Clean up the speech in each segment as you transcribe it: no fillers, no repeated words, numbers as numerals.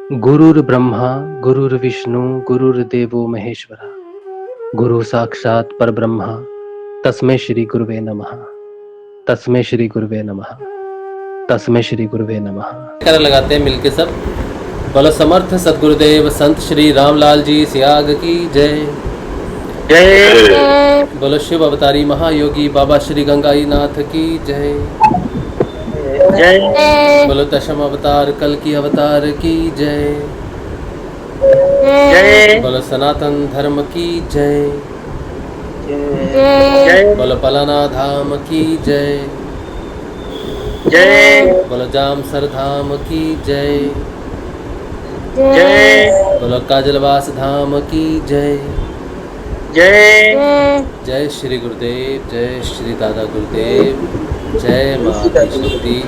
गुरुर्ब्रह्मा गुरुर्विष्णु गुरुर्देवो महेश्वरा गुरु साक्षात परब्रह्मा तस्मै श्री गुरुवे नमः। तस्मै श्री गुरुवे नमः। तस्मै श्री गुरुवे नमः। कर लगाते हैं मिलके सब। बोलो समर्थ सतगुरुदेव संत श्री रामलाल जी सियाग की जय जय। बोलो शिव अवतारी महायोगी बाबा श्री गंगाई नाथ की जय जय। बोलो दशम अवतार कल की अवतार की जय जय। बोलो सनातन धर्म की जय जय। बोलो पलाना धाम की जय जय। बोलो जामसर धाम की जय जय। बोलो काजलवास धाम की जय जय। जय श्री गुरुदेव, जय श्री दादा गुरुदेव, जय माँ शक्ति,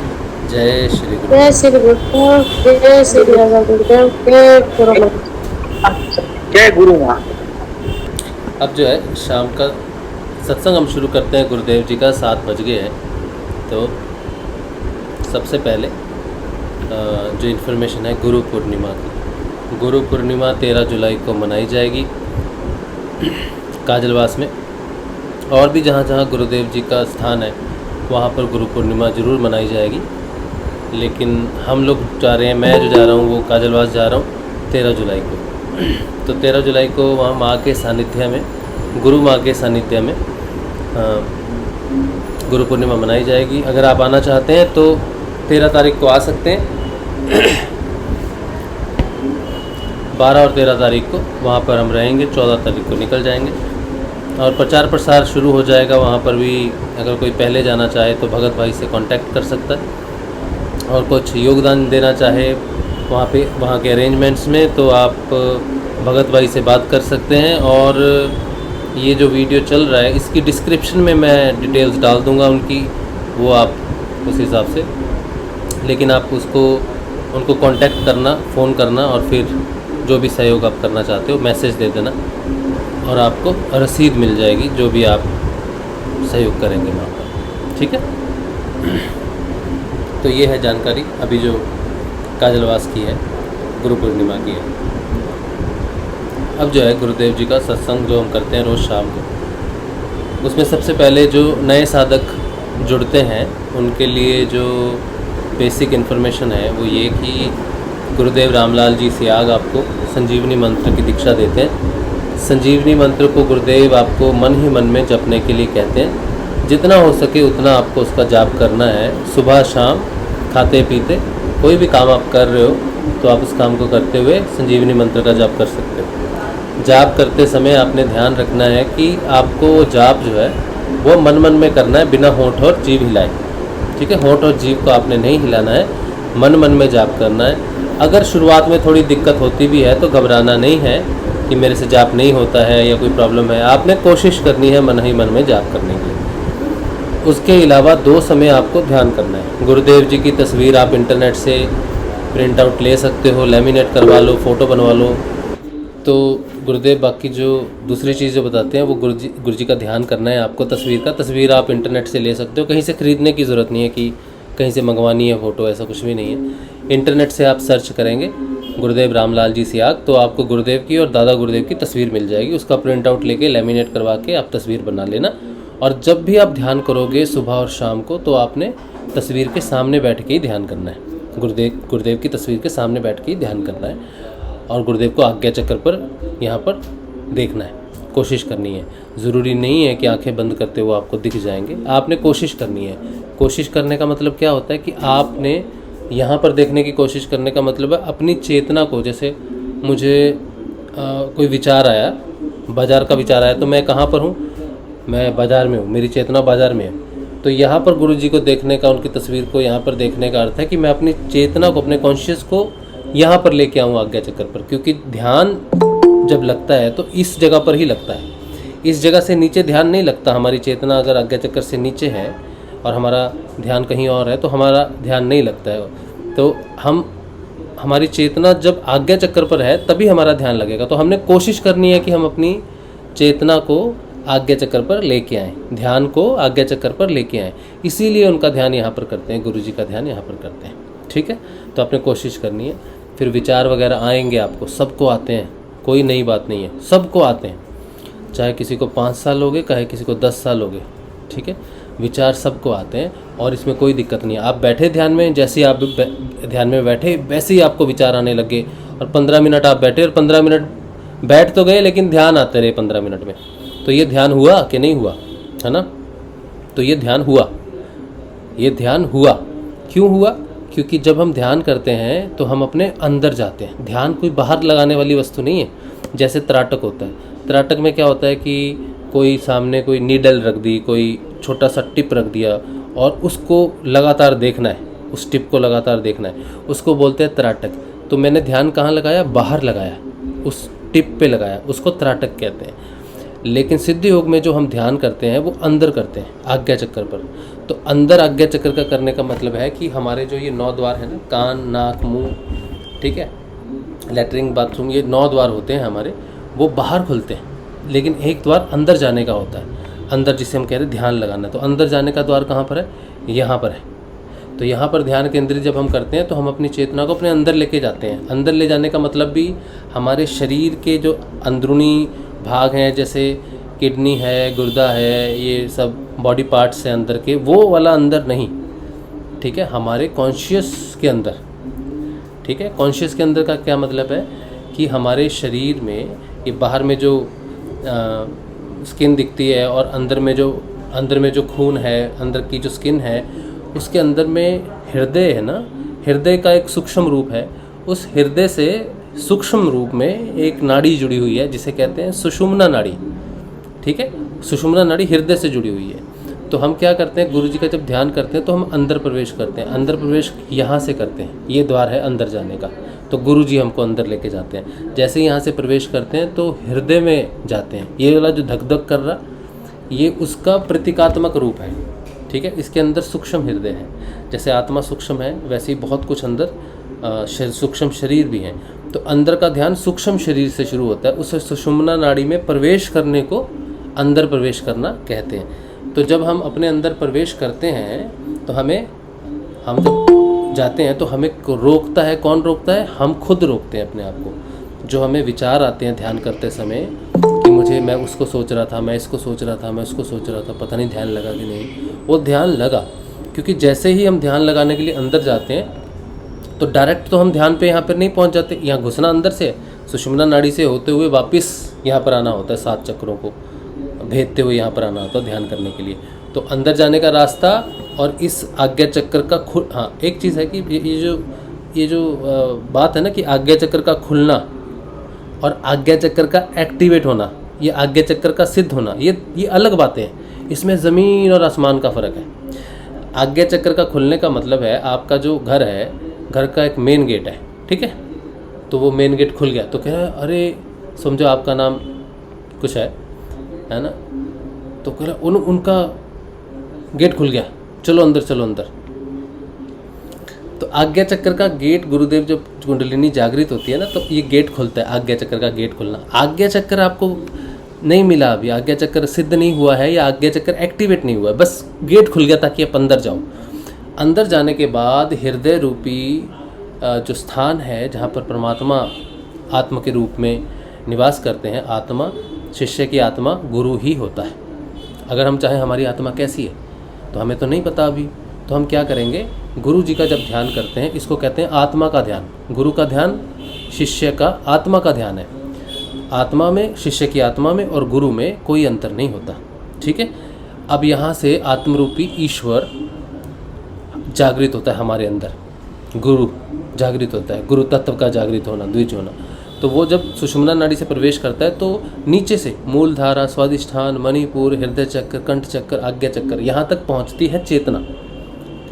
जय श्री गुरुदेव, जय श्री गुरुदेव, जय श्री दादा गुरुदेव, जय गुरु माँ। अब जो है शाम का सत्संग हम शुरू करते हैं गुरुदेव जी का। 7 बज गए हैं। तो सबसे पहले जो इन्फॉर्मेशन है गुरु पूर्णिमा की। गुरु पूर्णिमा 13 जुलाई को मनाई जाएगी काजलवास में। और भी जहाँ जहाँ गुरुदेव जी का स्थान है वहाँ पर गुरु पूर्णिमा ज़रूर मनाई जाएगी। लेकिन हम लोग जा रहे हैं, मैं जो जा रहा हूँ वो काजलवास जा रहा हूँ 13 जुलाई को। तो 13 जुलाई को वहाँ माँ के सानिध्य में, गुरु माँ के सानिध्य में गुरु पूर्णिमा मनाई जाएगी। अगर आप आना चाहते हैं तो 13 तारीख को आ सकते हैं। 12 और 13 तारीख को वहाँ पर हम रहेंगे, 14 तारीख को निकल जाएंगे। और प्रचार प्रसार शुरू हो जाएगा वहाँ पर भी। अगर कोई पहले जाना चाहे तो भगत भाई से कांटेक्ट कर सकता है। और कुछ योगदान देना चाहे वहाँ पे, वहाँ के अरेंजमेंट्स में, तो आप भगत भाई से बात कर सकते हैं। और ये जो वीडियो चल रहा है इसकी डिस्क्रिप्शन में मैं डिटेल्स डाल दूँगा उनकी, वो आप उस हिसाब से। लेकिन आप उनको कांटेक्ट करना, फ़ोन करना, और फिर जो भी सहयोग आप करना चाहते हो मैसेज दे देना और आपको रसीद मिल जाएगी जो भी आप सहयोग करेंगे वहाँ पर। ठीक है। तो ये है जानकारी अभी जो काजलवास की है, गुरु पूर्णिमा की है। अब जो है गुरुदेव जी का सत्संग जो हम करते हैं रोज़ शाम को, उसमें सबसे पहले जो नए साधक जुड़ते हैं उनके लिए जो बेसिक इन्फॉर्मेशन है वो ये कि गुरुदेव रामलाल जी सियाग आपको संजीवनी मंत्र की दीक्षा देते हैं। संजीवनी मंत्र को गुरुदेव आपको मन ही मन में जपने के लिए कहते हैं। जितना हो सके उतना आपको उसका जाप करना है। सुबह शाम खाते पीते कोई भी काम आप कर रहे हो तो आप उस काम को करते हुए संजीवनी मंत्र का जाप कर सकते हो। जाप करते समय आपने ध्यान रखना है कि आपको वो जाप जो है वो मन मन में करना है, बिना होंठ और जीभ हिलाए। ठीक है। होंठ और जीभ को आपने नहीं हिलाना है, मन मन में जाप करना है। अगर शुरुआत में थोड़ी दिक्कत होती भी है तो घबराना नहीं है कि मेरे से जाप नहीं होता है या कोई प्रॉब्लम है। आपने कोशिश करनी है मन ही मन में जाप करने की। उसके अलावा 2 समय आपको ध्यान करना है। गुरुदेव जी की तस्वीर आप इंटरनेट से प्रिंट आउट ले सकते हो, लेमिनेट करवा लो, फ़ोटो बनवा लो। तो गुरुदेव बाकी जो दूसरी चीज़ जो बताते हैं वो गुरु जी का ध्यान करना है आपको। तस्वीर आप इंटरनेट से ले सकते हो, कहीं से ख़रीदने की ज़रूरत नहीं है कि कहीं से मंगवानी है फ़ोटो, ऐसा कुछ भी नहीं है। इंटरनेट से आप सर्च करेंगे गुरुदेव रामलाल जी सियाग तो आपको गुरुदेव की और दादा गुरुदेव की तस्वीर मिल जाएगी। उसका प्रिंट आउट लेके लेमिनेट करवा के आप तस्वीर बना लेना। और जब भी आप ध्यान करोगे सुबह और शाम को तो आपने तस्वीर के सामने बैठ के ही ध्यान करना है। गुरुदेव की तस्वीर के सामने बैठ के ही ध्यान करना है और गुरुदेव को आज्ञा चक्र पर यहाँ पर देखना है, कोशिश करनी है। ज़रूरी नहीं है कि आंखें बंद करते हुए आपको दिख जाएंगे, आपने कोशिश करनी है। कोशिश करने का मतलब क्या होता है कि आपने यहाँ पर देखने की कोशिश करने का मतलब है अपनी चेतना को। जैसे मुझे कोई विचार आया, बाज़ार का विचार आया, तो मैं कहाँ पर हूँ? मैं बाज़ार में हूँ, मेरी चेतना बाज़ार में है। तो यहाँ पर गुरु जी को देखने का, उनकी तस्वीर को यहाँ पर देखने का अर्थ है कि मैं अपनी चेतना को, अपने कॉन्शियस को यहाँ पर लेके आऊँ आज्ञा चक्र पर। क्योंकि ध्यान जब लगता है तो इस जगह पर ही लगता है, इस जगह से नीचे ध्यान नहीं लगता। हमारी चेतना अगर आज्ञा चक्र से नीचे है और हमारा ध्यान कहीं और है तो हमारा ध्यान नहीं लगता है। तो हमारी चेतना जब आज्ञा चक्र पर है तभी हमारा ध्यान लगेगा। तो हमने कोशिश करनी है कि हम अपनी चेतना को आज्ञा चक्र पर लेके आएँ, ध्यान को आज्ञा चक्र पर लेके आएँ। इसीलिए उनका ध्यान यहाँ पर करते हैं, गुरु जी का ध्यान यहाँ पर करते हैं। ठीक है। तो आपने कोशिश करनी है। फिर विचार वगैरह आएंगे आपको, सबको आते हैं, कोई नई बात नहीं है, सबको आते हैं, चाहे किसी को 5 साल हो गए, चाहे किसी को 10 साल हो गए, ठीक है, विचार सबको आते हैं और इसमें कोई दिक्कत नहीं है। आप बैठे ध्यान में, जैसे ही आप ध्यान में बैठे वैसे ही आपको विचार आने लगे, और 15 मिनट आप बैठे और 15 मिनट बैठ तो गए लेकिन ध्यान आते रहे 15 मिनट में, तो ये ध्यान हुआ कि नहीं हुआ, है ना? तो ये ध्यान हुआ, ये ध्यान हुआ। क्यों हुआ? क्योंकि जब हम ध्यान करते हैं तो हम अपने अंदर जाते हैं। ध्यान कोई बाहर लगाने वाली वस्तु नहीं है। जैसे त्राटक होता है, त्राटक में क्या होता है कि कोई सामने कोई नीडल रख दी, कोई छोटा सा टिप रख दिया और उसको लगातार देखना है, उस टिप को लगातार देखना है, उसको बोलते हैं त्राटक। तो मैंने ध्यान कहाँ लगाया? बाहर लगाया, उस टिप पे लगाया, उसको त्राटक कहते हैं। लेकिन सिद्धि योग में जो हम ध्यान करते हैं वो अंदर करते हैं, आज्ञा चक्र पर। तो अंदर आज्ञा चक्र का करने का मतलब है कि हमारे जो ये 9 द्वार है ना, कान, नाक, मुंह, ठीक है, लैट्रिन, बाथरूम, ये 9 द्वार होते हैं हमारे, वो बाहर खुलते हैं, लेकिन एक द्वार अंदर जाने का होता है। अंदर जिसे हम कह रहे हैं ध्यान लगाना, तो अंदर जाने का द्वार कहाँ पर है? यहाँ पर है। तो यहाँ पर ध्यान केंद्रित जब हम करते हैं तो हम अपनी चेतना को अपने अंदर लेके जाते हैं। अंदर ले जाने का मतलब भी हमारे शरीर के जो अंदरूनी भाग हैं, जैसे किडनी है, गुर्दा है, ये सब बॉडी पार्ट्स हैं अंदर के, वो वाला अंदर नहीं, ठीक है, हमारे कॉन्शियस के अंदर, ठीक है। कॉन्शियस के अंदर का क्या मतलब है कि हमारे शरीर में ये बाहर में जो स्किन दिखती है और अंदर में जो खून है, अंदर की जो स्किन है, उसके अंदर में हृदय है ना, हृदय का एक सूक्ष्म रूप है। उस हृदय से सूक्ष्म रूप में एक नाड़ी जुड़ी हुई है जिसे कहते हैं सुषुम्ना नाड़ी, ठीक है। सुषुम्ना नाड़ी हृदय से जुड़ी हुई है। तो हम क्या करते हैं, गुरु जी का जब ध्यान करते हैं तो हम अंदर प्रवेश करते हैं। अंदर प्रवेश यहाँ से करते हैं, ये द्वार है अंदर जाने का, तो गुरु जी हमको अंदर लेके जाते हैं। जैसे ही यहाँ से प्रवेश करते हैं तो हृदय में जाते हैं। ये वाला जो धक धक कर रहा, ये उसका प्रतीकात्मक रूप है, ठीक है। इसके अंदर सूक्ष्म हृदय है। जैसे आत्मा सूक्ष्म है, वैसे ही बहुत कुछ अंदर सूक्ष्म शरीर भी हैं। तो अंदर का ध्यान सूक्ष्म शरीर से शुरू होता है। उस सुषुम्ना नाड़ी में प्रवेश करने को अंदर प्रवेश करना कहते हैं। तो जब हम अपने अंदर प्रवेश करते हैं तो हम जब जाते हैं तो हमें रोकता है, कौन रोकता है? हम खुद रोकते हैं अपने आप को। जो हमें विचार आते हैं ध्यान करते समय कि मैं उसको सोच रहा था, मैं इसको सोच रहा था, मैं उसको सोच रहा था, पता नहीं ध्यान लगा कि नहीं, वो ध्यान लगा। क्योंकि जैसे ही हम ध्यान लगाने के लिए अंदर जाते हैं तो डायरेक्ट तो हम ध्यान पे यहाँ पर नहीं पहुँच जाते। यहाँ घुसना अंदर से, सुषुम्ना नाड़ी से होते हुए वापस यहाँ पर आना होता है, 7 चक्रों को भेदते हुए यहाँ पर आना होता है ध्यान करने के लिए। तो अंदर जाने का रास्ता और इस आज्ञा चक्र का हाँ, एक चीज़ है कि ये जो बात है ना कि आज्ञा चक्र का खुलना और आज्ञा चक्र का एक्टिवेट होना, ये आज्ञा चक्र का सिद्ध होना, ये अलग बातें हैं। इसमें ज़मीन और आसमान का फ़र्क है। आज्ञा चक्र का खुलने का मतलब है आपका जो घर है, घर का एक मेन गेट है, ठीक है। तो वो मेन गेट खुल गया तो कह रहा है अरे समझो आपका नाम कुछ है ना, तो कह रहा उनका गेट खुल गया, चलो अंदर, चलो अंदर। तो आज्ञा चक्र का गेट, गुरुदेव जब कुंडलिनी जागृत होती है ना तो ये गेट खुलता है, आज्ञा चक्र का गेट खुलना। आज्ञा चक्र आपको नहीं मिला अभी, आज्ञा चक्र सिद्ध नहीं हुआ है या आज्ञा चक्र एक्टिवेट नहीं हुआ है, बस गेट खुल गया ताकि आप अंदर जाओ। अंदर जाने के बाद हृदय रूपी जो स्थान है जहाँ पर परमात्मा आत्मा के रूप में निवास करते हैं, आत्मा, शिष्य की आत्मा गुरु ही होता है। अगर हम चाहें हमारी आत्मा कैसी है तो हमें तो नहीं पता अभी, तो हम क्या करेंगे, गुरु जी का जब ध्यान करते हैं, इसको कहते हैं आत्मा का ध्यान। गुरु का ध्यान शिष्य का आत्मा का ध्यान है। आत्मा में, शिष्य की आत्मा में और गुरु में कोई अंतर नहीं होता, ठीक है। अब यहाँ से आत्मरूपी ईश्वर जागृत होता है हमारे अंदर, गुरु जागृत होता है, गुरु तत्व का जागृत होना, द्विज होना। तो वो जब सुषुम्ना नाड़ी से प्रवेश करता है तो नीचे से मूलधारा, स्वादिष्ठान, मणिपुर, हृदय चक्र, कंठ चक्र, आज्ञा चक्र, यहाँ तक पहुँचती है चेतना,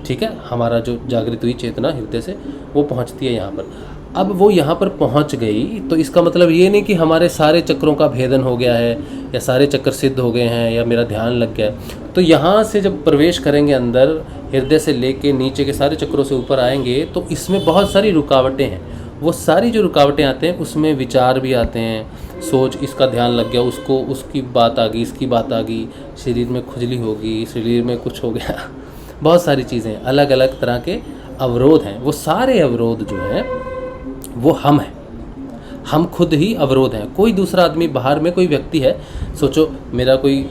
ठीक है। हमारा जो जागृत हुई चेतना हृदय से वो पहुँचती है यहाँ पर। अब वो यहाँ पर पहुँच गई तो इसका मतलब ये नहीं कि हमारे सारे चक्रों का भेदन हो गया है या सारे चक्र सिद्ध हो गए हैं या मेरा ध्यान लग गया है। तो यहाँ से जब प्रवेश करेंगे अंदर, हृदय से लेके नीचे के सारे चक्रों से ऊपर आएंगे तो इसमें बहुत सारी रुकावटें हैं। वो सारी जो रुकावटें आते हैं उसमें विचार भी आते हैं, सोच, इसका ध्यान लग गया, उसको उसकी बात आ गई, इसकी बात आ गई, शरीर में खुजली होगी, शरीर में कुछ हो गया, बहुत सारी चीज़ें, अलग अलग तरह के अवरोध हैं। वो सारे अवरोध जो हैं वो हम हैं, हम खुद ही अवरोध हैं। कोई दूसरा आदमी बाहर में कोई व्यक्ति है, सोचो मेरा कोई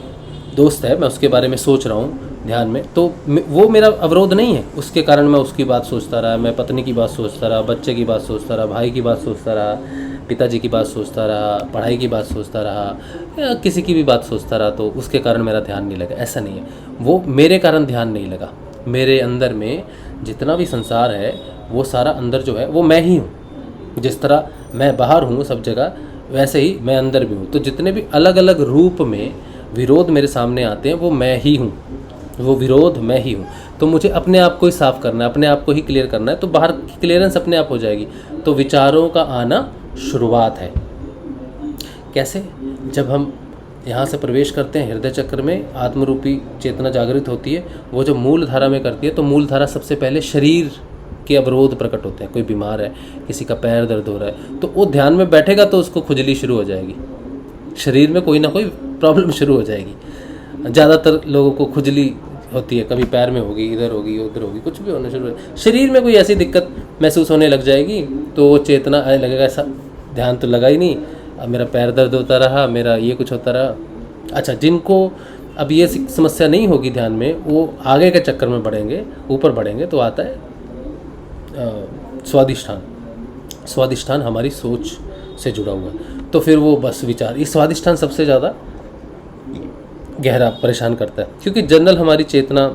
दोस्त है, मैं उसके बारे में सोच रहा हूँ ध्यान में, तो वो मेरा अवरोध नहीं है, उसके कारण मैं उसकी बात सोचता रहा, मैं पत्नी की बात सोचता रहा, बच्चे की बात सोचता रहा, भाई की बात सोचता रहा, पिताजी की बात सोचता रहा, पढ़ाई की बात सोचता रहा, या किसी की भी बात सोचता रहा, तो उसके कारण मेरा ध्यान नहीं लगा। ऐसा नहीं है, वो मेरे कारण ध्यान नहीं लगा। मेरे अंदर में जितना भी संसार है वो सारा अंदर जो है वो मैं ही हूँ। जिस तरह मैं बाहर हूँ सब जगह, वैसे ही मैं अंदर भी हूँ। तो जितने भी अलग अलग रूप में विरोध मेरे सामने आते हैं वो मैं ही हूँ, वो विरोध मैं ही हूँ। तो मुझे अपने आप को ही साफ़ करना है, अपने आप को ही क्लियर करना है, तो बाहर की क्लियरेंस अपने आप हो जाएगी। तो विचारों का आना शुरुआत है। कैसे? जब हम यहाँ से प्रवेश करते हैं हृदय चक्र में, आत्मरूपी चेतना जागृत होती है, वो जब मूल धारा में करती है तो मूल धारा सबसे पहले शरीर के अवरोध प्रकट होते हैं। कोई बीमार है, किसी का पैर दर्द हो रहा है, तो वो ध्यान में बैठेगा तो उसको खुजली शुरू हो जाएगी, शरीर में कोई ना कोई प्रॉब्लम शुरू हो जाएगी। ज़्यादातर लोगों को खुजली होती है, कभी पैर में होगी, इधर होगी, उधर होगी, कुछ भी होना शुरू हो, शरीर में कोई ऐसी दिक्कत महसूस होने लग जाएगी तो वो चेतना आने लगेगा, ऐसा ध्यान तो लगा ही नहीं, अब मेरा पैर दर्द होता रहा, मेरा ये कुछ होता रहा। अच्छा, जिनको अब ये समस्या नहीं होगी ध्यान में, वो आगे के चक्कर में बढ़ेंगे, ऊपर बढ़ेंगे, तो आता है स्वादिष्ठान। स्वादिष्ठान हमारी सोच से जुड़ा हुआ, तो फिर वो बस विचार, ये स्वादिष्ठान सबसे ज़्यादा गहरा परेशान करता है, क्योंकि जनरल हमारी चेतना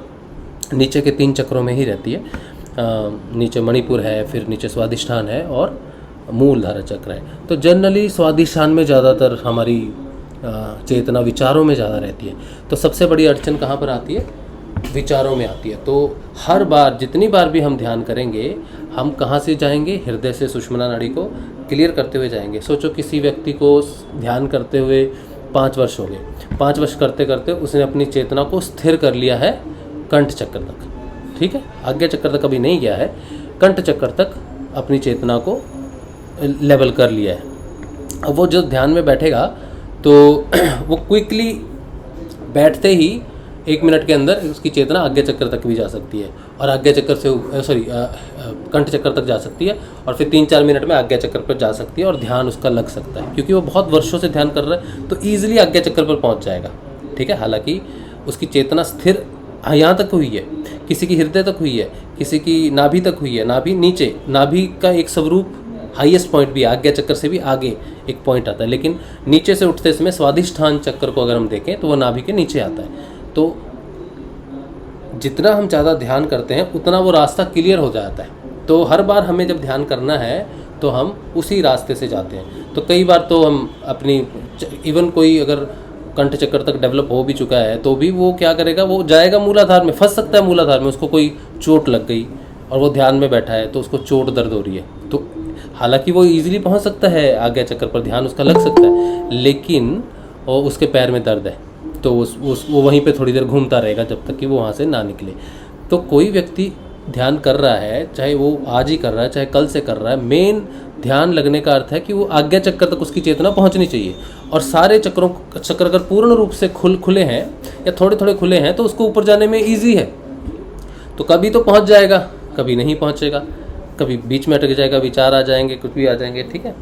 नीचे के 3 चक्रों में ही रहती है। नीचे मणिपुर है, फिर नीचे स्वादिष्ठान है और मूल धारा चक्र है। तो जनरली स्वादिष्ठान में ज़्यादातर हमारी चेतना विचारों में ज़्यादा रहती है। तो सबसे बड़ी अड़चन कहाँ पर आती है? विचारों में आती है। तो हर बार, जितनी बार भी हम ध्यान करेंगे, हम कहाँ से जाएंगे? हृदय से सुषुम्ना नाड़ी को क्लियर करते हुए जाएंगे। सोचो किसी व्यक्ति को ध्यान करते हुए 5 वर्ष हो गए, 5 वर्ष करते करते उसने अपनी चेतना को स्थिर कर लिया है कंठ चक्र तक, ठीक है, आज्ञा चक्र तक अभी नहीं गया है, कंठ चक्र तक अपनी चेतना को लेवल कर लिया है। अब वो जो ध्यान में बैठेगा तो वो क्विकली बैठते ही 1 मिनट के अंदर उसकी चेतना आज्ञा चक्र तक भी जा सकती है, और आज्ञा चक्र से कंठ चक्र तक जा सकती है, और फिर 3-4 मिनट में आज्ञा चक्र पर जा सकती है, और ध्यान उसका लग सकता है, क्योंकि वो बहुत वर्षों से ध्यान कर रहा है, तो ईजिली आज्ञा चक्र पर पहुंच जाएगा, ठीक है। हालांकि उसकी चेतना स्थिर यहाँ तक हुई है, किसी की हृदय तक हुई है, किसी की नाभि तक हुई है, नाभि नीचे, नाभि का एक स्वरूप हाईएस्ट पॉइंट भी, आज्ञा चक्र से भी आगे एक पॉइंट आता है, लेकिन नीचे से उठते समय स्वादिष्ठान चक्र को अगर हम देखें तो वो नाभि के नीचे आता है। तो जितना हम ज़्यादा ध्यान करते हैं उतना वो रास्ता क्लियर हो जाता है। तो हर बार हमें जब ध्यान करना है तो हम उसी रास्ते से जाते हैं। तो कई बार तो हम अपनी, इवन कोई अगर कंठ चक्र तक डेवलप हो भी चुका है तो भी वो क्या करेगा, वो जाएगा मूलाधार में, फंस सकता है मूलाधार में, उसको कोई चोट लग गई और वो ध्यान में बैठा है तो उसको चोट दर्द हो रही है, तो हालांकि वो इजीली पहुंच सकता है आज्ञा चक्र पर, ध्यान उसका लग सकता है, लेकिन और उसके पैर में दर्द है तो वो वहीं पे थोड़ी देर घूमता रहेगा जब तक कि वो वहाँ से ना निकले। तो कोई व्यक्ति ध्यान कर रहा है, चाहे वो आज ही कर रहा है चाहे कल से कर रहा है, मेन ध्यान लगने का अर्थ है कि वो आज्ञा चक्र तक उसकी चेतना पहुंचनी चाहिए, और सारे चक्र अगर पूर्ण रूप से खुले हैं या थोड़े थोड़े खुले हैं तो उसको ऊपर जाने में ईजी है। तो कभी तो पहुंच जाएगा, कभी नहीं पहुंचेगा, कभी बीच में अटक जाएगा, विचार आ जाएंगे, कुछ भी आ जाएंगे, ठीक है।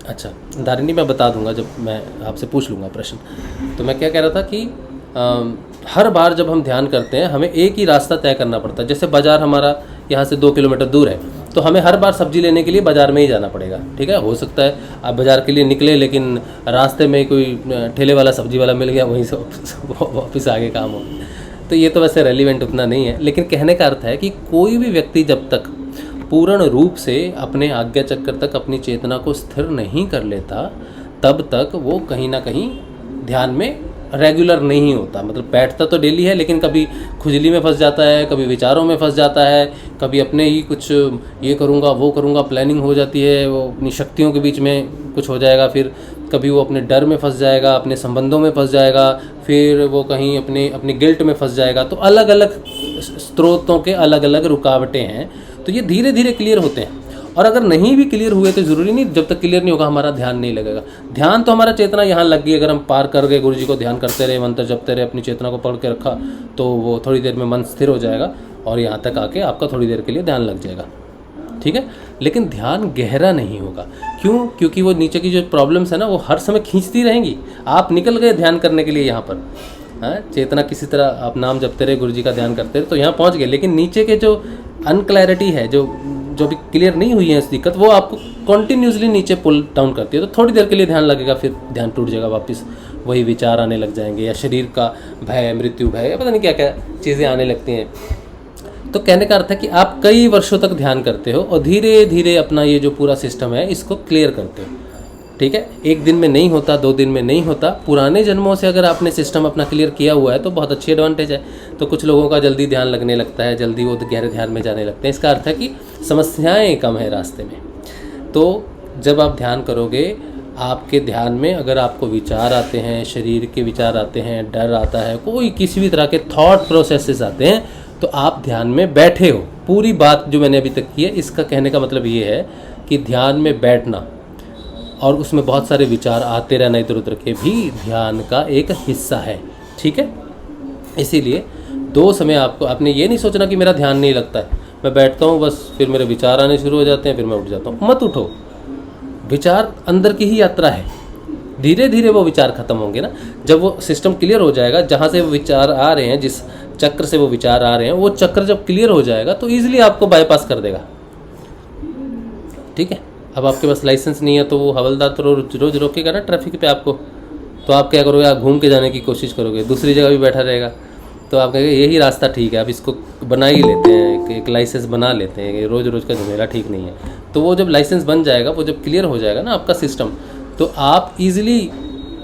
अच्छा दारिणी, मैं बता दूंगा जब मैं आपसे पूछ लूँगा प्रश्न। तो मैं क्या कह रहा था कि हर बार जब हम ध्यान करते हैं हमें एक ही रास्ता तय करना पड़ता है। जैसे बाज़ार हमारा यहाँ से 2 किलोमीटर दूर है, तो हमें हर बार सब्जी लेने के लिए बाज़ार में ही जाना पड़ेगा, ठीक है। हो सकता है आप बाज़ार के लिए निकले लेकिन रास्ते में कोई ठेले वाला सब्जी वाला मिल गया, वहीं से वापस आगे काम हो, तो ये तो वैसे रेलिवेंट उतना नहीं है। लेकिन कहने का अर्थ है कि कोई भी व्यक्ति जब तक पूर्ण रूप से अपने आज्ञा चक्र तक अपनी चेतना को स्थिर नहीं कर लेता तब तक वो कहीं ना कहीं ध्यान में रेगुलर नहीं होता। मतलब बैठता तो डेली है लेकिन कभी खुजली में फंस जाता है, कभी विचारों में फंस जाता है, कभी अपने ही कुछ ये करूँगा वो करूँगा प्लानिंग हो जाती है, वो अपनी शक्तियों के बीच में कुछ हो जाएगा, फिर कभी वो अपने डर में फंस जाएगा, अपने संबंधों में फंस जाएगा, फिर वो कहीं अपनी गिल्ट में फंस जाएगा। तो अलग अलग स्रोतों के अलग अलग रुकावटें हैं, तो ये धीरे धीरे क्लियर होते हैं। और अगर नहीं भी क्लियर हुए तो ज़रूरी नहीं, जब तक क्लियर नहीं होगा हमारा ध्यान नहीं लगेगा। ध्यान तो हमारा चेतना यहाँ लग गई, अगर हम पार कर गए, गुरु जी को ध्यान करते रहे, मंत्र जपते रहे, अपनी चेतना को पढ़ के रखा, तो वो थोड़ी देर में मन स्थिर हो जाएगा और यहाँ तक आके आपका थोड़ी देर के लिए ध्यान लग जाएगा, ठीक है। लेकिन ध्यान गहरा नहीं होगा। क्यों? क्योंकि वो नीचे की जो प्रॉब्लम्स है ना वो हर समय खींचती रहेंगी। आप निकल गए ध्यान करने के लिए यहाँ पर, हाँ, चेतना किसी तरह आप नाम जपते रहे, गुरु जी का ध्यान करते रहे, तो यहाँ पहुँच गए। लेकिन नीचे के जो अनक्लैरिटी है, जो भी क्लियर नहीं हुई है इस दिक्कत, वो आपको कॉन्टीन्यूसली नीचे पुल डाउन करती है। तो थोड़ी देर के लिए ध्यान लगेगा, फिर ध्यान टूट जाएगा, वापस वही विचार आने लग जाएंगे, या शरीर का भय, मृत्यु भय, या पता नहीं क्या क्या चीज़ें आने लगती हैं। तो कहने का अर्थ है कि आप कई वर्षों तक ध्यान करते हो और धीरे धीरे अपना ये जो पूरा सिस्टम है इसको क्लियर करते हो, ठीक है। एक दिन में नहीं होता, 2 दिन में नहीं होता। पुराने जन्मों से अगर आपने सिस्टम अपना क्लियर किया हुआ है तो बहुत अच्छी एडवांटेज है। तो कुछ लोगों का जल्दी ध्यान लगने लगता है, जल्दी वो गहरे ध्यान में जाने लगते हैं। इसका अर्थ है कि समस्याएं कम है रास्ते में। तो जब आप ध्यान करोगे, आपके ध्यान में अगर आपको विचार आते हैं, शरीर के विचार आते हैं, डर आता है, कोई किसी भी तरह के थॉट प्रोसेसेस आते हैं, तो आप ध्यान में बैठे हो। पूरी बात जो मैंने अभी तक की है, इसका कहने का मतलब ये है कि ध्यान में बैठना और उसमें बहुत सारे विचार आते रहना इधर उधर के भी ध्यान का एक हिस्सा है, ठीक है। इसीलिए 2 समय आपने ये नहीं सोचना कि मेरा ध्यान नहीं लगता है, मैं बैठता हूँ बस, फिर मेरे विचार आने शुरू हो जाते हैं, फिर मैं उठ जाता हूँ। मत उठो, विचार अंदर की ही यात्रा है, धीरे धीरे वो विचार खत्म होंगे ना। जब वो सिस्टम क्लियर हो जाएगा, जहाँ से वो विचार आ रहे हैं, जिस चक्र से वो विचार आ रहे हैं, वो चक्र जब क्लियर हो जाएगा तो ईजिली आपको बाईपास कर देगा, ठीक है। अब आपके पास लाइसेंस नहीं है तो वो हवलदार तो रोज रोकेगा ना ट्रैफिक पे आपको, तो आप क्या करोगे? आप घूम के जाने की कोशिश करोगे, दूसरी जगह भी बैठा रहेगा। तो आप कहेंगे यही रास्ता ठीक है, अब इसको बना ही लेते हैं, एक लाइसेंस बना लेते हैं, रोज़ रोज़ का झमेला ठीक नहीं है। तो वो जब लाइसेंस बन जाएगा, वो जब क्लियर हो जाएगा ना आपका सिस्टम, तो आप ईजिली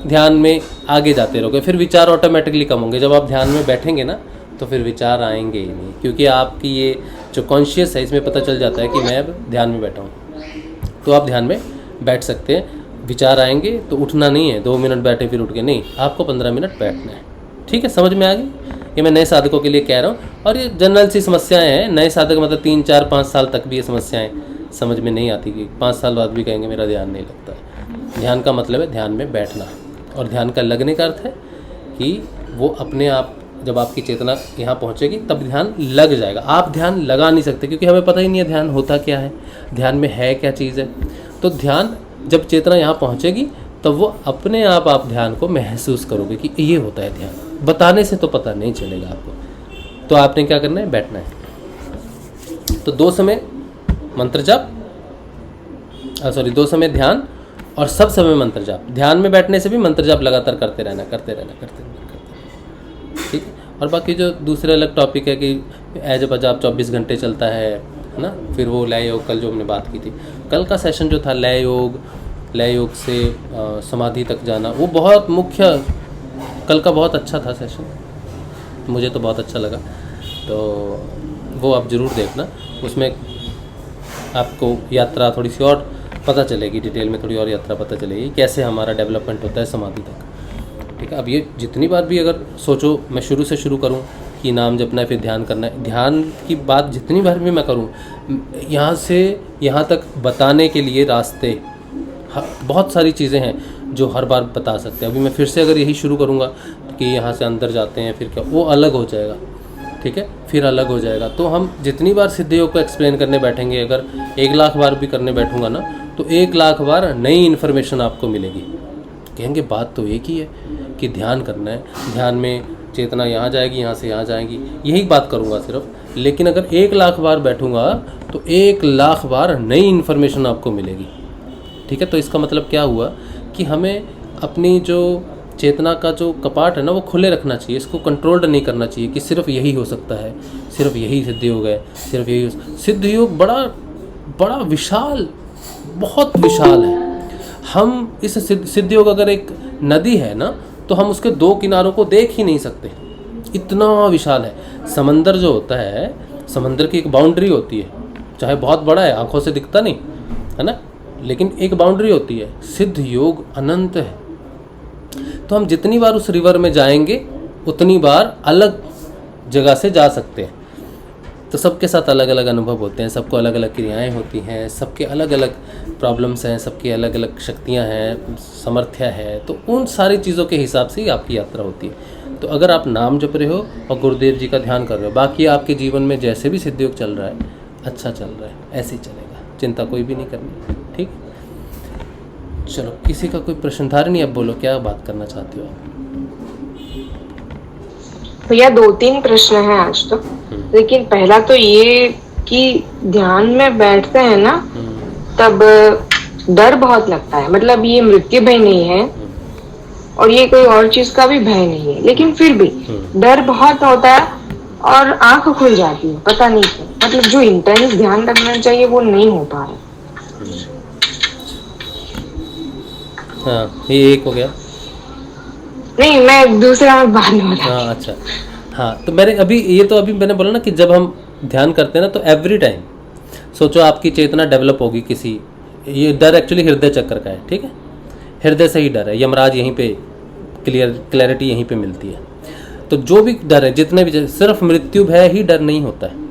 ध्यान में आगे जाते रहोगे। फिर विचार ऑटोमेटिकली कम होंगे। जब आप ध्यान में बैठेंगे ना तो फिर विचार आएंगे ही नहीं, क्योंकि आपकी ये जो कॉन्शियस है इसमें पता चल जाता है कि मैं अब ध्यान में बैठा हूँ। तो आप ध्यान में बैठ सकते हैं। विचार आएंगे तो उठना नहीं है, 2 मिनट बैठे फिर उठ के नहीं, आपको 15 मिनट बैठना है, ठीक है। समझ में आ गई? ये मैं नए साधकों के लिए कह रहा हूँ, और ये जनरल सी समस्याएं हैं। नए साधक मतलब 3, 4, 5 साल तक भी ये समस्याएं समझ में नहीं आती, कि 5 साल बाद भी कहेंगे मेरा ध्यान नहीं लगता है। ध्यान का मतलब है ध्यान में बैठना, और ध्यान का लगने का अर्थ है कि वो अपने आप, जब आपकी चेतना यहाँ पहुँचेगी तब ध्यान लग जाएगा। आप ध्यान लगा नहीं सकते, क्योंकि हमें पता ही नहीं है ध्यान होता क्या है, ध्यान में है क्या चीज़ है। तो ध्यान, जब चेतना यहाँ पहुँचेगी तब वो अपने आप ध्यान को महसूस करोगे कि ये होता है ध्यान। बताने से तो पता नहीं चलेगा आपको। तो आपने क्या करना है? बैठना है। तो 2 समय मंत्र जाप, 2 समय ध्यान और सब समय मंत्र जाप। ध्यान में बैठने से भी मंत्र जाप लगातार करते रहना, ठीक है। और बाकी जो दूसरे अलग टॉपिक है कि एज अ जाप 24 घंटे चलता है ना। फिर वो लय योग, कल जो हमने बात की थी, कल का सेशन जो था लय योग से समाधि तक जाना, वो बहुत मुख्य, कल का बहुत अच्छा था सेशन, मुझे तो बहुत अच्छा लगा। तो वो आप ज़रूर देखना, उसमें आपको यात्रा थोड़ी सी और पता चलेगी, डिटेल में थोड़ी और यात्रा पता चलेगी, कैसे हमारा डेवलपमेंट होता है समाधि तक, ठीक है। अब ये जितनी बार भी अगर सोचो मैं शुरू से शुरू करूं कि नाम जपना है, फिर ध्यान करना है, ध्यान की बात जितनी बार भी मैं करूं, यहाँ से यहाँ तक बताने के लिए रास्ते, बहुत सारी चीज़ें हैं जो हर बार बता सकते हैं। अभी मैं फिर से अगर यही शुरू करूँगा कि यहाँ से अंदर जाते हैं, फिर क्या, वो अलग हो जाएगा, ठीक है, फिर अलग हो जाएगा। तो हम जितनी बार सिद्धि योग को एक्सप्लेन करने बैठेंगे, अगर 1 लाख बार भी करने बैठूंगा ना, तो 1 लाख बार नई इन्फॉर्मेशन आपको मिलेगी। कहेंगे बात तो एक ही है कि ध्यान करना है, ध्यान में चेतना यहाँ जाएगी, यहाँ से यहाँ जाएगी, यही बात करूँगा सिर्फ। लेकिन अगर 1 लाख बार बैठूँगा तो 1 लाख बार नई इन्फॉर्मेशन आपको मिलेगी, ठीक है। तो इसका मतलब क्या हुआ कि हमें अपनी जो चेतना का जो कपाट है ना, वो खुले रखना चाहिए, इसको कंट्रोल्ड नहीं करना चाहिए कि सिर्फ यही हो सकता है, सिर्फ यही सिद्धि योग है, सिर्फ यही। सिद्धि योग बड़ा विशाल, बहुत विशाल है। हम इस सिद्धि योग, अगर एक नदी है ना, तो हम उसके 2 किनारों को देख ही नहीं सकते, इतना विशाल है। समंदर जो होता है, समंदर की एक बाउंड्री होती है, चाहे बहुत बड़ा है, आंखों से दिखता नहीं है ना, लेकिन एक बाउंड्री होती है। सिद्ध योग अनंत है। तो हम जितनी बार उस रिवर में जाएंगे उतनी बार अलग जगह से जा सकते हैं। तो सबके साथ अलग अलग अनुभव होते हैं, सबको अलग अलग क्रियाएं होती हैं, सबके अलग अलग प्रॉब्लम्स हैं, सबकी अलग अलग शक्तियां हैं, सामर्थ्य है। तो उन सारी चीज़ों के हिसाब से ही आपकी यात्रा होती है। तो अगर आप नाम जप रहे हो और गुरुदेव जी का ध्यान कर रहे हो, बाकी आपके जीवन में जैसे भी सिद्धयोग चल रहा है अच्छा चल रहा है, ऐसे ही चलेगा, चिंता कोई भी नहीं करनी। ठीक, चलो किसी का कोई प्रश्न था नहीं? अब बोलो क्या बात करना चाहते हो आप? भैया 2-3 प्रश्न हैं आज तो, लेकिन पहला तो ये कि ध्यान में बैठते हैं ना तब डर बहुत लगता है, मतलब ये मृत्यु भय नहीं है और ये कोई और चीज का भी भय नहीं है, लेकिन फिर भी डर बहुत होता है और आंख खुल जाती है, पता नहीं क्यों, मतलब जो इंटेंस ध्यान रखना चाहिए वो नहीं हो पा रहा। हाँ, ये एक हो गया। नहीं, मैं दूसरा बाद में बता। हाँ अच्छा, हाँ तो अभी मैंने बोला ना कि जब हम ध्यान करते हैं ना तो एवरी टाइम सोचो आपकी चेतना डेवलप होगी किसी, ये डर एक्चुअली हृदय चक्र का है। ठीक है, हृदय से ही डर है, यमराज यहीं पे क्लैरिटी यहीं पे मिलती है। तो जो भी डर है, जितने भी, सिर्फ मृत्यु भय ही डर नहीं होता है,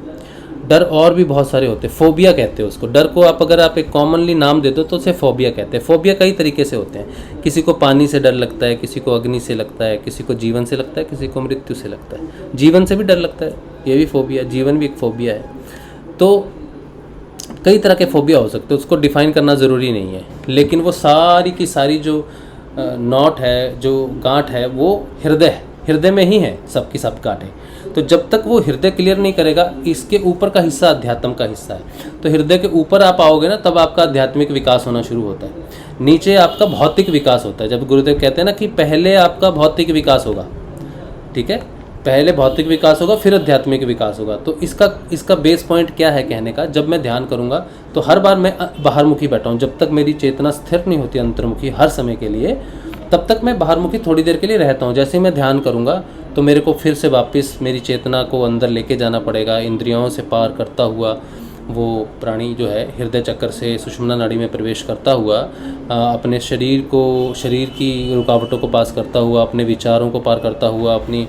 डर और भी बहुत सारे होते हैं। फोबिया कहते हैं उसको, डर को आप अगर आप एक कॉमनली नाम दे दो तो उसे फोबिया कहते हैं। फोबिया कई तरीके से होते हैं, किसी को पानी से डर लगता है, किसी को अग्नि से लगता है, किसी को जीवन से लगता है, किसी को मृत्यु से लगता है। जीवन से भी डर लगता है, ये भी फोबिया, जीवन भी एक फोबिया है। तो कई तरह के फोबिया हो सकते हैं, उसको डिफाइन करना ज़रूरी नहीं है, लेकिन वो सारी की सारी जो नॉट है, जो गांठ है, वो हृदय में ही है, सबकी सब गांठें। तो जब तक वो हृदय क्लियर नहीं करेगा, इसके ऊपर का हिस्सा अध्यात्म का हिस्सा है, तो हृदय के ऊपर आप आओगे ना तब आपका आध्यात्मिक विकास होना शुरू होता है, नीचे आपका भौतिक विकास होता है। जब गुरुदेव कहते हैं ना कि पहले आपका भौतिक विकास होगा, ठीक है, पहले भौतिक विकास होगा फिर आध्यात्मिक विकास होगा। तो इसका बेस पॉइंट क्या है कहने का, जब मैं ध्यान करूंगा तो हर बार मैं बाहरमुखी बैठा हूँ, जब तक मेरी चेतना स्थिर नहीं होती अंतर्मुखी हर समय के लिए, तब तक मैं बाहरमुखी थोड़ी देर के लिए रहता हूँ। जैसे ही मैं ध्यान करूँगा तो मेरे को फिर से वापस मेरी चेतना को अंदर लेके जाना पड़ेगा, इंद्रियों से पार करता हुआ वो प्राणी जो है हृदय चक्र से सुषुम्ना नाड़ी में प्रवेश करता हुआ अपने शरीर की रुकावटों को पास करता हुआ, अपने विचारों को पार करता हुआ, अपनी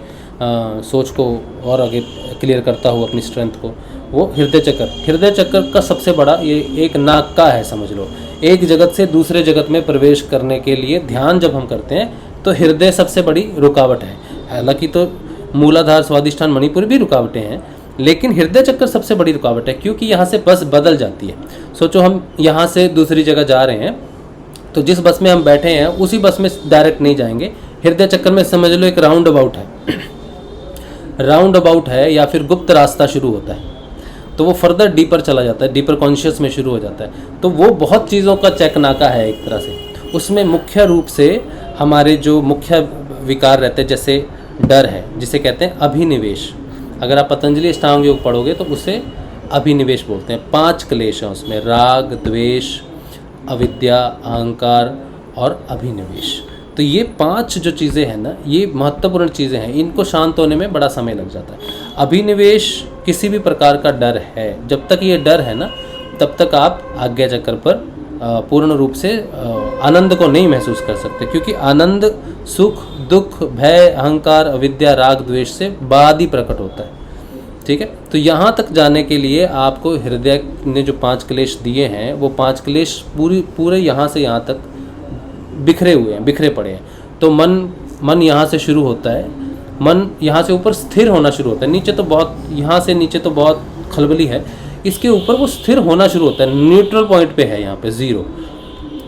सोच को और आगे क्लियर करता हुआ, अपनी स्ट्रेंथ को, वो हृदय चक्र का सबसे बड़ा ये एक नाका है, समझ लो। एक जगत से दूसरे जगत में प्रवेश करने के लिए ध्यान जब हम करते हैं तो हृदय सबसे बड़ी रुकावट है। हालांकि तो मूलाधार, स्वादिष्ठान, मणिपुर भी रुकावटें हैं, लेकिन हृदय चक्र सबसे बड़ी रुकावट है, क्योंकि यहाँ से बस बदल जाती है। सोचो हम यहाँ से दूसरी जगह जा रहे हैं, तो जिस बस में हम बैठे हैं उसी बस में डायरेक्ट नहीं जाएंगे। हृदय चक्र में समझ लो एक राउंड अबाउट है या फिर गुप्त रास्ता शुरू होता है, तो वो फर्दर डीपर चला जाता है, डीपर कॉन्शियस में शुरू हो जाता है। तो वो बहुत चीज़ों का चेक नाका है एक तरह से। उसमें मुख्य रूप से हमारे जो मुख्य विकार रहते हैं, जैसे डर है, जिसे कहते हैं अभिनिवेश। अगर आप पतंजलि अष्टांग योग पढ़ोगे तो उसे अभिनिवेश बोलते हैं। 5 क्लेश हैं उसमें, राग, द्वेष, अविद्या, अहंकार और अभिनिवेश। तो ये 5 जो चीज़ें हैं ना, ये महत्वपूर्ण चीज़ें हैं, इनको शांत होने में बड़ा समय लग जाता है। अभिनिवेश किसी भी प्रकार का डर है, जब तक ये डर है ना तब तक आप आज्ञा चक्र पर पूर्ण रूप से आनंद को नहीं महसूस कर सकते, क्योंकि आनंद सुख, दुख, भय, अहंकार, अविद्या, राग, द्वेष से बाद ही प्रकट होता है। ठीक है, तो यहाँ तक जाने के लिए आपको हृदय ने जो 5 क्लेश दिए हैं, वो 5 क्लेश पूरे यहाँ से यहाँ तक बिखरे पड़े हैं। तो मन यहाँ से शुरू होता है, मन यहाँ से ऊपर स्थिर होना शुरू होता है, नीचे तो बहुत, यहाँ से नीचे तो बहुत खलबली है, इसके ऊपर वो स्थिर होना शुरू होता है, न्यूट्रल पॉइंट पे है यहाँ पे 0।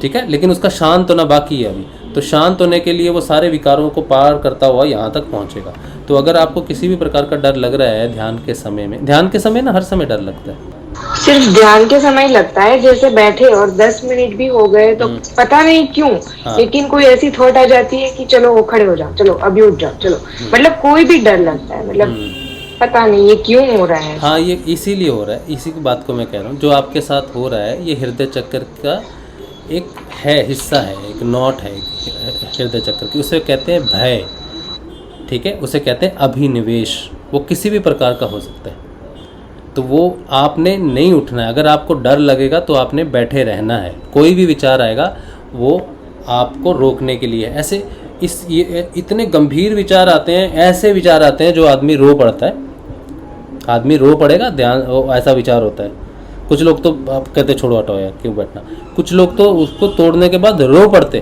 ठीक है, लेकिन उसका शांत होना बाकी है अभी। तो शांत होने के लिए वो सारे विकारों को पार करता हुआ यहाँ तक पहुँचेगा। तो अगर आपको किसी भी प्रकार का डर लग रहा है ध्यान के समय ना हर समय डर लगता है, सिर्फ ध्यान के समय लगता है, जैसे बैठे और 10 मिनट भी हो गए तो पता नहीं क्यों, लेकिन कोई ऐसी थॉट आ जाती है कि चलो वो खड़े हो जाओ, चलो अभी उठ जाओ, चलो, मतलब कोई भी डर लगता है, मतलब पता नहीं ये क्यों हो रहा है। हाँ, ये इसीलिए हो रहा है, इसी की बात को मैं कह रहा हूँ। जो आपके साथ हो रहा है ये हृदय चक्र का एक है, हिस्सा है, एक नॉट है हृदय चक्र की, उसे कहते हैं भय। ठीक है, उसे कहते हैं अभिनिवेश। वो किसी भी प्रकार का हो सकता है, तो वो आपने नहीं उठना है। अगर आपको डर लगेगा तो आपने बैठे रहना है। कोई भी विचार आएगा वो आपको रोकने के लिए, ऐसे ये इतने गंभीर विचार आते हैं, ऐसे विचार आते हैं जो आदमी रो पड़ता है। आदमी रो पड़ेगा, ध्यान ऐसा विचार होता है। कुछ लोग तो आप कहते छोड़ो हटाओ यार क्यों बैठना, कुछ लोग तो उसको तोड़ने के बाद रो पड़ते।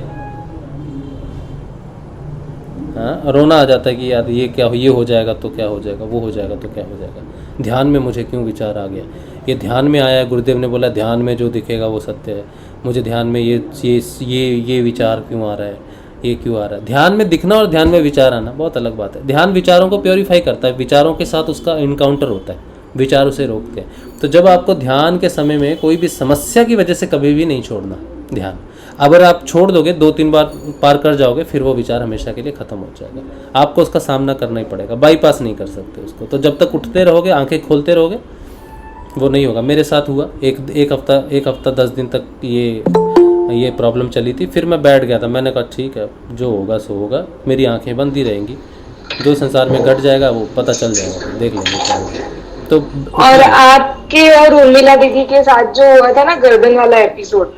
हाँ, रोना आ जाता है कि यार ये हो जाएगा तो क्या हो जाएगा, वो हो जाएगा तो क्या हो जाएगा, ध्यान में मुझे क्यों विचार आ गया, ये ध्यान में आया, गुरुदेव ने बोला ध्यान में जो दिखेगा वो सत्य है, मुझे ध्यान में ये विचार क्यों आ रहा है, ये क्यों आ रहा है। ध्यान में दिखना और ध्यान में विचार आना बहुत अलग बात है। ध्यान विचारों को प्योरीफाई करता है, विचारों के साथ उसका इनकाउंटर होता है, विचार उसे रोकते हैं। तो जब आपको ध्यान के समय में कोई भी समस्या की वजह से कभी भी नहीं छोड़ना ध्यान, अगर आप छोड़ दोगे 2-3 बार पार कर जाओगे फिर वो विचार हमेशा के लिए ख़त्म हो जाएगा, आपको उसका सामना करना ही पड़ेगा, बाईपास नहीं कर सकते उसको। तो जब तक उठते रहोगे, आंखें खोलते रहोगे, वो नहीं होगा। मेरे साथ हुआ एक हफ्ता 10 दिन तक ये प्रॉब्लम चली थी, फिर मैं बैठ गया था, मैंने कहा ठीक है जो होगा सो होगा, मेरी आंखें बंद ही रहेंगी, जो संसार में घट जाएगा वो पता चल जाएगा, देख लेंगे क्या होगा। तो और आपके और उर्मिला दीदी के साथ जो हुआ था ना गर्दन वाला एपिसोड,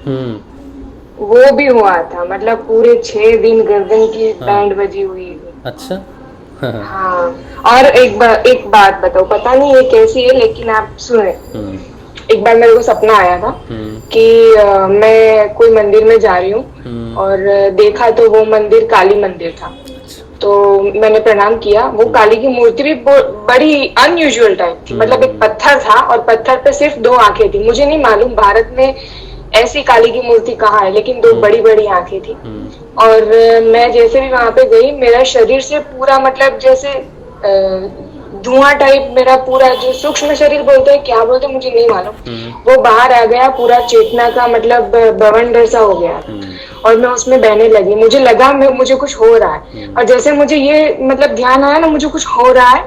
वो भी हुआ था, मतलब पूरे 6 दिन गर्दन की बैंड बजी हुई। अच्छा। हाँ, और एक बात बताओ, पता नहीं ये कैसी है लेकिन आप सुने। एक बार मेरे को सपना आया था कि मैं कोई मंदिर में जा रही हूँ और देखा तो वो मंदिर काली मंदिर था। तो मैंने प्रणाम किया, वो काली की मूर्ति भी बड़ी अनयूजुअल टाइप थी, मतलब एक पत्थर था और पत्थर पे सिर्फ 2 आंखें थी। मुझे नहीं मालूम भारत में ऐसी काली की मूर्ति कहाँ है, लेकिन 2 बड़ी बड़ी आंखें थी। और मैं जैसे भी वहां पे गई, मेरा शरीर से पूरा मतलब जैसे धुआं टाइप, मेरा पूरा जो सूक्ष्म शरीर बोलते हैं, क्या बोलते हैं मुझे नहीं मालूम, वो बाहर आ गया, पूरा चेतना का मतलब बवंडर सा हो गया और मैं उसमें बहने लगी। मुझे लगा मुझे कुछ हो रहा है, और जैसे मुझे ये मतलब ध्यान आया ना मुझे कुछ हो रहा है,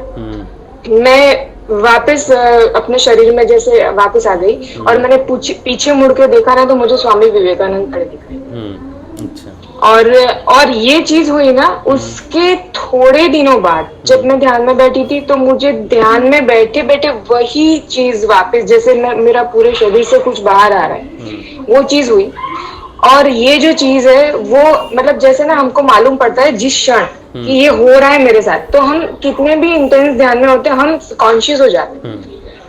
मैं वापस अपने शरीर में जैसे वापस आ गई और मैंने पीछे मुड़ के देखा ना तो मुझे स्वामी विवेकानंद खड़े दिखाई। अच्छा। और ये चीज हुई ना उसके थोड़े दिनों बाद, जब मैं ध्यान में बैठी थी तो मुझे ध्यान में बैठे बैठे वही चीज वापस, जैसे मेरा पूरे शरीर से कुछ बाहर आ रहा है, वो चीज हुई। और ये जो चीज है वो मतलब जैसे ना हमको मालूम पड़ता है जिस क्षण कि ये हो रहा है मेरे साथ, तो हम कितने भी इंटेंस ध्यान में होते हैं हम कॉन्शियस हो जाते हैं।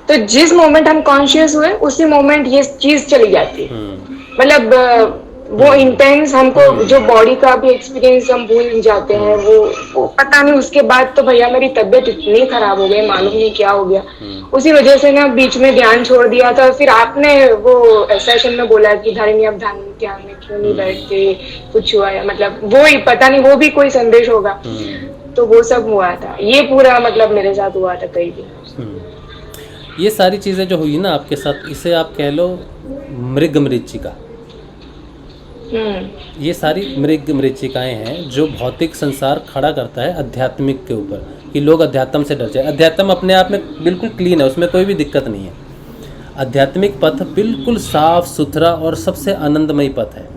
तो जिस मोमेंट हम कॉन्शियस हुए उसी मोमेंट ये चीज चली जाती है, मतलब वो इंटेंस हमको जो बॉडी का भी एक्सपीरियंस हम भूल जाते हैं। वो पता नहीं, उसके बाद तो भैया मेरी तबीयत इतनी खराब हो गई, मालूम नहीं क्या हो गया। उसी वजह से ना बीच में ध्यान छोड़ दिया था। फिर आपने वो सेशन में बोला कि धारिणी आप ध्यान में क्यों नहीं बैठते, कुछ हुआ है, मतलब वो ही पता नहीं, वो भी कोई संदेश होगा। तो वो सब हुआ था, ये पूरा मतलब मेरे साथ हुआ था कई दिन। ये सारी चीज़ें जो हुई ना आपके साथ, इसे आप कह लो मृग मरीचिका। ये सारी मृग मरीचिकाएं हैं जो भौतिक संसार खड़ा करता है आध्यात्मिक के ऊपर, कि लोग अध्यात्म से डर जाए। अध्यात्म अपने आप में बिल्कुल क्लीन है, उसमें कोई भी दिक्कत नहीं है। आध्यात्मिक पथ बिल्कुल साफ सुथरा और सबसे आनंदमयी पथ है,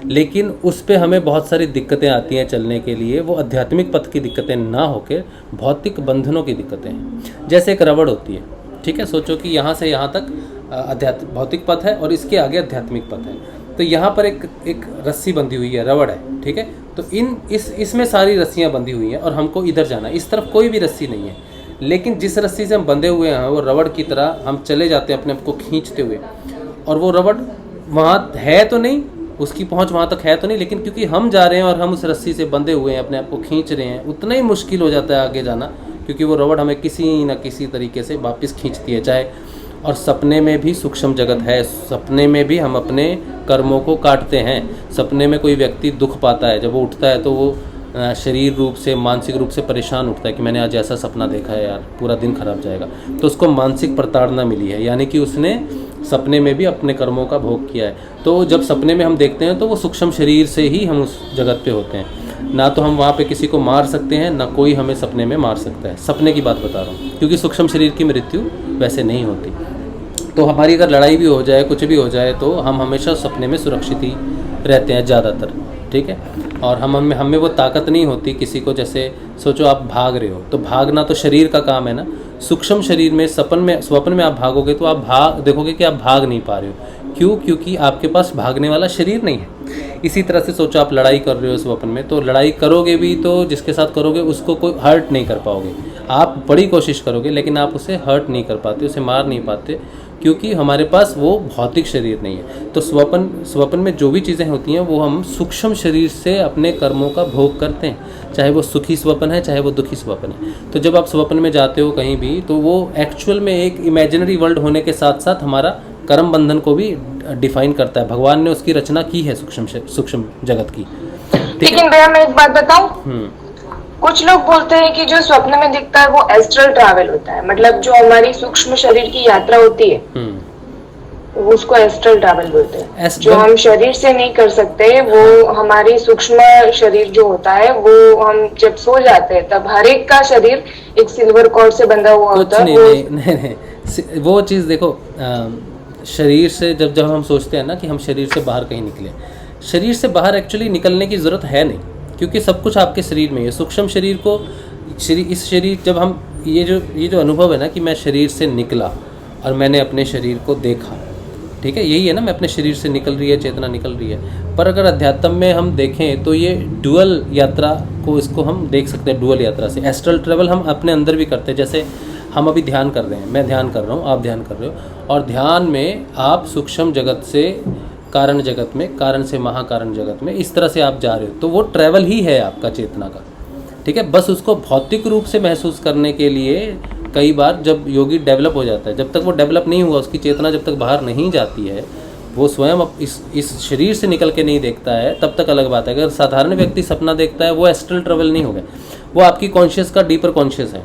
लेकिन उस पे हमें बहुत सारी दिक्कतें आती हैं चलने के लिए। वो आध्यात्मिक पथ की दिक्कतें ना होकर भौतिक बंधनों की दिक्कतें हैं। जैसे एक रबड़ होती है, ठीक है, सोचो कि यहाँ से यहाँ तक भौतिक पथ है और इसके आगे आध्यात्मिक पथ है। तो यहाँ पर एक रस्सी बंधी हुई है, रबड़ है, ठीक है। तो इसमें सारी रस्सियाँ बंधी हुई हैं और हमको इधर जाना है। इस तरफ कोई भी रस्सी नहीं है, लेकिन जिस रस्सी से हम बंधे हुए हैं वो रबड़ की तरह हम चले जाते हैं अपने आप को खींचते हुए, और वो रबड़ वहाँ है तो नहीं, उसकी पहुँच वहाँ तक है तो नहीं, लेकिन क्योंकि हम जा रहे हैं और हम उस रस्सी से बंधे हुए हैं, अपने आप को खींच रहे हैं, उतना ही मुश्किल हो जाता है आगे जाना, क्योंकि वो रबड़ हमें किसी न किसी तरीके से वापस खींचती है। चाहे और सपने में भी सूक्ष्म जगत है, सपने में भी हम अपने कर्मों को काटते हैं। सपने में कोई व्यक्ति दुख पाता है, जब वो उठता है तो वो शरीर रूप से मानसिक रूप से परेशान उठता है कि मैंने आज ऐसा सपना देखा है यार, पूरा दिन खराब जाएगा। तो उसको मानसिक प्रताड़ना मिली है, यानी कि उसने सपने में भी अपने कर्मों का भोग किया है। तो जब सपने में हम देखते हैं तो वो सूक्ष्म शरीर से ही हम उस जगत पे होते हैं, ना तो हम वहाँ पे किसी को मार सकते हैं, ना कोई हमें सपने में मार सकता है। सपने की बात बता रहा हूँ, क्योंकि सूक्ष्म शरीर की मृत्यु वैसे नहीं होती। तो हमारी अगर लड़ाई भी हो जाए, कुछ भी हो जाए, तो हम हमेशा सपने में सुरक्षित ही रहते हैं ज़्यादातर, ठीक है। और हमें वो ताकत नहीं होती किसी को, जैसे सोचो आप भाग रहे हो, तो भागना तो शरीर का काम है ना। सूक्ष्म शरीर में स्वप्न में आप भागोगे तो आप देखोगे कि आप भाग नहीं पा रहे हो। क्यों? क्योंकि आपके पास भागने वाला शरीर नहीं है। इसी तरह से सोचो आप लड़ाई कर रहे हो स्वप्न में, तो लड़ाई करोगे भी तो जिसके साथ करोगे उसको कोई हर्ट नहीं कर पाओगे। आप बड़ी कोशिश करोगे लेकिन आप उसे हर्ट नहीं कर पाते, उसे मार नहीं पाते, क्योंकि हमारे पास वो भौतिक शरीर नहीं है। तो स्वप्न में जो भी चीज़ें होती हैं वो हम सूक्ष्म शरीर से अपने कर्मों का भोग करते हैं, चाहे वो सुखी स्वप्न है चाहे वो दुखी स्वप्न है। तो जब आप स्वप्न में जाते हो कहीं भी, तो वो एक्चुअल में एक इमेजिनरी वर्ल्ड होने के साथ साथ हमारा कर्म बंधन को भी डिफाइन करता है। भगवान ने उसकी रचना की है सूक्ष्म जगत की। लेकिन भैया मैं एक बात बताऊं, कुछ लोग बोलते हैं कि जो स्वप्न में दिखता है वो एस्ट्रल ट्रैवल होता है, मतलब जो हमारी सूक्ष्म शरीर की यात्रा होती है वो उसको एस्ट्रल ट्रैवल बोलते हैं। जो हम शरीर से नहीं कर सकते वो हमारी सूक्ष्म शरीर जो होता है वो हम जब सो जाते हैं तब हर एक का शरीर एक सिल्वर कॉर्ड से बंधा हुआ होता है। नहीं, वो चीज़ देखो, शरीर से जब हम सोचते हैं ना कि हम शरीर से बाहर कहीं निकले, शरीर से बाहर एक्चुअली निकलने की ज़रूरत है नहीं, क्योंकि सब कुछ आपके शरीर में है। सूक्ष्म शरीर को इस शरीर जब हम ये जो अनुभव है ना कि मैं शरीर से निकला और मैंने अपने शरीर को देखा, ठीक है, यही है ना, मैं अपने शरीर से निकल रही है चेतना निकल रही है। पर अगर अध्यात्म में हम देखें तो ये डुअल यात्रा को, इसको हम देख सकते हैं डुअल यात्रा से। एस्ट्रल ट्रेवल हम अपने अंदर भी करते हैं। जैसे हम अभी ध्यान कर रहे हैं, मैं ध्यान कर रहा हूँ, आप ध्यान कर रहे हो, और ध्यान में आप सूक्ष्म जगत से कारण जगत में, कारण से महाकारण जगत में, इस तरह से आप जा रहे हो, तो वो ट्रैवल ही है आपका चेतना का, ठीक है। बस उसको भौतिक रूप से महसूस करने के लिए कई बार जब योगी डेवलप हो जाता है, जब तक वो डेवलप नहीं हुआ, उसकी चेतना जब तक बाहर नहीं जाती है, वो स्वयं इस शरीर से निकल के नहीं देखता है, तब तक अलग बात है। अगर साधारण व्यक्ति सपना देखता है वो एस्ट्रल ट्रेवल नहीं हो गया, वो आपकी कॉन्शियस का डीपर कॉन्शियस है,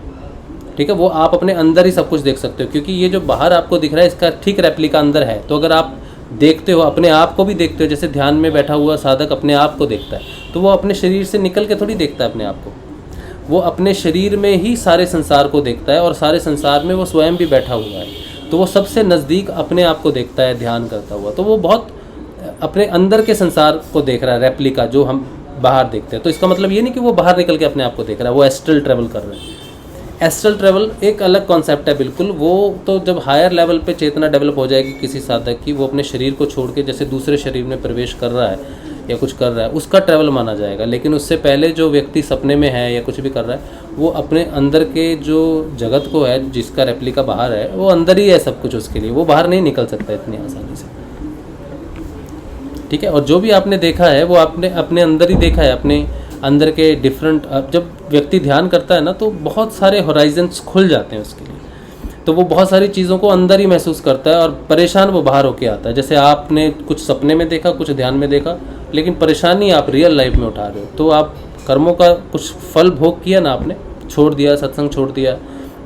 ठीक है। वो आप अपने अंदर ही सब कुछ देख सकते हो, क्योंकि ये जो बाहर आपको दिख रहा है इसका ठीक रेप्लिका अंदर है। तो अगर आप देखते हो, अपने आप को भी देखते हो, जैसे ध्यान में बैठा हुआ साधक अपने आप को देखता है, तो वो अपने शरीर से निकल के थोड़ी देखता है अपने आप को, वो अपने शरीर में ही सारे संसार को देखता है, और सारे संसार में वो स्वयं भी बैठा हुआ है, तो वो सबसे नज़दीक अपने आप को देखता है ध्यान करता हुआ। तो वो बहुत अपने अंदर के संसार को देख रहा है, रेप्लिका जो हम बाहर देखते हैं। तो इसका मतलब ये नहीं कि वो बाहर निकल के अपने आप को देख रहा है, वो एस्ट्रल ट्रेवल कर रहे हैं। एस्ट्रल ट्रेवल एक अलग कॉन्सेप्ट है बिल्कुल। वो तो जब हायर लेवल पे चेतना डेवलप हो जाएगी किसी साधक की, वो अपने शरीर को छोड़ के जैसे दूसरे शरीर में प्रवेश कर रहा है या कुछ कर रहा है, उसका ट्रैवल माना जाएगा। लेकिन उससे पहले जो व्यक्ति सपने में है या कुछ भी कर रहा है, वो अपने अंदर के जो जगत को है, जिसका रेप्लिका बाहर है, वो अंदर ही है सब कुछ उसके लिए, वो बाहर नहीं निकल सकता इतनी आसानी से, ठीक है। और जो भी आपने देखा है वो आपने अपने अंदर ही देखा है, अपने अंदर के डिफरेंट। जब व्यक्ति ध्यान करता है ना तो बहुत सारे होराइजन्स खुल जाते हैं उसके लिए, तो वो बहुत सारी चीज़ों को अंदर ही महसूस करता है, और परेशान वो बाहर होके आता है। जैसे आपने कुछ सपने में देखा, कुछ ध्यान में देखा, लेकिन परेशानी आप रियल लाइफ में उठा रहे हो, तो आप कर्मों का कुछ फल भोग किया ना, आपने छोड़ दिया, सत्संग छोड़ दिया,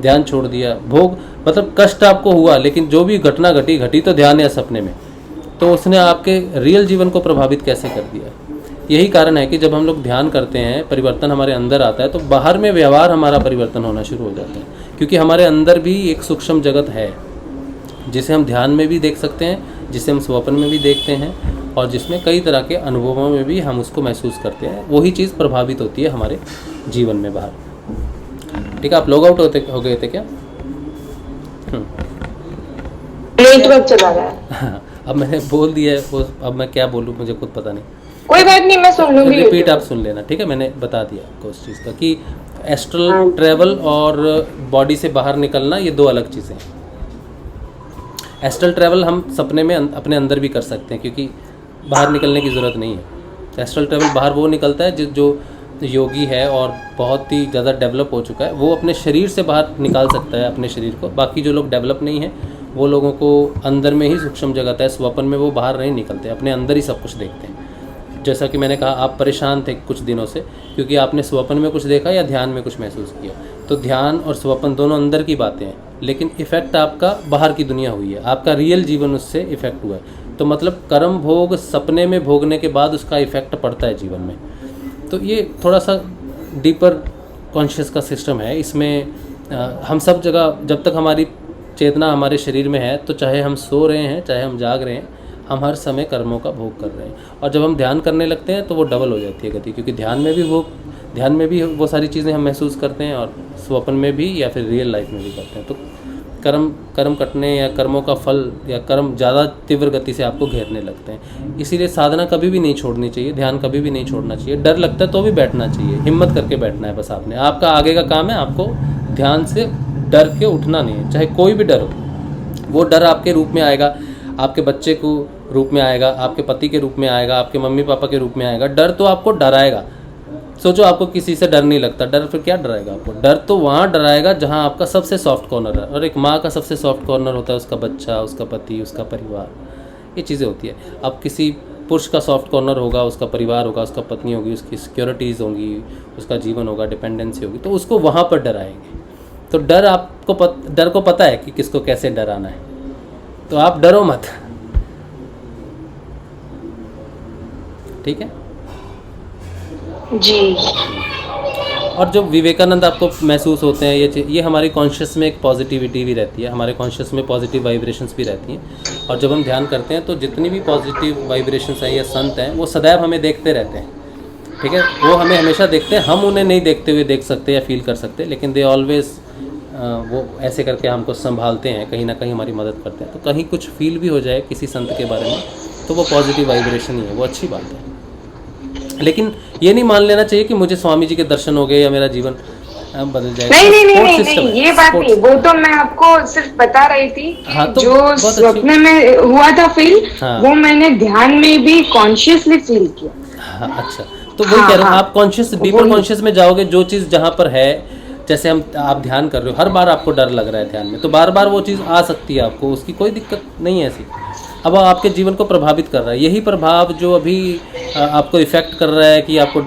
ध्यान छोड़ दिया, भोग मतलब कष्ट आपको हुआ, लेकिन जो भी घटना घटी तो ध्यान या सपने में, तो उसने आपके रियल जीवन को प्रभावित कैसे कर दिया। यही कारण है कि जब हम लोग ध्यान करते हैं, परिवर्तन हमारे अंदर आता है, तो बाहर में व्यवहार हमारा परिवर्तन होना शुरू हो जाता है, क्योंकि हमारे अंदर भी एक सूक्ष्म जगत है जिसे हम ध्यान में भी देख सकते हैं, जिसे हम स्वप्न में भी देखते हैं, और जिसमें कई तरह के अनुभवों में भी हम उसको महसूस करते हैं। वही चीज़ प्रभावित होती है हमारे जीवन में बाहर, ठीक है। आप लॉग आउट हो गए थे क्या? नेटवर्क चला गया। अब मैंने बोल दिया है, वो अब मैं क्या बोलूँ मुझे खुद पता नहीं। कोई बात नहीं, मैं सुन लूंगी, रिपीट आप सुन लेना, ठीक है। मैंने बता दिया आपको उस चीज़ का कि एस्ट्रल ट्रैवल और बॉडी से बाहर निकलना ये दो अलग चीज़ें हैं। एस्ट्रल ट्रैवल हम सपने में अपने अंदर भी कर सकते हैं, क्योंकि बाहर निकलने की ज़रूरत नहीं है। एस्ट्रल ट्रैवल बाहर वो निकलता है जो योगी है और बहुत ही ज़्यादा डेवलप हो चुका है, वो अपने शरीर से बाहर निकाल सकता है अपने शरीर को। बाकी जो लोग डेवलप नहीं है, वो लोगों को अंदर में ही सूक्ष्म जगत है, स्वप्न में वो बाहर नहीं निकलते, अपने अंदर ही सब कुछ देखते हैं। जैसा कि मैंने कहा, आप परेशान थे कुछ दिनों से क्योंकि आपने स्वप्न में कुछ देखा या ध्यान में कुछ महसूस किया। तो ध्यान और स्वप्न दोनों अंदर की बातें हैं, लेकिन इफ़ेक्ट आपका बाहर की दुनिया हुई है, आपका रियल जीवन उससे इफ़ेक्ट हुआ है। तो मतलब कर्म भोग सपने में भोगने के बाद उसका इफ़ेक्ट पड़ता है जीवन में। तो ये थोड़ा सा डीपर कॉन्शियस का सिस्टम है। इसमें हम सब जगह, जब तक हमारी चेतना हमारे शरीर में है, तो चाहे हम सो रहे हैं चाहे हम जाग रहे हैं, हम हर समय कर्मों का भोग कर रहे हैं। और जब हम ध्यान करने लगते हैं तो वो डबल हो जाती है गति, क्योंकि ध्यान में भी वो सारी चीज़ें हम महसूस करते हैं, और स्वप्न में भी या फिर रियल लाइफ में भी करते हैं। तो कर्म कटने या कर्मों का फल या कर्म ज़्यादा तीव्र गति से आपको घेरने लगते हैं। इसीलिए साधना कभी भी नहीं छोड़नी चाहिए, ध्यान कभी भी नहीं छोड़ना चाहिए। डर लगता है तो भी बैठना चाहिए, हिम्मत करके बैठना है बस। आपने, आपका आगे का काम है, आपको ध्यान से डर के उठना नहीं है, चाहे कोई भी डर हो। वो डर आपके रूप में आएगा, आपके बच्चे को रूप में आएगा, आपके पति के रूप में आएगा, आपके मम्मी पापा के रूप में आएगा। डर तो आपको डराएगा। सोचो आपको किसी से डर नहीं लगता, डर फिर क्या डराएगा आपको? डर तो वहाँ डराएगा जहाँ आपका सबसे सॉफ्ट कॉर्नर है, और एक माँ का सबसे सॉफ्ट कॉर्नर होता है उसका बच्चा, उसका पति, उसका परिवार। ये चीज़ें होती है। अब किसी पुरुष का सॉफ्ट कॉर्नर होगा, उसका परिवार होगा, उसका पत्नी होगी, उसकी सिक्योरिटीज़ होंगी, उसका जीवन होगा, डिपेंडेंसी होगी, तो उसको वहाँ पर डराएंगे। तो डर आपको डर को पता है कि किसको कैसे डराना है, तो आप डरो मत, ठीक है जी। और जो विवेकानंद आपको महसूस होते हैं ये हमारी कॉन्शियस में एक पॉजिटिविटी भी रहती है, हमारे कॉन्शियस में पॉजिटिव वाइब्रेशंस भी रहती हैं। और जब हम ध्यान करते हैं तो जितनी भी पॉजिटिव वाइब्रेशंस हैं या संत हैं वो सदैव हमें देखते रहते हैं, ठीक है। वो हमें हमेशा देखते हैं, हम उन्हें नहीं देखते हुए देख सकते या फील कर सकते, लेकिन दे ऑलवेज वो ऐसे करके हमको संभालते हैं, कहीं ना कहीं हमारी मदद करते हैं। तो कहीं कुछ फील भी हो जाए किसी संत के बारे में तो वो पॉजिटिव वाइब्रेशन ही है, वो अच्छी बात है। लेकिन ये नहीं मान लेना चाहिए कि मुझे स्वामी जी के दर्शन हो गए या मेरा जीवन बदल जाएगा। नहीं, ये बात नहीं, वो तो मैं आपको सिर्फ बता रही थी। हाँ, तो जो सपने में हुआ था फील, हाँ, वो मैंने ध्यान में भी कॉन्शियसली फील किया। हाँ, अच्छा, तो वही कह रहा हूँ, आप कॉन्शियस, डीपर कॉन्शियस में जाओगे, जो चीज़ जहाँ पर है, जैसे आप ध्यान कर रहे हो, हर बार आपको डर लग रहा है ध्यान में, तो बार बार वो चीज़ आ सकती है आपको, उसकी कोई दिक्कत नहीं है ऐसी। अब आपके जीवन को प्रभावित कर रहा है, यही प्रभाव जो अभी आपको इफ़ेक्ट कर रहा है कि आपको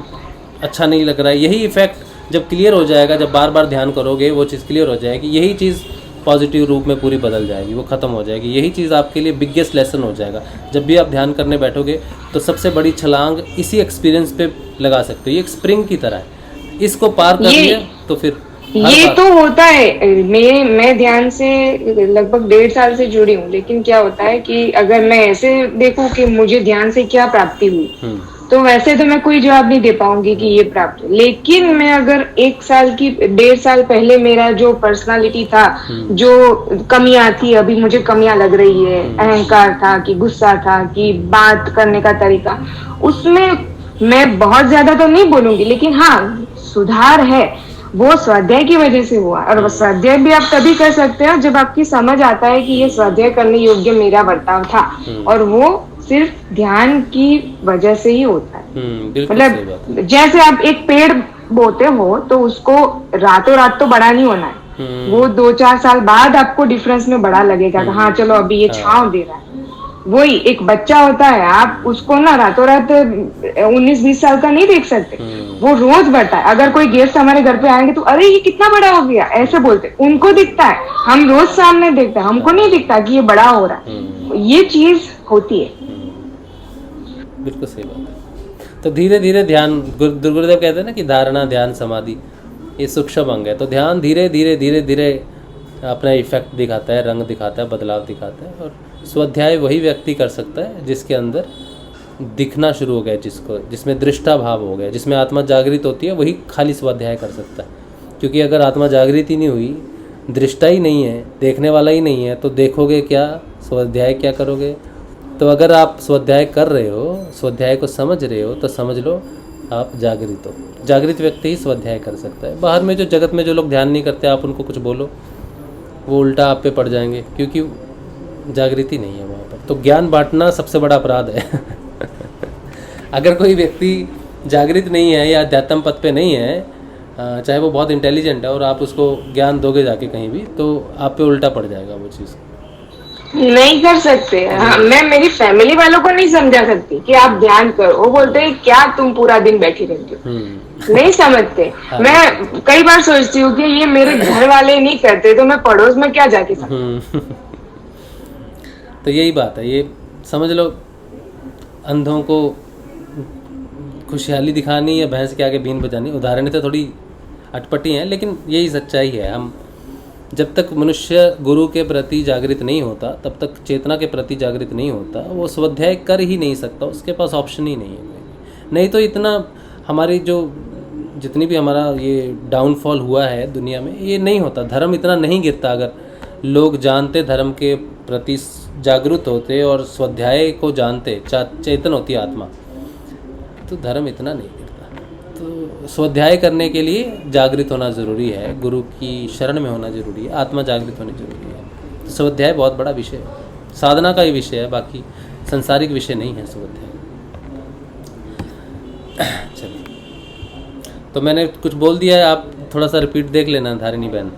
अच्छा नहीं लग रहा है, यही इफ़ेक्ट जब क्लियर हो जाएगा, जब बार बार ध्यान करोगे वो चीज़ क्लियर हो जाएगी, यही चीज़ पॉजिटिव रूप में पूरी बदल जाएगी, वो ख़त्म हो जाएगी। यही चीज़ आपके लिए बिगेस्ट लेसन हो जाएगा। जब भी आप ध्यान करने बैठोगे तो सबसे बड़ी छलांग इसी एक्सपीरियंस पे लगा सकते हो। ये एक स्प्रिंग की तरह है, इसको पार कर लिया तो फिर ये तो होता है। मैं ध्यान से लगभग 1.5 साल से जुड़ी हूँ, लेकिन क्या होता है कि अगर मैं ऐसे देखूं कि मुझे ध्यान से क्या प्राप्ति हुई, तो वैसे तो मैं कोई जवाब नहीं दे पाऊंगी कि ये प्राप्त। लेकिन मैं अगर 1 साल की 1.5 साल पहले मेरा जो पर्सनालिटी था, जो कमियां थी, अभी मुझे कमियां लग रही है, अहंकार था कि गुस्सा था कि बात करने का तरीका, उसमें मैं बहुत ज्यादा तो नहीं बोलूंगी, लेकिन हाँ सुधार है। वो स्वाध्याय की वजह से हुआ, और स्वाध्याय भी आप तभी कर सकते हो जब आपकी समझ आता है कि ये स्वाध्याय करने योग्य मेरा बर्ताव था, और वो सिर्फ ध्यान की वजह से ही होता है। मतलब जैसे आप एक पेड़ बोते हो तो उसको रातों रात तो बड़ा नहीं होना है, वो 2-4 साल बाद आपको डिफरेंस में बड़ा लगेगा, हाँ चलो अभी ये छांव दे रहा है। वही एक बच्चा होता है, आप उसको ना रातों रात 19-20 साल का नहीं देख सकते, वो रोज बढ़ता है। अगर कोई गेस्ट हमारे घर पे आएंगे तो अरे ये कितना बड़ा हो गया ऐसे बोलते, उनको दिखता है, हम रोज सामने देखते हैं, हमको नहीं दिखता कि ये बड़ा हो रहा है। ये चीज होती है। बिल्कुल सही बात है। तो धीरे धीरे ध्यान, गुरुदेव कहते हैं ना कि धारणा, ध्यान, समाधि ये सूक्ष्म अंग है। तो ध्यान धीरे धीरे धीरे धीरे अपना इफेक्ट दिखाता है, रंग दिखाता है, बदलाव दिखाता है। और स्वाध्याय वही व्यक्ति कर सकता है जिसके अंदर दिखना शुरू हो गया, जिसमें दृष्टा भाव हो गया, जिसमें आत्मा जागृत होती है, वही खाली स्वाध्याय कर सकता है। क्योंकि अगर आत्मा जागृत ही नहीं हुई, दृष्टा ही नहीं है, देखने वाला ही नहीं है, तो देखोगे क्या, स्वाध्याय क्या करोगे? तो अगर आप स्वाध्याय कर रहे हो, स्वाध्याय को समझ रहे हो, तो समझ लो आप जागृत हो। जागृत व्यक्ति ही स्वाध्याय कर सकता है। बाहर में जो जगत में जो लोग ध्यान नहीं करते, आप उनको कुछ बोलो, वो उल्टा आप पे पड़ जाएंगे, क्योंकि जागृति नहीं है वहाँ पर। तो ज्ञान बांटना सबसे बड़ा अपराध है। अगर कोई व्यक्ति जागृत नहीं है या अध्यात्म पथ पे नहीं है, चाहे वो बहुत इंटेलिजेंट है, और आप उसको ज्ञान दोगे जाके कहीं भी, तो आप पे उल्टा पड़ जाएगा वो चीज़। नहीं कर सकते। हाँ, मैं मेरी फैमिली वालों को नहीं समझा सकती कि आप ध्यान करो। वो बोलते हैं क्या तुम पूरा दिन बैठी रहती हो, नहीं समझते। मैं कई बार सोचती हूँ कि ये मेरे घर वाले नहीं करते तो मैं पड़ोस में क्या जाके सकती। तो यही बात है, ये समझ लो, अंधों को खुशहाली दिखानी या भैंस के आगे बीन बजानी, उदाहरण तो थोड़ी अटपटी हैं, लेकिन यही सच्चाई है। हम जब तक मनुष्य गुरु के प्रति जागृत नहीं होता, तब तक चेतना के प्रति जागृत नहीं होता, वो स्वाध्याय कर ही नहीं सकता, उसके पास ऑप्शन ही नहीं है। नहीं तो इतना हमारी जो जितनी भी हमारा ये डाउनफॉल हुआ है दुनिया में, ये नहीं होता, धर्म इतना नहीं गिरता अगर लोग जानते, धर्म के प्रति जागरूक होते और स्वाध्याय को जानते, चेतन होती आत्मा, तो धर्म इतना नहीं गिरता। तो स्वाध्याय करने के लिए जागृत होना ज़रूरी है, गुरु की शरण में होना ज़रूरी है, आत्मा जागृत होनी ज़रूरी है। तो स्वाध्याय बहुत बड़ा विषय है, साधना का ही विषय है, बाकी संसारिक विषय नहीं है स्वाध्याय। चलिए, तो मैंने कुछ बोल दिया है, आप थोड़ा सा रिपीट देख लेना धारिणी बहन।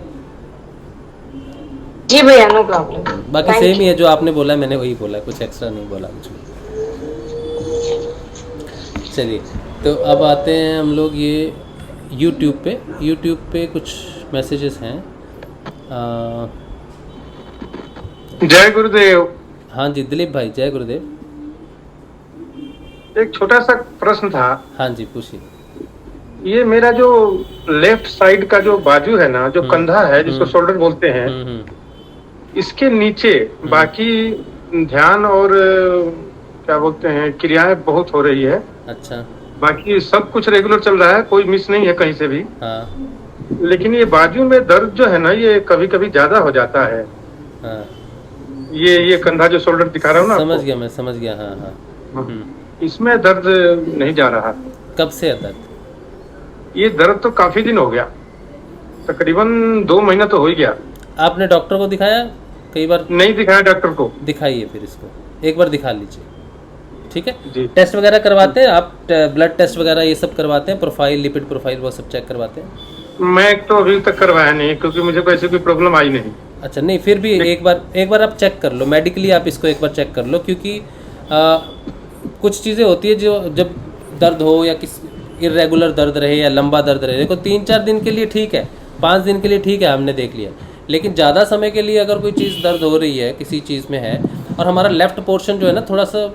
जी भैया, नो प्रॉब्लम। बाकी सेम ही है जो आपने बोला है, मैंने वही बोला है, कुछ एक्स्ट्रा नहीं बोला कुछ। चलिए, तो अब आते हैं हम लोग ये यूट्यूब पे कुछ मैसेजेस हैं। जय गुरुदेव। हाँ जी दिलीप भाई, जय गुरुदेव। एक छोटा सा प्रश्न था। हाँ जी पूछिए। ये मेरा जो लेफ्ट साइड का जो बाजू है ना, जो कंधा है जिसको शोल्डर बोलते हैं, इसके नीचे बाकी ध्यान और क्या बोलते हैं क्रियाएं बहुत हो रही है। अच्छा। बाकी सब कुछ रेगुलर चल रहा है, कोई मिस नहीं है कहीं से भी। हाँ। लेकिन ये बाजू में दर्द जो है ना, ये कभी कभी ज्यादा हो जाता है। हाँ। ये कंधा जो शोल्डर दिखा रहा हूँ ना, समझ गया, मैं समझ गया। हाँ हाँ। इसमें दर्द नहीं जा रहा। कब से है दर्द? ये दर्द तो काफी दिन हो गया, तकरीबन 2 महीना तो हो ही गया। आपने डॉक्टर को दिखाया? कई बार नहीं दिखाया डॉक्टर को। दिखाइए, फिर इसको एक बार दिखा लीजिए, ठीक है जी। टेस्ट वगैरह करवाते हैं आप? ब्लड टेस्ट वगैरह ये सब करवाते हैं? प्रोफाइल, लिपिड प्रोफाइल वो सब चेक करवाते हैं? मैं तो अभी तक करवाया नहीं, क्योंकि मुझे कोई ऐसी कोई प्रॉब्लम आई नहीं। अच्छा, नहीं फिर भी एक बार आप चेक कर लो, मेडिकली आप इसको एक बार चेक कर लो, क्योंकि कुछ चीज़ें होती है जो जब दर्द हो या किस इरेगुलर दर्द रहे या लंबा दर्द रहे, देखो 3-4 दिन के लिए ठीक है, 5 दिन के लिए ठीक है, हमने देख लिया। लेकिन ज़्यादा समय के लिए अगर कोई चीज़ दर्द हो रही है, किसी चीज़ में है, और हमारा लेफ़्ट पोर्शन जो है ना थोड़ा सा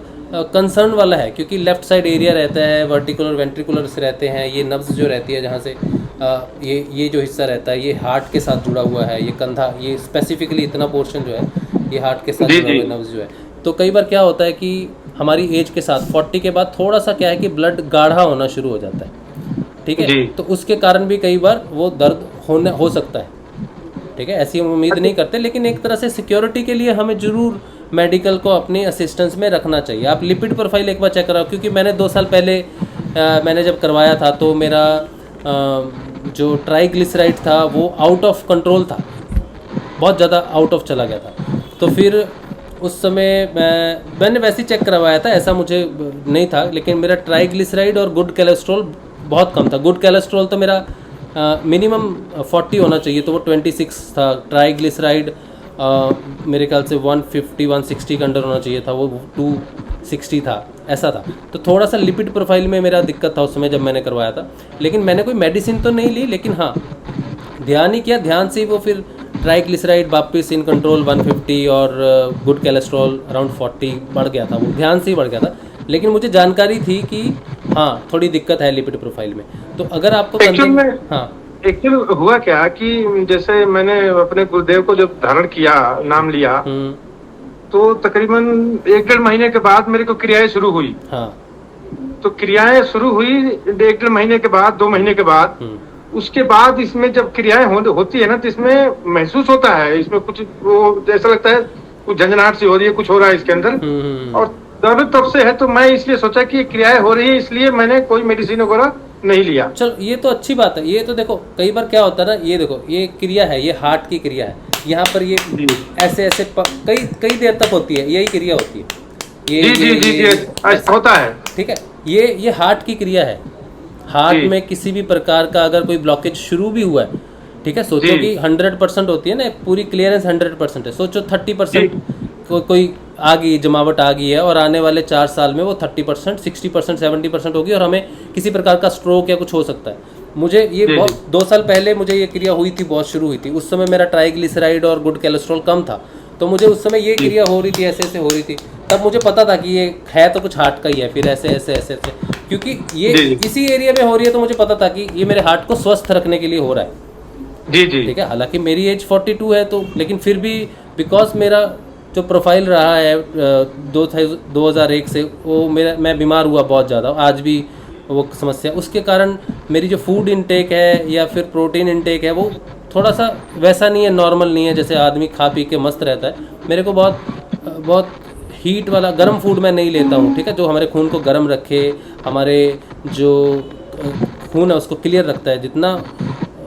कंसर्न वाला है, क्योंकि लेफ़्ट साइड एरिया रहता है, वर्टिकुलर वेंट्रिकुलर रहते हैं, ये नब्ज़ जो रहती है जहाँ से ये जो हिस्सा रहता है ये हार्ट के साथ जुड़ा हुआ है, ये कंधा, ये स्पेसिफिकली इतना पोर्शन जो है ये हार्ट के साथ जुड़ा हुआ नब्ज़ जो है। तो कई बार क्या होता है कि हमारी एज के साथ 40 के बाद थोड़ा सा क्या है कि ब्लड गाढ़ा होना शुरू हो जाता है, ठीक है, तो उसके कारण भी कई बार वो दर्द हो सकता है, ठीक है। ऐसी हम उम्मीद नहीं करते, लेकिन एक तरह से सिक्योरिटी के लिए हमें ज़रूर मेडिकल को अपनी असिस्टेंस में रखना चाहिए। आप लिपिड प्रोफाइल एक बार चेक कराओ, क्योंकि मैंने 2 साल पहले मैंने जब करवाया था तो मेरा जो ट्राइग्लिसराइड था वो आउट ऑफ कंट्रोल था, बहुत ज़्यादा आउट ऑफ चला गया था। तो फिर उस समय मैंने वैसे ही चेक करवाया था, ऐसा मुझे नहीं था, लेकिन मेरा ट्राइग्लिसराइड और गुड कोलेस्ट्रॉल बहुत कम था। गुड कोलेस्ट्रॉल तो मेरा मिनिमम 40 होना चाहिए, तो वो 26 था। ट्राइग्लिसराइड मेरे ख्याल से 150-160 के अंडर होना चाहिए था, वो 260 था, ऐसा था। तो थोड़ा सा लिपिड प्रोफाइल में मेरा दिक्कत था उस समय जब मैंने करवाया था, लेकिन मैंने कोई मेडिसिन तो नहीं ली, लेकिन हाँ ध्यान ही किया, ध्यान से ही वो फिर ट्राइग्लिसराइड वापस इन कंट्रोल 150 और गुड कोलेस्ट्रॉल अराउंड 40 बढ़ गया था, वो ध्यान से ही बढ़ गया था। लेकिन मुझे जानकारी थी कि हाँ थोड़ी दिक्कत है लिपिड प्रोफाइल में। तो अगर आपको एक्चुअली हुआ क्या कि जैसे मैंने अपने गुरुदेव को जब धारण किया, नाम लिया, तो तकरीबन 1-1.5 महीने के बाद मेरे को क्रियाएं शुरू हुई। हाँ। तो क्रियाएं शुरू हुई 1-1.5 महीने के बाद, 2 महीने के बाद, उसके बाद इसमें जब क्रियाएं होती है ना, तो इसमें महसूस होता है, इसमें कुछ वो ऐसा लगता है कुछ झंझनाहट सी हो रही है, कुछ हो रहा है इसके अंदर, और दर्द तब से है। तो मैं इसलिए सोचा कि क्रियाएं हो रही है, इसलिए मैंने कोई मेडिसिन वगैरह नहीं लिया। चलो ये तो अच्छी बात है। ये तो देखो कई बार क्या होता है ना, ये देखो ये क्रिया है, ये हार्ट की क्रिया है, यहाँ पर ये ऐसे ऐसे कई देर तक होती है, यही क्रिया होती है, ये होता है, ठीक है। ये हार्ट की क्रिया है। हार्ट में किसी भी प्रकार का अगर कोई ब्लॉकेज शुरू भी हुआ है, ठीक है, सोचो कि 100% होती है ना, पूरी क्लियरेंस 100% है, सोचो 30% कोई आ गई, जमावट आ गई है, और आने वाले 4 साल में वो 30%, 60%, 70% होगी, और हमें किसी प्रकार का स्ट्रोक या कुछ हो सकता है। मुझे ये बहुत 2 साल पहले मुझे ये क्रिया हुई थी, बहुत शुरू हुई थी, उस समय मेरा ट्राइग्लिसराइड और गुड कोलेस्ट्रॉल कम था, तो मुझे उस समय ये क्रिया हो रही थी, ऐसे ऐसे हो रही थी, तब मुझे पता था कि ये है तो कुछ हार्ट का ही है, फिर ऐसे ऐसे ऐसे ऐसे, क्योंकि ये इसी एरिया में हो रही है, तो मुझे पता था कि ये मेरे हार्ट को स्वस्थ रखने के लिए हो रहा है। जी जी, ठीक है। हालांकि मेरी एज 42 है, तो लेकिन फिर भी बिकॉज मेरा जो प्रोफाइल रहा है 2001 से, वो मैं बीमार हुआ बहुत ज़्यादा, आज भी वो समस्या, उसके कारण मेरी जो फूड इनटेक है या फिर प्रोटीन इनटेक है वो थोड़ा सा वैसा नहीं है, नॉर्मल नहीं है, जैसे आदमी खा पी के मस्त रहता है। मेरे को बहुत हीट वाला गर्म फूड मैं नहीं लेता हूँ, ठीक है, जो हमारे खून को गर्म रखे, हमारे जो खून है उसको क्लियर रखता है। जितना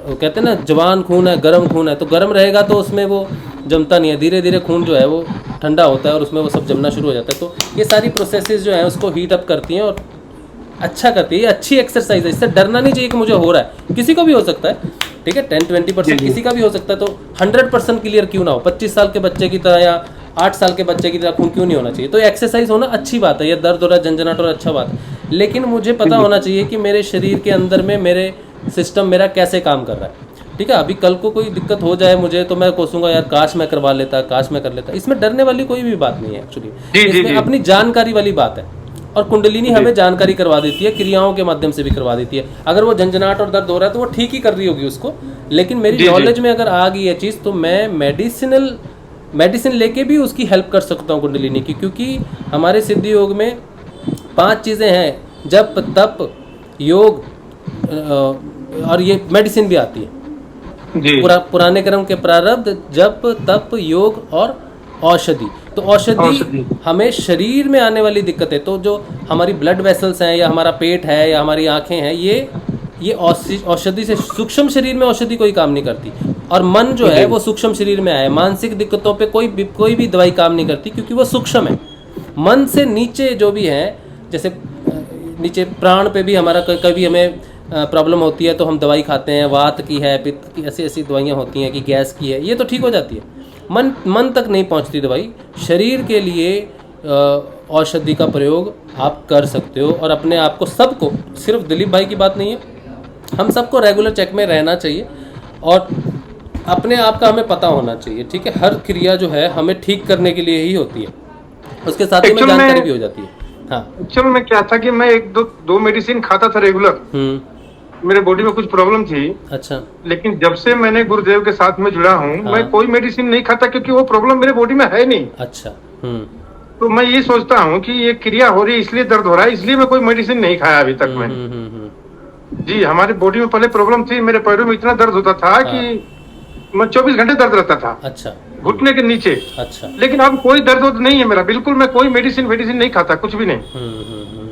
कहते हैं ना जवान खून है, गर्म खून है, तो गर्म रहेगा तो उसमें वो जमता नहीं है, धीरे धीरे खून जो है वो ठंडा होता है और उसमें वो सब जमना शुरू हो जाता है। तो ये सारी प्रोसेसेस जो है उसको हीट अप करती हैं और अच्छा करती है। ये अच्छी एक्सरसाइज है, इससे डरना नहीं चाहिए कि मुझे हो रहा है, किसी को भी हो सकता है, ठीक है, 10-20% किसी का भी हो सकता है, तो 100% क्लियर क्यों ना हो। 25 साल के बच्चे की तरह या 8 साल के बच्चे की तरह खून क्यों नहीं होना चाहिए। तो एक्सरसाइज होना अच्छी बात है, ये दर्द हो रहा है, झंझनाट हो रहा है, अच्छा बात है, लेकिन मुझे पता होना चाहिए कि मेरे शरीर के अंदर में मेरे सिस्टम मेरा कैसे काम कर रहा है, ठीक है। अभी कल को कोई दिक्कत हो जाए मुझे तो मैं कोसूंगा यार काश मैं करवा लेता, काश मैं कर लेता। इसमें डरने वाली कोई भी बात नहीं है एक्चुअली, इसमें अपनी जानकारी वाली बात है। और कुंडलिनी हमें जानकारी करवा देती है, क्रियाओं के माध्यम से भी करवा देती है। अगर वो झंझनाट और दर्द हो रहा है तो वो ठीक ही कर रही होगी उसको, लेकिन मेरी नॉलेज में अगर आ गई ये चीज़ तो मैं मेडिसिन लेके भी उसकी हेल्प कर सकता हूँ कुंडलिनी की, क्योंकि हमारे सिद्ध योग में 5 चीज़ें हैं, जप तप योग और ये मेडिसिन भी आती है। पुराने कर्म के प्रारब्ध, जप तप योग और औषधि। तो औषधि हमें शरीर में आने वाली दिक्कतें, तो जो हमारी ब्लड वेसल्स हैं या हमारा पेट है या हमारी आंखें हैं, ये औषधि से, सूक्ष्म शरीर में औषधि कोई काम नहीं करती। और मन जो है वो सूक्ष्म शरीर में आया, मानसिक दिक्कतों पे कोई भी दवाई काम नहीं करती, क्योंकि वो सूक्ष्म है। मन से नीचे जो भी है, जैसे नीचे प्राण पे भी हमारा कभी हमें प्रॉब्लम होती है तो हम दवाई खाते हैं, वात की है, पित्त की, ऐसी दवाइयाँ होती हैं कि गैस की है, ये तो ठीक हो जाती है। मन तक नहीं पहुंचती दवाई। शरीर के लिए औषधि का प्रयोग आप कर सकते हो, और अपने आप को, सबको, सिर्फ दिलीप भाई की बात नहीं है, हम सबको रेगुलर चेक में रहना चाहिए और अपने आप का हमें पता होना चाहिए, ठीक है। हर क्रिया जो है हमें ठीक करने के लिए ही होती है, उसके साथ ही में जानकारी भी हो जाती है। हाँ, चलो मैं क्या था कि मैं एक दो मेडिसिन खाता था रेगुलर, मेरे बॉडी में कुछ प्रॉब्लम थी। अच्छा। लेकिन जब से मैंने गुरुदेव के साथ में जुड़ा हूँ, हाँ। मैं कोई मेडिसिन नहीं खाता, क्योंकि वो प्रॉब्लम मेरे बॉडी में है नहीं। अच्छा। तो मैं ये सोचता हूँ कि ये क्रिया हो रही है इसलिए दर्द हो रहा है, इसलिए मैं कोई मेडिसिन नहीं खाया अभी तक मैंने। जी, हमारे बॉडी में पहले प्रॉब्लम थी, मेरे पैरों में इतना दर्द होता था कि मैं 24 घंटे दर्द रहता था। अच्छा। घुटने के नीचे। अच्छा। लेकिन अब कोई दर्द नहीं है मेरा, बिल्कुल। मैं कोई मेडिसिन नहीं खाता, कुछ भी नहीं।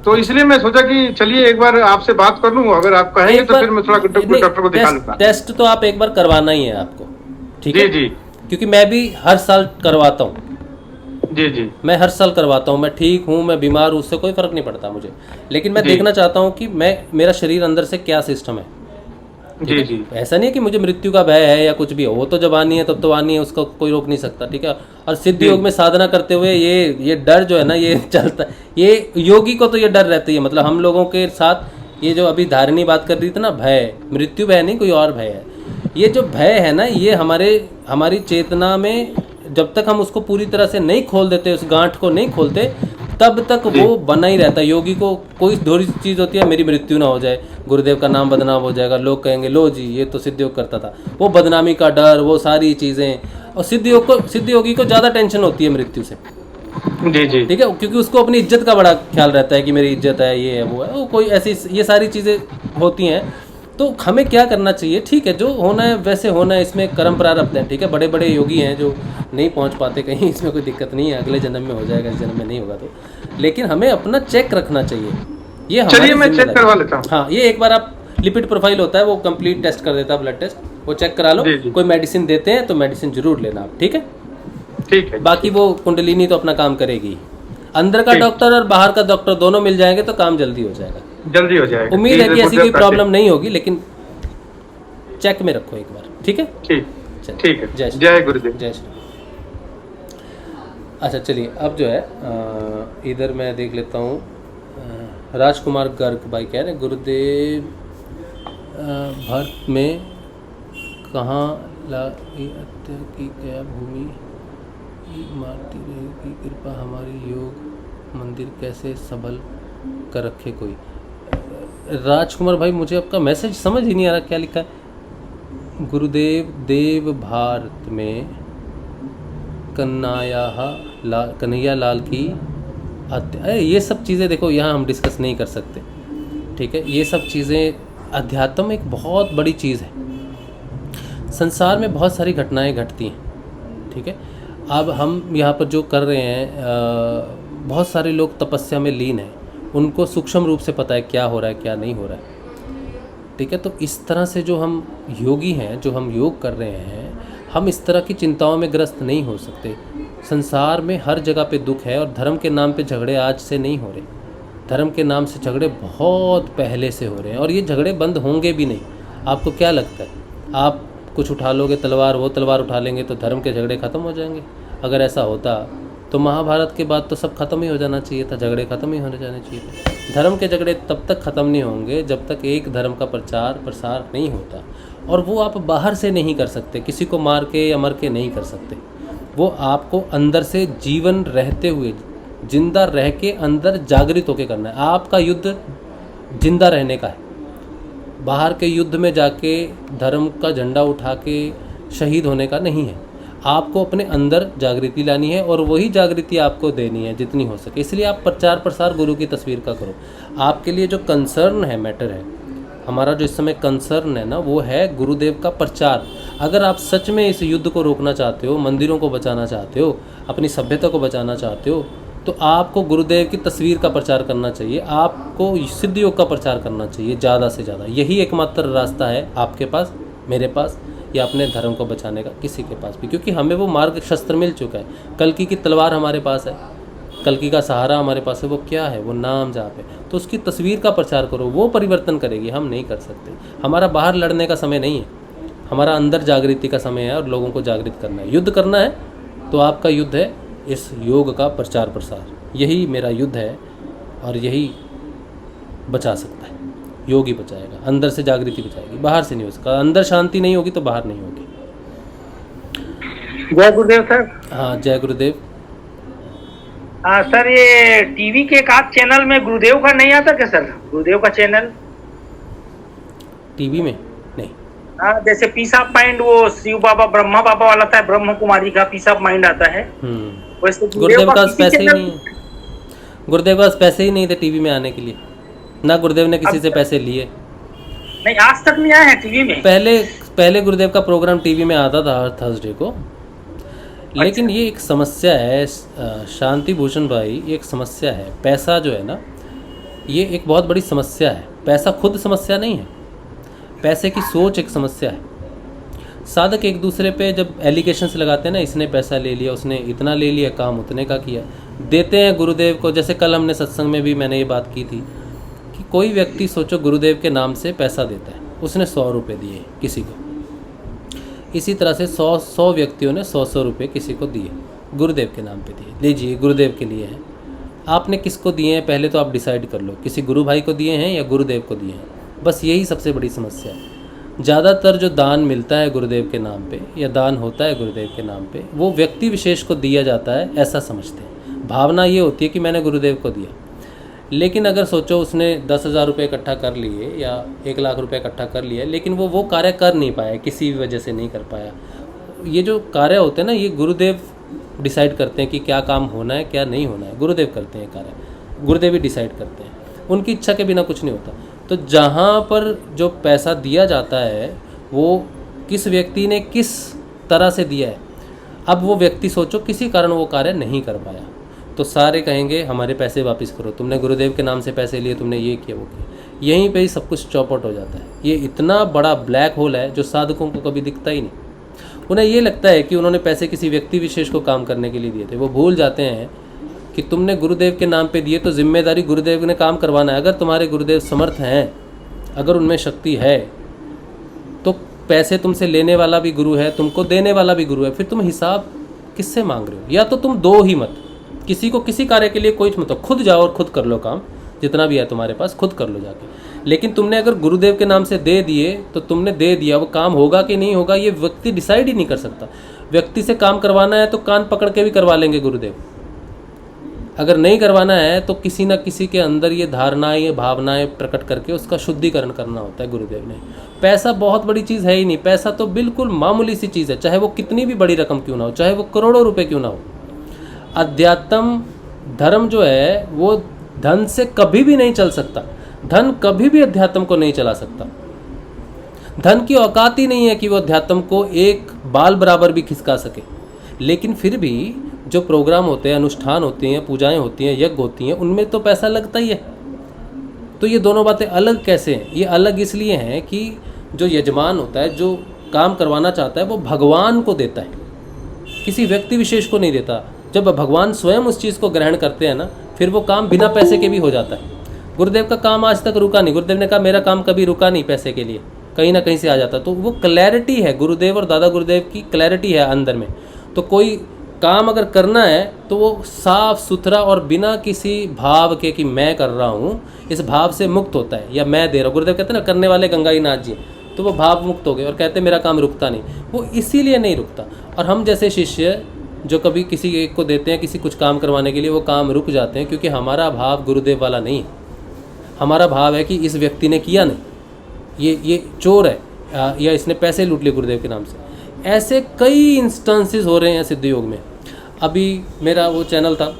तो इसलिए मैं सोचा कि चलिए एक बार आपसे बात कर लूं, अगर आप कहेंगे तो फिर मैं थोड़ा डॉक्टर को दिखा लूंगा। टेस्ट तो आप एक बार करवाना ही है आपको, ठीक है? जी, क्योंकि मैं भी हर साल करवाता हूँ। जी, मैं हर साल करवाता हूँ। मैं ठीक हूँ, मैं बीमार हूँ, उससे कोई फर्क नहीं पड़ता मुझे, लेकिन मैं देखना चाहता हूँ कि मेरा शरीर अंदर से क्या सिस्टम है। जी। ऐसा नहीं है कि मुझे मृत्यु का भय है या कुछ भी हो, वो तो जब आनी है तब तो आनी है, उसको कोई रोक नहीं सकता, ठीक है। और सिद्ध योग में साधना करते हुए ये डर जो है ना, ये चलता, ये योगी को तो ये डर रहती है। मतलब हम लोगों के साथ ये जो अभी धारिणी बात कर रही थी ना, भय, मृत्यु भय नहीं, कोई और भय है। ये जो भय है ना, ये हमारी चेतना में जब तक हम उसको पूरी तरह से नहीं खोल देते, उस गांठ को नहीं खोलते, तब तक वो बना ही रहता है। योगी को कोई थोड़ी सी चीज़ होती है, मेरी मृत्यु ना हो जाए, गुरुदेव का नाम बदनाम हो जाएगा, लोग कहेंगे लो जी ये तो सिद्ध योग करता था, वो बदनामी का डर, वो सारी चीज़ें। और सिद्ध योगी को ज़्यादा टेंशन होती है मृत्यु से, जी, ठीक है, क्योंकि उसको अपनी इज्जत का बड़ा ख्याल रहता है कि मेरी इज्जत है, ये है, वो है, वो कोई ऐसी ये सारी चीज़ें होती हैं। तो हमें क्या करना चाहिए, ठीक है, जो होना है वैसे होना है, इसमें कर्म प्रारब्ध है, ठीक है। बड़े बड़े योगी हैं जो नहीं पहुंच पाते कहीं, इसमें कोई दिक्कत नहीं है, अगले जन्म में हो जाएगा, इस जन्म में नहीं होगा तो। लेकिन हमें अपना चेक रखना चाहिए, ये चलिए मैं चेक करवा लेता हूँ। हाँ, ये एक बार आप लिपिड प्रोफाइल होता है, वो कंप्लीट टेस्ट कर देता है, ब्लड टेस्ट, वो चेक करा लो। कोई मेडिसिन देते हैं तो मेडिसिन जरूर लेना आप, ठीक है। ठीक है। बाकी वो कुंडलिनी तो अपना काम करेगी। अंदर का डॉक्टर और बाहर का डॉक्टर दोनों मिल जाएंगे तो काम जल्दी हो जाएगा। उम्मीद है कि ऐसी कोई प्रॉब्लम नहीं होगी, लेकिन चेक में रखो एक बार, ठीक है। ठीक है। जय गुरुदेव। जय श्री। अच्छा चलिए, अब जो है इधर मैं देख लेता हूँ। राजकुमार गर्ग भाई कह रहे हैं, गुरुदेव भारत में कहाँ की क्या भूमि मारती रहेगी, कृपा हमारी योग मंदिर कैसे सबल कर रखे कोई। राजकुमार भाई, मुझे आपका मैसेज समझ ही नहीं आ रहा, क्या लिखा है। गुरुदेव देव भारत में कन्हैया लाल की हत्या, ये सब चीज़ें देखो यहाँ हम डिस्कस नहीं कर सकते, ठीक है। ये सब चीज़ें, अध्यात्म एक बहुत बड़ी चीज़ है, संसार में बहुत सारी घटनाएं घटती हैं, ठीक है। अब हम यहाँ पर जो कर रहे हैं, बहुत सारे लोग तपस्या में लीन हैं, उनको सूक्ष्म रूप से पता है क्या हो रहा है क्या नहीं हो रहा है, ठीक है। तो इस तरह से जो हम योगी हैं, जो हम योग कर रहे हैं, हम इस तरह की चिंताओं में ग्रस्त नहीं हो सकते। संसार में हर जगह पे दुख है और धर्म के नाम पे झगड़े आज से नहीं हो रहे। धर्म के नाम से झगड़े बहुत पहले से हो रहे हैं और ये झगड़े बंद होंगे भी नहीं। आपको क्या लगता है, आप कुछ उठा लोगे तलवार, वो तलवार उठा लेंगे तो धर्म के झगड़े ख़त्म हो जाएंगे? अगर ऐसा होता तो महाभारत के बाद तो सब खत्म ही हो जाना चाहिए था, झगड़े ख़त्म ही होने जाने चाहिए थे। धर्म के झगड़े तब तक ख़त्म नहीं होंगे जब तक एक धर्म का प्रचार प्रसार नहीं होता, और वो आप बाहर से नहीं कर सकते, किसी को मार के या मर के नहीं कर सकते। वो आपको अंदर से जीवन रहते हुए, जिंदा रह के अंदर जागृत होकर करना है। आपका युद्ध जिंदा रहने का है, बाहर के युद्ध में जाके धर्म का झंडा उठा के शहीद होने का नहीं है। आपको अपने अंदर जागृति लानी है और वही जागृति आपको देनी है जितनी हो सके। इसलिए आप प्रचार प्रसार गुरु की तस्वीर का करो। आपके लिए जो कंसर्न है, मैटर है, हमारा जो इस समय कंसर्न है ना, वो है गुरुदेव का प्रचार। अगर आप सच में इस युद्ध को रोकना चाहते हो, मंदिरों को बचाना चाहते हो, अपनी सभ्यता को बचाना चाहते हो, तो आपको गुरुदेव की तस्वीर का प्रचार करना चाहिए। आपको सिद्ध योग का प्रचार करना चाहिए ज़्यादा से ज़्यादा। यही एकमात्र रास्ता है आपके पास, मेरे पास, या अपने धर्म को बचाने का किसी के पास भी, क्योंकि हमें वो मार्ग शस्त्र मिल चुका है। कल्कि की तलवार हमारे पास है, कल्कि का सहारा हमारे पास है। वो क्या है? वो नाम जाप है। तो उसकी तस्वीर का प्रचार करो, वो परिवर्तन करेगी। हम नहीं कर सकते। हमारा बाहर लड़ने का समय नहीं है, हमारा अंदर जागृति का समय है और लोगों को जागृत करना है। युद्ध करना है तो आपका युद्ध है इस योग का प्रचार प्रसार। यही मेरा युद्ध है और यही बचा सकता है। योग ही बचाएगा, अंदर से जागृति बचाएगी, बाहर से नहीं हो सकता। अंदर शांति नहीं होगी तो बाहर नहीं होगी। जय गुरुदेव सर। हाँ, जय गुरुदेव। सर, ये टीवी के एक आध चैनल में गुरुदेव का नहीं आता क्या सर? गुरुदेव का चैनल टीवी में नहीं। जैसे पीस ऑफ माइंड, वो शिव बाबा ब्रह्मा बाबा वाला था, ब्रह्म कुमारी का पीस ऑफ माइंड आता है। वैसे गुरुदेव का पैसे ही नहीं, गुरुदेव का पैसे ही नहीं थे टीवी में आने के लिए, ना गुरुदेव ने किसी से पैसे लिए। नहीं, आज तक नहीं आए हैं टीवी में। पहले गुरुदेव का प्रोग्राम टीवी में आता था हर थर्सडे को। लेकिन ये एक समस्या है शांति भूषण भाई, ये एक समस्या है। पैसा जो है ना, ये एक बहुत बड़ी समस्या है। पैसा खुद समस्या नहीं है, पैसे की सोच एक समस्या है। साधक एक दूसरे पे जब एलिगेशंस लगाते हैं ना, इसने पैसा ले लिया, उसने इतना ले लिया, काम उतने का किया, देते हैं गुरुदेव को। जैसे कल हमने सत्संग में भी मैंने ये बात की थी कि कोई व्यक्ति सोचो गुरुदेव के नाम से पैसा देता है, उसने 100 रुपये दिए किसी को। इसी तरह से 100 व्यक्तियों ने 100 रुपये किसी को दिए, गुरुदेव के नाम पे दिए। लीजिए, गुरुदेव के लिए है। आपने किसको दिए हैं पहले तो आप डिसाइड कर लो, किसी गुरु भाई को दिए हैं या गुरुदेव को दिए हैं। बस यही सबसे बड़ी समस्या है। ज़्यादातर जो दान मिलता है गुरुदेव के नाम पे या दान होता है गुरुदेव के नाम पे, वो व्यक्ति विशेष को दिया जाता है, ऐसा समझते हैं। भावना ये होती है कि मैंने गुरुदेव को दिया। लेकिन अगर सोचो उसने 10,000 रुपये इकट्ठा कर लिए या 1 लाख रुपये इकट्ठा कर लिए, लेकिन वो कार्य कर नहीं पाया, किसी भी वजह से नहीं कर पाया। ये जो कार्य होते हैं ना, ये गुरुदेव डिसाइड करते हैं कि क्या काम होना है क्या नहीं होना है। गुरुदेव करते हैं कार्य, गुरुदेव ही डिसाइड करते हैं, उनकी इच्छा के बिना कुछ नहीं होता। तो जहाँ पर जो पैसा दिया जाता है वो किस व्यक्ति ने किस तरह से दिया है। अब वो व्यक्ति सोचो किसी कारण वो कार्य नहीं कर पाया, तो सारे कहेंगे हमारे पैसे वापस करो, तुमने गुरुदेव के नाम से पैसे लिए, तुमने ये किया वो किया। यहीं पे ही सब कुछ चौपट हो जाता है। ये इतना बड़ा ब्लैक होल है जो साधकों को कभी दिखता ही नहीं। उन्हें ये लगता है कि उन्होंने पैसे किसी व्यक्ति विशेष को काम करने के लिए दिए थे। वो भूल जाते हैं कि तुमने गुरुदेव के नाम पे दिए तो जिम्मेदारी गुरुदेव ने काम करवाना है। अगर तुम्हारे गुरुदेव समर्थ हैं, अगर उनमें शक्ति है, तो पैसे तुमसे लेने वाला भी गुरु है, तुमको देने वाला भी गुरु है। फिर तुम हिसाब किससे मांग रहे हो? या तो तुम दो ही मत, किसी को किसी कार्य के लिए कोई मत, खुद जाओ और खुद कर लो काम, जितना भी है तुम्हारे पास खुद कर लो जाके। लेकिन तुमने अगर गुरुदेव के नाम से दे दिए तो तुमने दे दिया, वो काम होगा कि नहीं होगा ये व्यक्ति डिसाइड ही नहीं कर सकता। व्यक्ति से काम करवाना है तो कान पकड़ के भी करवा लेंगे गुरुदेव। अगर नहीं करवाना है तो किसी न किसी के अंदर ये धारणाएं, ये भावनाएं प्रकट करके उसका शुद्धिकरण करना होता है गुरुदेव ने। पैसा बहुत बड़ी चीज़ है ही नहीं, पैसा तो बिल्कुल मामूली सी चीज़ है, चाहे वो कितनी भी बड़ी रकम क्यों ना हो, चाहे वो करोड़ों रुपए क्यों ना हो। अध्यात्म धर्म जो है वो धन से कभी भी नहीं चल सकता। धन कभी भी अध्यात्म को नहीं चला सकता। धन की औकात ही नहीं है कि वो अध्यात्म को एक बाल बराबर भी खिसका सके। लेकिन फिर भी जो प्रोग्राम होते हैं, अनुष्ठान होते हैं, पूजाएं होती हैं, यज्ञ होती हैं, उनमें तो पैसा लगता ही है। तो ये दोनों बातें अलग कैसे हैं? ये अलग इसलिए हैं कि जो यजमान होता है, जो काम करवाना चाहता है वो भगवान को देता है, किसी व्यक्ति विशेष को नहीं देता। जब भगवान स्वयं उस चीज़ को ग्रहण करते हैं ना, फिर वो काम बिना पैसे के भी हो जाता है। गुरुदेव का काम आज तक रुका नहीं, गुरुदेव ने कहा मेरा काम कभी रुका नहीं पैसे के लिए, कहीं ना कहीं से आ जाता। तो वो क्लैरिटी है, गुरुदेव और दादा गुरुदेव की क्लैरिटी है अंदर में। तो कोई काम अगर करना है तो वो साफ सुथरा और बिना किसी भाव के कि मैं कर रहा हूँ, इस भाव से मुक्त होता है, या मैं दे रहा हूँ। गुरुदेव कहते हैं ना, करने वाले गंगाई नाथ जी, तो वो भाव मुक्त हो गए और कहते मेरा काम रुकता नहीं। वो इसीलिए नहीं रुकता। और हम जैसे शिष्य जो कभी किसी एक को देते हैं किसी कुछ काम करवाने के लिए, वो काम रुक जाते हैं क्योंकि हमारा भाव गुरुदेव वाला नहीं है। हमारा भाव है कि इस व्यक्ति ने किया नहीं, ये चोर है, या इसने पैसे लूट लिए गुरुदेव के नाम से। ऐसे कई इंस्टेंसेस हो रहे हैं सिद्ध योग में। अभी मेरा वो चैनल था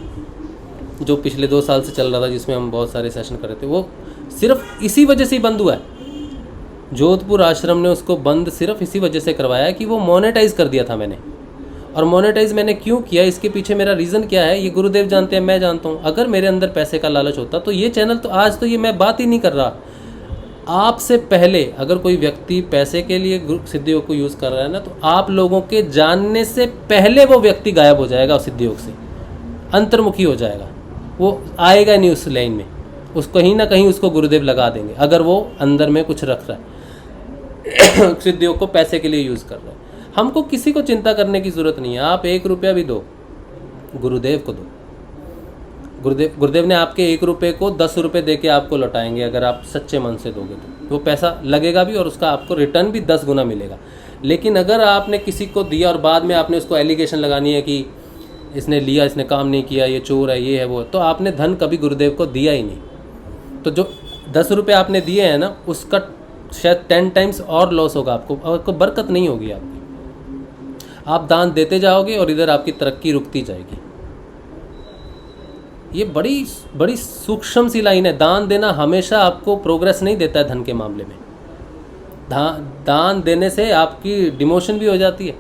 जो पिछले 2 साल से चल रहा था, जिसमें हम बहुत सारे सेशन कर रहे थे, वो सिर्फ इसी वजह से ही बंद हुआ है। जोधपुर आश्रम ने उसको बंद सिर्फ इसी वजह से करवाया कि वो मोनेटाइज कर दिया था मैंने। और मोनेटाइज मैंने क्यों किया, इसके पीछे मेरा रीज़न क्या है, ये गुरुदेव जानते हैं, मैं जानता हूँ। अगर मेरे अंदर पैसे का लालच होता तो ये चैनल तो आज तो ये मैं बात ही नहीं कर रहा। आपसे पहले अगर कोई व्यक्ति पैसे के लिए सिद्ध योग को यूज़ कर रहा है ना, तो आप लोगों के जानने से पहले वो व्यक्ति गायब हो जाएगा, सिद्ध योग से अंतर्मुखी हो जाएगा, वो आएगा नहीं उस लाइन में। उसको कहीं ना कहीं उसको गुरुदेव लगा देंगे अगर वो अंदर में कुछ रख रहा है सिद्ध योग को पैसे के लिए यूज़ कर रहा है। हमको किसी को चिंता करने की ज़रूरत नहीं है। आप 1 रुपया भी दो, गुरुदेव को दो। गुरुदेव ने आपके 1 रुपये को 10 रुपये दे के आपको लौटाएंगे अगर आप सच्चे मन से दोगे तो। वो पैसा लगेगा भी और उसका आपको रिटर्न भी 10 गुना मिलेगा। लेकिन अगर आपने किसी को दिया और बाद में आपने उसको एलिगेशन लगानी है कि इसने लिया, इसने काम नहीं किया, ये चोर है, ये है, वो, तो आपने धन कभी गुरुदेव को दिया ही नहीं। तो जो 10 रुपये आपने दिए हैं ना, उसका शायद 10 टाइम्स और लॉस होगा आपको बरकत नहीं होगी आपकी। आप दान देते जाओगे और इधर आपकी तरक्की रुकती जाएगी। ये बड़ी बड़ी सूक्ष्म सी लाइन है। दान देना हमेशा आपको प्रोग्रेस नहीं देता है धन के मामले में। दान देने से आपकी डिमोशन भी हो जाती है,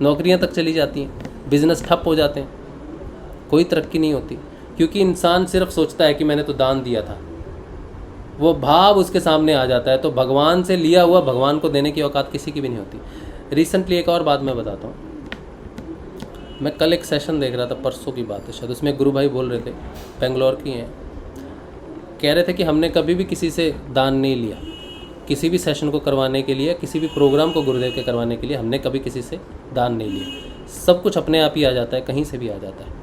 नौकरियां तक चली जाती हैं, बिजनेस ठप हो जाते हैं, कोई तरक्की नहीं होती। क्योंकि इंसान सिर्फ सोचता है कि मैंने तो दान दिया था, वो भाव उसके सामने आ जाता है। तो भगवान से लिया हुआ भगवान को देने की औकात किसी की भी नहीं होती। रिसेंटली एक और बात मैं बताता हूँ। मैं कल एक सेशन देख रहा था, परसों की बात है शायद, उसमें गुरु भाई बोल रहे थे, बेंगलोर की हैं, कह रहे थे कि हमने कभी भी किसी से दान नहीं लिया। किसी भी सेशन को करवाने के लिए, किसी भी प्रोग्राम को गुरुदेव के करवाने के लिए हमने कभी किसी से दान नहीं लिया। सब कुछ अपने आप ही आ जाता है, कहीं से भी आ जाता है।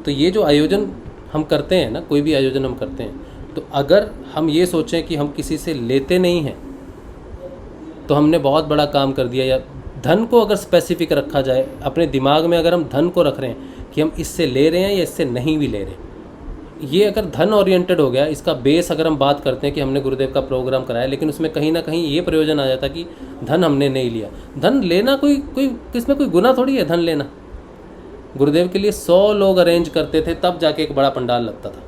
तो ये जो आयोजन हम करते हैं ना, कोई भी आयोजन हम करते हैं, तो अगर हम ये सोचें कि हम किसी से लेते नहीं हैं तो हमने बहुत बड़ा काम कर दिया। या धन को अगर स्पेसिफिक रखा जाए अपने दिमाग में, अगर हम धन को रख रहे हैं कि हम इससे ले रहे हैं या इससे नहीं भी ले रहे, ये अगर धन ओरिएंटेड हो गया, इसका बेस अगर हम बात करते हैं कि हमने गुरुदेव का प्रोग्राम कराया, लेकिन उसमें कहीं ना कहीं ये प्रयोजन आ जाता कि धन हमने नहीं लिया। धन लेना कोई किसमें कोई गुनाह थोड़ी है धन लेना। गुरुदेव के लिए 100 लोग अरेंज करते थे, तब जाके एक बड़ा पंडाल लगता था।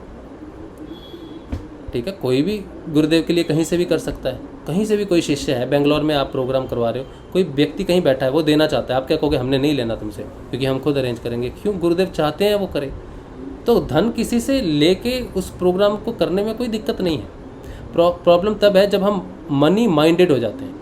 ठीक है, कोई भी गुरुदेव के लिए कहीं से भी कर सकता है। कहीं से भी कोई शिष्य है, बेंगलोर में आप प्रोग्राम करवा रहे हो, कोई व्यक्ति कहीं बैठा है, वो देना चाहता है, आप क्या कहोगे हमने नहीं लेना तुमसे, क्योंकि हम खुद अरेंज करेंगे। क्यों? गुरुदेव चाहते हैं वो करे। तो धन किसी से लेके उस प्रोग्राम को करने में कोई दिक्कत नहीं है। प्रॉब्लम तब है जब हम मनी माइंडेड हो जाते हैं।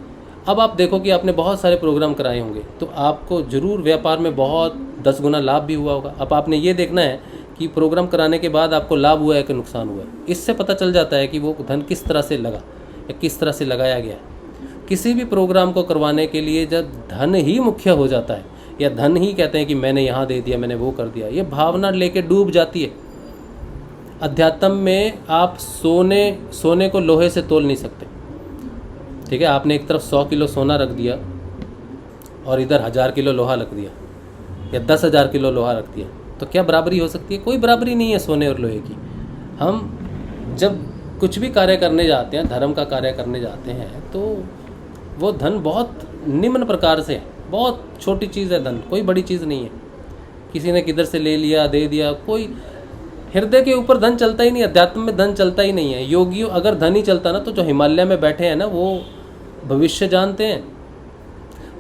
अब आप देखो कि आपने बहुत सारे प्रोग्राम कराए होंगे, तो आपको ज़रूर व्यापार में बहुत 10 गुना लाभ भी हुआ होगा। अब आपने ये देखना है कि प्रोग्राम कराने के बाद आपको लाभ हुआ है कि नुकसान हुआ है। इससे पता चल जाता है कि वो धन किस तरह से लगा या किस तरह से लगाया गया। किसी भी प्रोग्राम को करवाने के लिए जब धन ही मुख्य हो जाता है, या धन ही कहते हैं कि मैंने यहाँ दे दिया, मैंने वो कर दिया, ये भावना लेके डूब जाती है। अध्यात्म में आप सोने को लोहे से तोल नहीं सकते। ठीक है, आपने एक तरफ 100 किलो सोना रख दिया और इधर 1000 किलो लोहा रख दिया, या 10,000 किलो लोहा रख दिया, तो क्या बराबरी हो सकती है? कोई बराबरी नहीं है सोने और लोहे की। हम जब कुछ भी कार्य करने जाते हैं, धर्म का कार्य करने जाते हैं, तो वो धन बहुत निम्न प्रकार से है, बहुत छोटी चीज़ है धन, कोई बड़ी चीज़ नहीं है। किसी ने किधर से ले लिया, दे दिया, कोई हृदय के ऊपर धन चलता ही नहीं। अध्यात्म में धन चलता ही नहीं है। योगियों अगर धन ही चलता ना, तो जो हिमालय में बैठे हैं ना, वो भविष्य जानते हैं,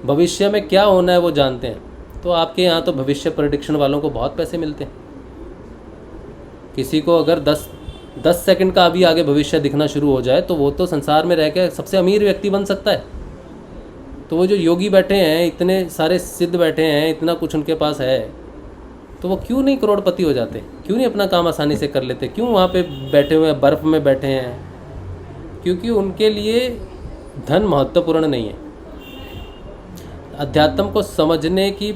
भविष्य में क्या होना है वो जानते हैं। तो आपके यहाँ तो भविष्य प्रेडिक्शन वालों को बहुत पैसे मिलते हैं। किसी को अगर 10 सेकंड का अभी आगे भविष्य दिखना शुरू हो जाए, तो वो तो संसार में रह के सबसे अमीर व्यक्ति बन सकता है। तो वो जो योगी बैठे हैं, इतने सारे सिद्ध बैठे हैं, इतना कुछ उनके पास है, तो वो क्यों नहीं करोड़पति हो जाते? क्यों नहीं अपना काम आसानी से कर लेते? क्यों वहाँ पे बैठे हुए हैं, बर्फ़ में बैठे हैं? क्योंकि उनके लिए धन महत्वपूर्ण नहीं है। अध्यात्म को समझने की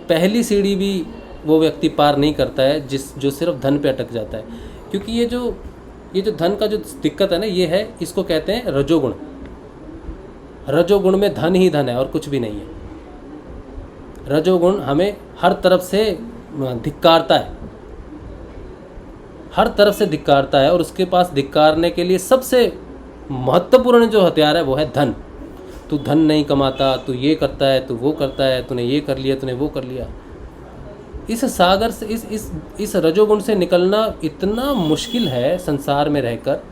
पहली सीढ़ी भी वो व्यक्ति पार नहीं करता है जो सिर्फ धन पे अटक जाता है। क्योंकि ये जो धन का जो दिक्कत है ना, ये है, इसको कहते हैं रजोगुण। रजोगुण में धन ही धन है और कुछ भी नहीं है। रजोगुण हमें हर तरफ से धिक्कारता है, हर तरफ से धिक्कारता है, और उसके पास धिक्कारने के लिए सबसे महत्वपूर्ण जो हथियार है वो है धन। तू धन नहीं कमाता, तू ये करता है, तू वो करता है, तूने ये कर लिया, तूने वो कर लिया। इस सागर से, इस रजोगुण से निकलना इतना मुश्किल है संसार में रहकर।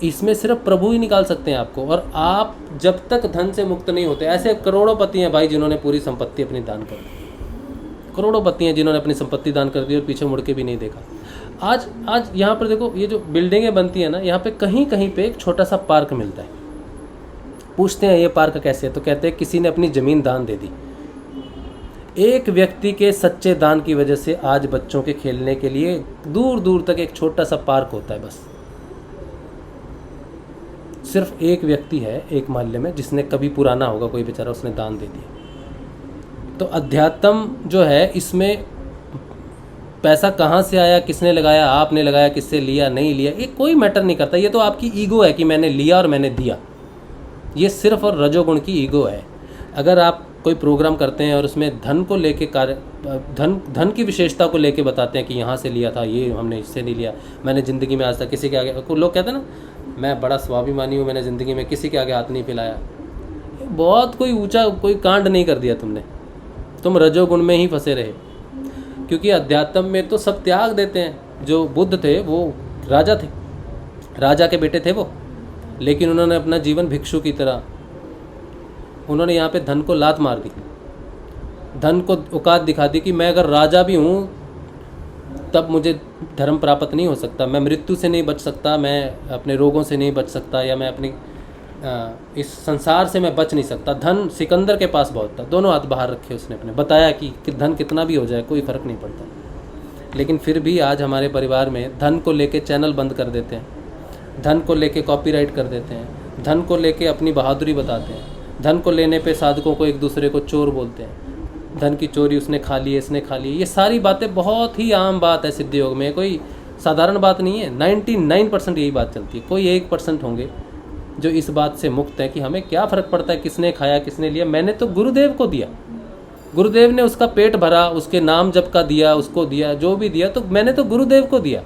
इसमें सिर्फ प्रभु ही निकाल सकते हैं आपको। और आप जब तक धन से मुक्त नहीं होते, ऐसे करोड़ोपति हैं भाई जिन्होंने पूरी संपत्ति अपनी दान कर दी, करोड़ोपति हैं जिन्होंने अपनी संपत्ति दान कर दी और पीछे मुड़ के भी नहीं देखा। आज यहाँ पर देखो, ये जो बिल्डिंगें बनती हैं ना, यहाँ पे कहीं कहीं पे एक छोटा सा पार्क मिलता है। पूछते हैं ये पार्क कैसे है, तो कहते हैं किसी ने अपनी ज़मीन दान दे दी। एक व्यक्ति के सच्चे दान की वजह से आज बच्चों के खेलने के लिए दूर दूर तक एक छोटा सा पार्क होता है। बस सिर्फ एक व्यक्ति है एक मोहल्ले में जिसने, कभी पुराना होगा कोई बेचारा, उसने दान दे दिया। तो अध्यात्म जो है, इसमें पैसा कहाँ से आया, किसने लगाया, आपने लगाया, किससे लिया, नहीं लिया, ये कोई मैटर नहीं करता। ये तो आपकी ईगो है कि मैंने लिया और मैंने दिया। ये सिर्फ और रजोगुण की ईगो है। अगर आप कोई प्रोग्राम करते हैं और उसमें धन को लेके धन की विशेषता को लेके बताते हैं कि यहाँ से लिया था, ये हमने इससे नहीं लिया, मैंने ज़िंदगी में आज तक किसी के आगे, लोग कहते हैं ना, मैं बड़ा स्वाभिमानी हूँ, मैंने ज़िंदगी में किसी के आगे हाथ नहीं फैलाया। बहुत कोई ऊंचा कोई कांड नहीं कर दिया तुमने, तुम रजोगुण में ही फंसे रहे। क्योंकि अध्यात्म में तो सब त्याग देते हैं। जो बुद्ध थे वो राजा थे, राजा के बेटे थे वो, लेकिन उन्होंने अपना जीवन भिक्षु की तरह, उन्होंने यहाँ पे धन को लात मार दी, धन को औकात दिखा दी कि मैं अगर राजा भी हूँ तब मुझे धर्म प्राप्त नहीं हो सकता, मैं मृत्यु से नहीं बच सकता, मैं अपने रोगों से नहीं बच सकता, या मैं अपनी इस संसार से मैं बच नहीं सकता। धन सिकंदर के पास बहुत था, दोनों हाथ बाहर रखे उसने अपने, बताया कि धन कितना भी हो जाए कोई फ़र्क नहीं पड़ता। लेकिन फिर भी आज हमारे परिवार में धन को लेके चैनल बंद कर देते हैं, धन को लेके कॉपीराइट कर देते हैं, धन को लेके अपनी बहादुरी बताते हैं, धन को लेने पे साधकों को एक दूसरे को चोर बोलते हैं, धन की चोरी उसने खा ली, इसने खा ली। ये सारी बातें बहुत ही आम बात है सिद्ध योग में, कोई साधारण बात नहीं है। 99% यही बात चलती है। कोई 1% होंगे जो इस बात से मुक्त है कि हमें क्या फ़र्क पड़ता है किसने खाया किसने लिया, मैंने तो गुरुदेव को दिया, गुरुदेव ने उसका पेट भरा, उसके नाम जप का दिया, उसको दिया, जो भी दिया तो मैंने तो गुरुदेव को दिया।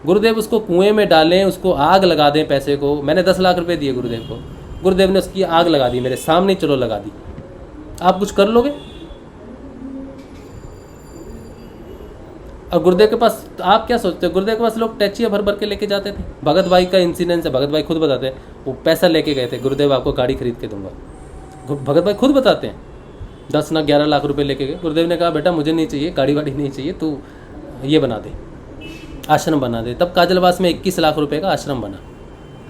गुरुदेव उसको कुएं में डालें, उसको आग लगा दें पैसे को, मैंने 10 लाख रुपए दिए गुरुदेव को, गुरुदेव ने उसकी आग लगा दी मेरे सामने, चलो लगा दी। आप कुछ कर लोगे? और गुरुदेव के पास आप क्या सोचते हो? गुरुदेव के पास लोग टैचियाँ भर भर के लेके जाते थे। भगत भाई का इंसिडेंस है, भगत भाई खुद बताते हैं, वो पैसा लेके गए थे, गुरुदेव आपको गाड़ी खरीद के दूंगा। भगत भाई खुद बताते हैं 10 ना 11 लाख रुपए लेके गए। गुरुदेव ने कहा बेटा मुझे नहीं चाहिए, गाड़ी वाड़ी नहीं चाहिए, तू ये बना दे, आश्रम बना दे। तब काजलवास में 21 लाख रुपए का आश्रम बना,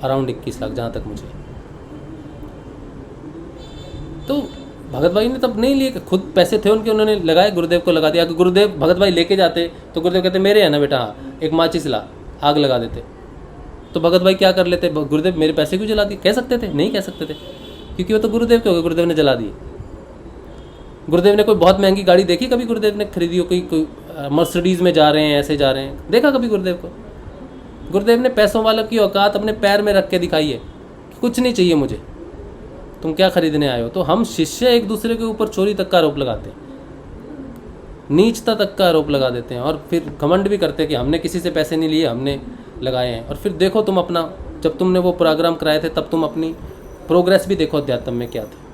अराउंड 21 लाख जहाँ तक मुझे। तो भगत भाई ने तब नहीं लिए, खुद पैसे थे उनके, उन्होंने लगाए, गुरुदेव को लगा दिया। अगर गुरुदेव भगत भाई लेके जाते तो गुरुदेव कहते मेरे है ना बेटा, हाँ, एक माचिस ला, आग लगा देते। तो भगत भाई क्या कर लेते? गुरुदेव मेरे पैसे क्यों जला दिए? कह सकते थे? नहीं कह सकते थे, क्योंकि वो तो गुरुदेव के हो गए, गुरुदेव ने जला दिए। गुरुदेव ने कोई बहुत महंगी गाड़ी देखी कभी? गुरुदेव ने खरीदी हो? कोई मर्सिडीज़ में जा रहे हैं, ऐसे जा रहे हैं, देखा कभी गुरुदेव को? गुरुदेव ने पैसों वालों की औकात अपने पैर में रख के दिखाई है, कुछ नहीं चाहिए मुझे, तुम क्या खरीदने आए हो। तो हम शिष्य एक दूसरे के ऊपर चोरी तक का आरोप लगाते हैं, नीचता तक का आरोप लगा देते हैं, और फिर घमंड भी करते हैं कि हमने किसी से पैसे नहीं लिए, हमने लगाए हैं। और फिर देखो तुम अपना, जब तुमने वो प्रोग्राम कराए थे तब तुम अपनी प्रोग्रेस भी देखो अध्यात्म में क्या थी।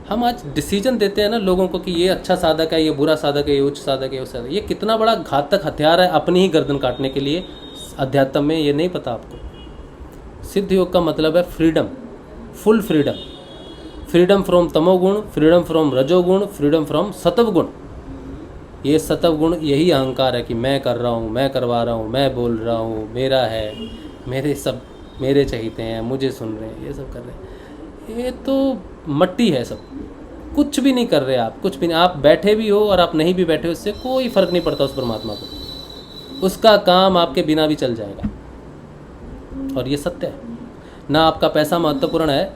हम आज डिसीजन देते हैं ना लोगों को कि ये अच्छा साधक है, ये बुरा साधक है, ये उच्च साधक है, उच्च साधक। ये कितना बड़ा घातक हथियार है अपनी ही गर्दन काटने के लिए अध्यात्म में, ये नहीं पता आपको। सिद्ध योग का मतलब है freedom, full freedom, freedom from तमोगुण, फ्रीडम फ्रॉम रजोगुण, फ्रीडम फ्रॉम सत्वगुण। ये सत्वगुण यही अहंकार है कि मैं कर रहा हूँ, मैं करवा रहा हूँ, मैं बोल रहा हूँ, मेरा है, मेरे सब मेरे चहीते हैं, मुझे सुन रहे हैं, ये सब कर रहे हैं। ये तो मट्टी है सब, कुछ भी नहीं कर रहे आप, कुछ भी नहीं। आप बैठे भी हो और आप नहीं भी बैठे हो, उससे कोई फ़र्क नहीं पड़ता उस परमात्मा को। उसका काम आपके बिना भी चल जाएगा, और ये सत्य है। ना आपका पैसा महत्वपूर्ण है,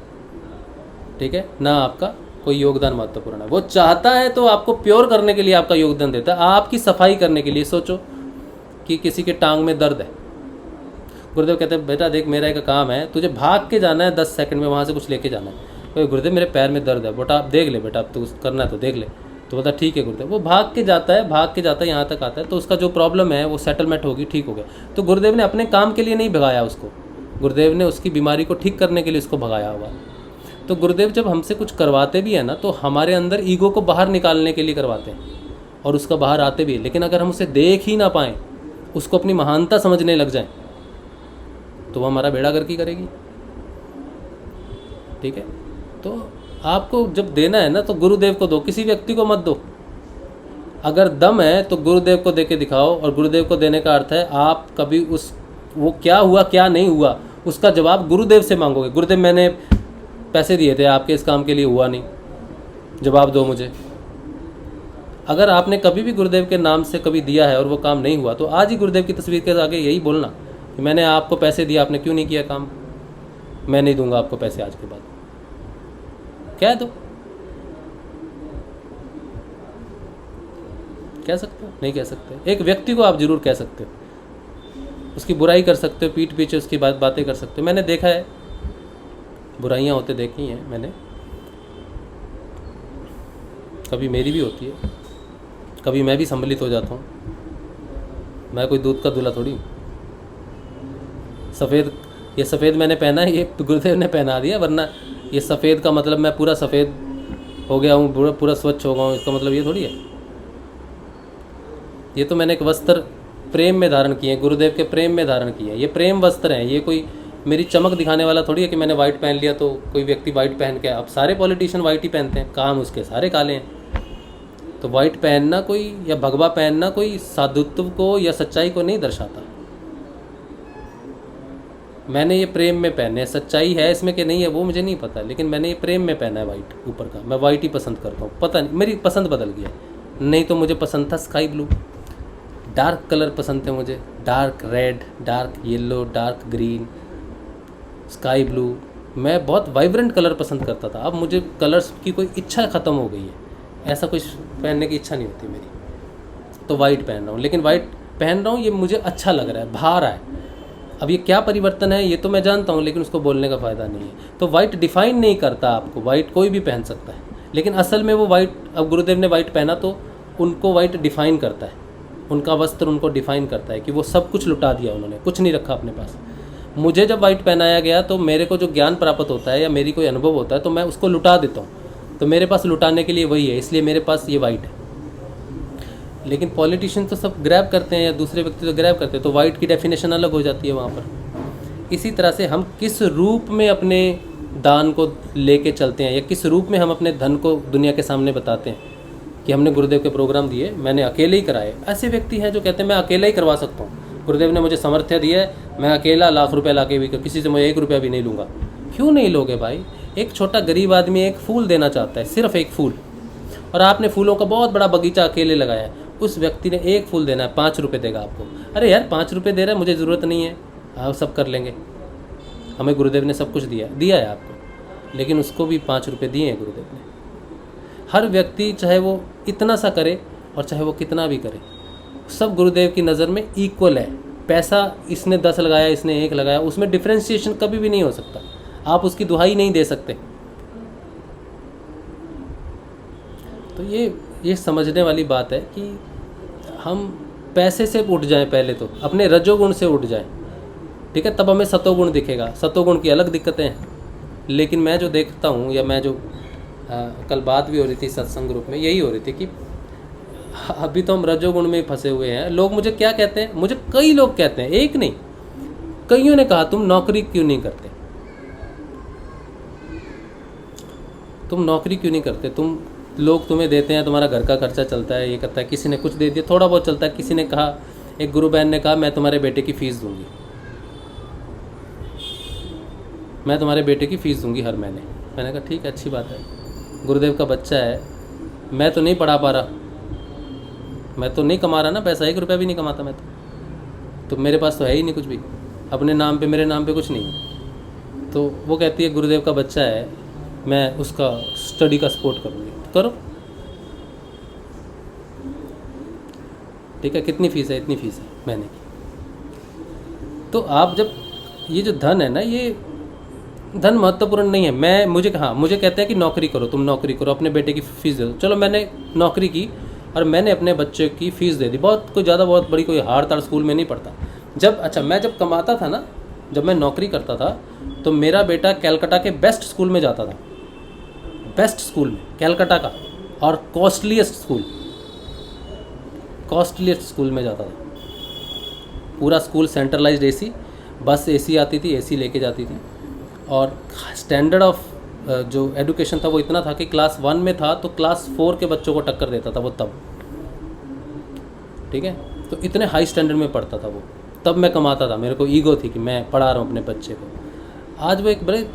ठीक है, ना आपका कोई योगदान महत्वपूर्ण है। वो चाहता है तो आपको प्योर करने के लिए आपका योगदान देता है, आपकी सफाई करने के लिए। सोचो कि किसी के टांग में दर्द है, गुरुदेव कहते हैं बेटा देख मेरा एक काम है, तुझे भाग के जाना है 10 सेकंड में, वहाँ से कुछ लेके जाना है। तो गुरुदेव मेरे पैर में दर्द है, बेटा आप देख ले, बेटा अब तो करना है तो देख ले। तो बोलता ठीक है गुरुदेव। वो भाग के जाता है यहाँ तक आता है, तो उसका जो प्रॉब्लम है वो सेटलमेंट होगी, ठीक हो गया। तो गुरुदेव ने अपने काम के लिए नहीं भगाया उसको, गुरुदेव ने उसकी बीमारी को ठीक करने के लिए उसको भगाया हुआ। तो गुरुदेव जब हमसे कुछ करवाते भी हैं ना, तो हमारे अंदर ईगो को बाहर निकालने के लिए करवाते हैं, और उसका बाहर आते भी है। लेकिन अगर हम उसे देख ही ना पाएँ, उसको अपनी महानता समझने लग जाएं, तो वो हमारा बेड़ा गर्क ही करेगी, ठीक है। तो आपको जब देना है ना, तो गुरुदेव को दो, किसी व्यक्ति को मत दो। अगर दम है तो गुरुदेव को दे के दिखाओ, और गुरुदेव को देने का अर्थ है आप कभी वो क्या हुआ क्या नहीं हुआ उसका जवाब गुरुदेव से मांगोगे। गुरुदेव मैंने पैसे दिए थे आपके इस काम के लिए, हुआ नहीं, जवाब दो मुझे। अगर आपने कभी भी गुरुदेव के नाम से कभी दिया है और वो काम नहीं हुआ, तो आज ही गुरुदेव की तस्वीर के आगे यही बोलना कि मैंने आपको पैसे दिया, आपने क्यों नहीं किया काम, मैं नहीं दूंगा आपको पैसे आज के बाद। कह दो, कह सकते हो? नहीं कह सकते। एक व्यक्ति को आप जरूर कह सकते हो, उसकी बुराई कर सकते हो, पीठ पीछे उसकी बातें कर सकते हो। मैंने देखा है, बुराइयां होते देखी हैं मैंने, कभी मेरी भी होती है, कभी मैं भी सम्मिलित हो जाता हूँ। मैं कोई दूध का दूल्हा थोड़ी। सफ़ेद, ये सफ़ेद मैंने पहना है, ये गुरुदेव ने पहना दिया, वरना ये सफ़ेद का मतलब मैं पूरा सफ़ेद हो गया हूँ, पूरा स्वच्छ हो गया हूँ, इसका मतलब ये थोड़ी है। ये तो मैंने एक वस्त्र प्रेम में धारण किए हैं, गुरुदेव के प्रेम में धारण किए हैं। ये प्रेम वस्त्र हैं, ये कोई मेरी चमक दिखाने वाला थोड़ी है कि मैंने वाइट पहन लिया तो कोई व्यक्ति वाइट पहन के। अब सारे पॉलिटिशियन वाइट ही पहनते हैं, काम उसके सारे काले हैं। तो वाइट पहनना कोई, या भगवा पहनना कोई साधुत्व को या सच्चाई को नहीं दर्शाता। मैंने ये प्रेम में पहने, सच्चाई है इसमें कि नहीं है वो मुझे नहीं पता, लेकिन मैंने ये प्रेम में पहना है वाइट ऊपर का। मैं वाइट ही पसंद करता हूँ, पता नहीं मेरी पसंद बदल गया। नहीं तो मुझे पसंद था स्काई ब्लू, डार्क कलर पसंद थे मुझे, dark red, dark yellow, dark green, sky blue. मैं बहुत वाइब्रेंट कलर पसंद करता था। अब मुझे कलर्स की कोई इच्छा ख़त्म हो गई है, ऐसा कुछ पहनने की इच्छा नहीं होती मेरी, तो वाइट पहन रहा हूँ। लेकिन वाइट पहन रहा हूँ, ये मुझे अच्छा लग रहा है, भा रहा है। अब ये क्या परिवर्तन है ये तो मैं जानता हूँ, लेकिन उसको बोलने का फ़ायदा नहीं है। तो वाइट डिफ़ाइन नहीं करता आपको, वाइट कोई भी पहन सकता है, लेकिन असल में वो वाइट, अब गुरुदेव ने वाइट पहना तो उनको वाइट डिफ़ाइन करता है, उनका वस्त्र उनको डिफ़ाइन करता है कि वो सब कुछ लुटा दिया उन्होंने, कुछ नहीं रखा अपने पास। मुझे जब वाइट पहनाया गया तो मेरे को जो ज्ञान प्राप्त होता है या मेरी कोई अनुभव होता है तो मैं उसको लुटा देता हूँ, तो मेरे पास लुटाने के लिए वही है, इसलिए मेरे पास ये वाइट है। लेकिन पॉलिटिशियन तो सब ग्रैब करते हैं या दूसरे व्यक्ति तो ग्रैब करते हैं, तो वाइट की डेफिनेशन अलग हो जाती है वहाँ पर। इसी तरह से हम किस रूप में अपने दान को लेके चलते हैं या किस रूप में हम अपने धन को दुनिया के सामने बताते हैं कि हमने गुरुदेव के प्रोग्राम दिए, मैंने अकेले ही कराए। ऐसे व्यक्ति हैं जो कहते हैं मैं अकेला ही करवा सकता हूँ, गुरुदेव ने मुझे सामर्थ्य दी है, मैं अकेला लाख रुपए ला के भी किसी से मैं 1 रुपया भी नहीं लूँगा। क्यों नहीं लोगे भाई? एक छोटा गरीब आदमी एक फूल देना चाहता है, सिर्फ एक फूल, और आपने फूलों का बहुत बड़ा बगीचा अकेले लगाया है। उस व्यक्ति ने एक फूल देना है, 5 रुपये देगा आपको। अरे यार 5 रुपये दे रहा है, मुझे ज़रूरत नहीं है, आप सब कर लेंगे। हमें गुरुदेव ने सब कुछ दिया है आपको, लेकिन उसको भी 5 रुपये दिए हैं गुरुदेव ने। हर व्यक्ति चाहे वो इतना सा करे और चाहे वो कितना भी करे, सब गुरुदेव की नज़र में इक्वल है। पैसा इसने 10 लगाया, इसने 1 लगाया, उसमें डिफ्रेंशिएशन कभी भी नहीं हो सकता। आप उसकी दुहाई नहीं दे सकते। तो ये समझने वाली बात है कि हम पैसे से उठ जाएं, पहले तो अपने रजोगुण से उठ जाएं, ठीक है, तब हमें सतोगुण दिखेगा। सतोगुण की अलग दिक्कतें हैं, लेकिन मैं जो देखता हूँ या मैं जो कल बात भी हो रही थी सत्संग ग्रुप में, यही हो रही थी कि अभी तो हम रजोगुण में फंसे हुए हैं। लोग मुझे क्या कहते हैं, मुझे कई लोग कहते हैं, एक नहीं कईयों ने कहा तुम नौकरी क्यों नहीं करते, तुम नौकरी क्यों नहीं करते, तुम लोग तुम्हें देते हैं, तुम्हारा घर का खर्चा चलता है, ये करता है, किसी ने कुछ दे दिया, थोड़ा बहुत चलता है। किसी ने कहा, एक गुरु बहन ने कहा मैं तुम्हारे बेटे की फ़ीस दूंगी, मैं तुम्हारे बेटे की फ़ीस दूंगी हर महीने। मैंने कहा ठीक है, अच्छी बात है, गुरुदेव का बच्चा है, मैं तो नहीं पढ़ा पा रहा, मैं तो नहीं कमा रहा ना पैसा, 1 रुपया भी नहीं कमाता मैं तो मेरे पास तो है ही नहीं कुछ भी, अपने नाम पे मेरे नाम पे कुछ नहीं है। तो वो कहती है गुरुदेव का बच्चा है, मैं उसका स्टडी का सपोर्ट करूँगी। करो, ठीक है, कितनी फ़ीस है? इतनी फ़ीस है महीने की। तो आप जब ये जो धन है ना, ये धन महत्वपूर्ण नहीं है। मुझे कहते हैं कि नौकरी करो, तुम नौकरी करो, अपने बेटे की फ़ीस दे दो। चलो, मैंने नौकरी की और मैंने अपने बच्चे की फ़ीस दे दी, बहुत बड़ी कोई हाड़ ताड़ स्कूल में नहीं पढ़ता। मैं जब कमाता था ना, जब मैं नौकरी करता था, तो मेरा बेटा कैलकाटा के बेस्ट स्कूल में जाता था, बेस्ट स्कूल में कैलकाटा का, और कॉस्टलीस्ट स्कूल में जाता था। पूरा स्कूल सेंट्रलाइज्ड एसी, बस एसी आती थी, एसी लेके जाती थी, और स्टैंडर्ड ऑफ जो एजुकेशन था वो इतना था कि क्लास 1 में था तो क्लास 4 के बच्चों को टक्कर देता था वो तब, ठीक है। तो इतने हाई स्टैंडर्ड में पढ़ता था वो, तब मैं कमाता था, मेरे को ईगो थी कि मैं पढ़ा रहा हूँ अपने बच्चे को। आज वो एक बड़े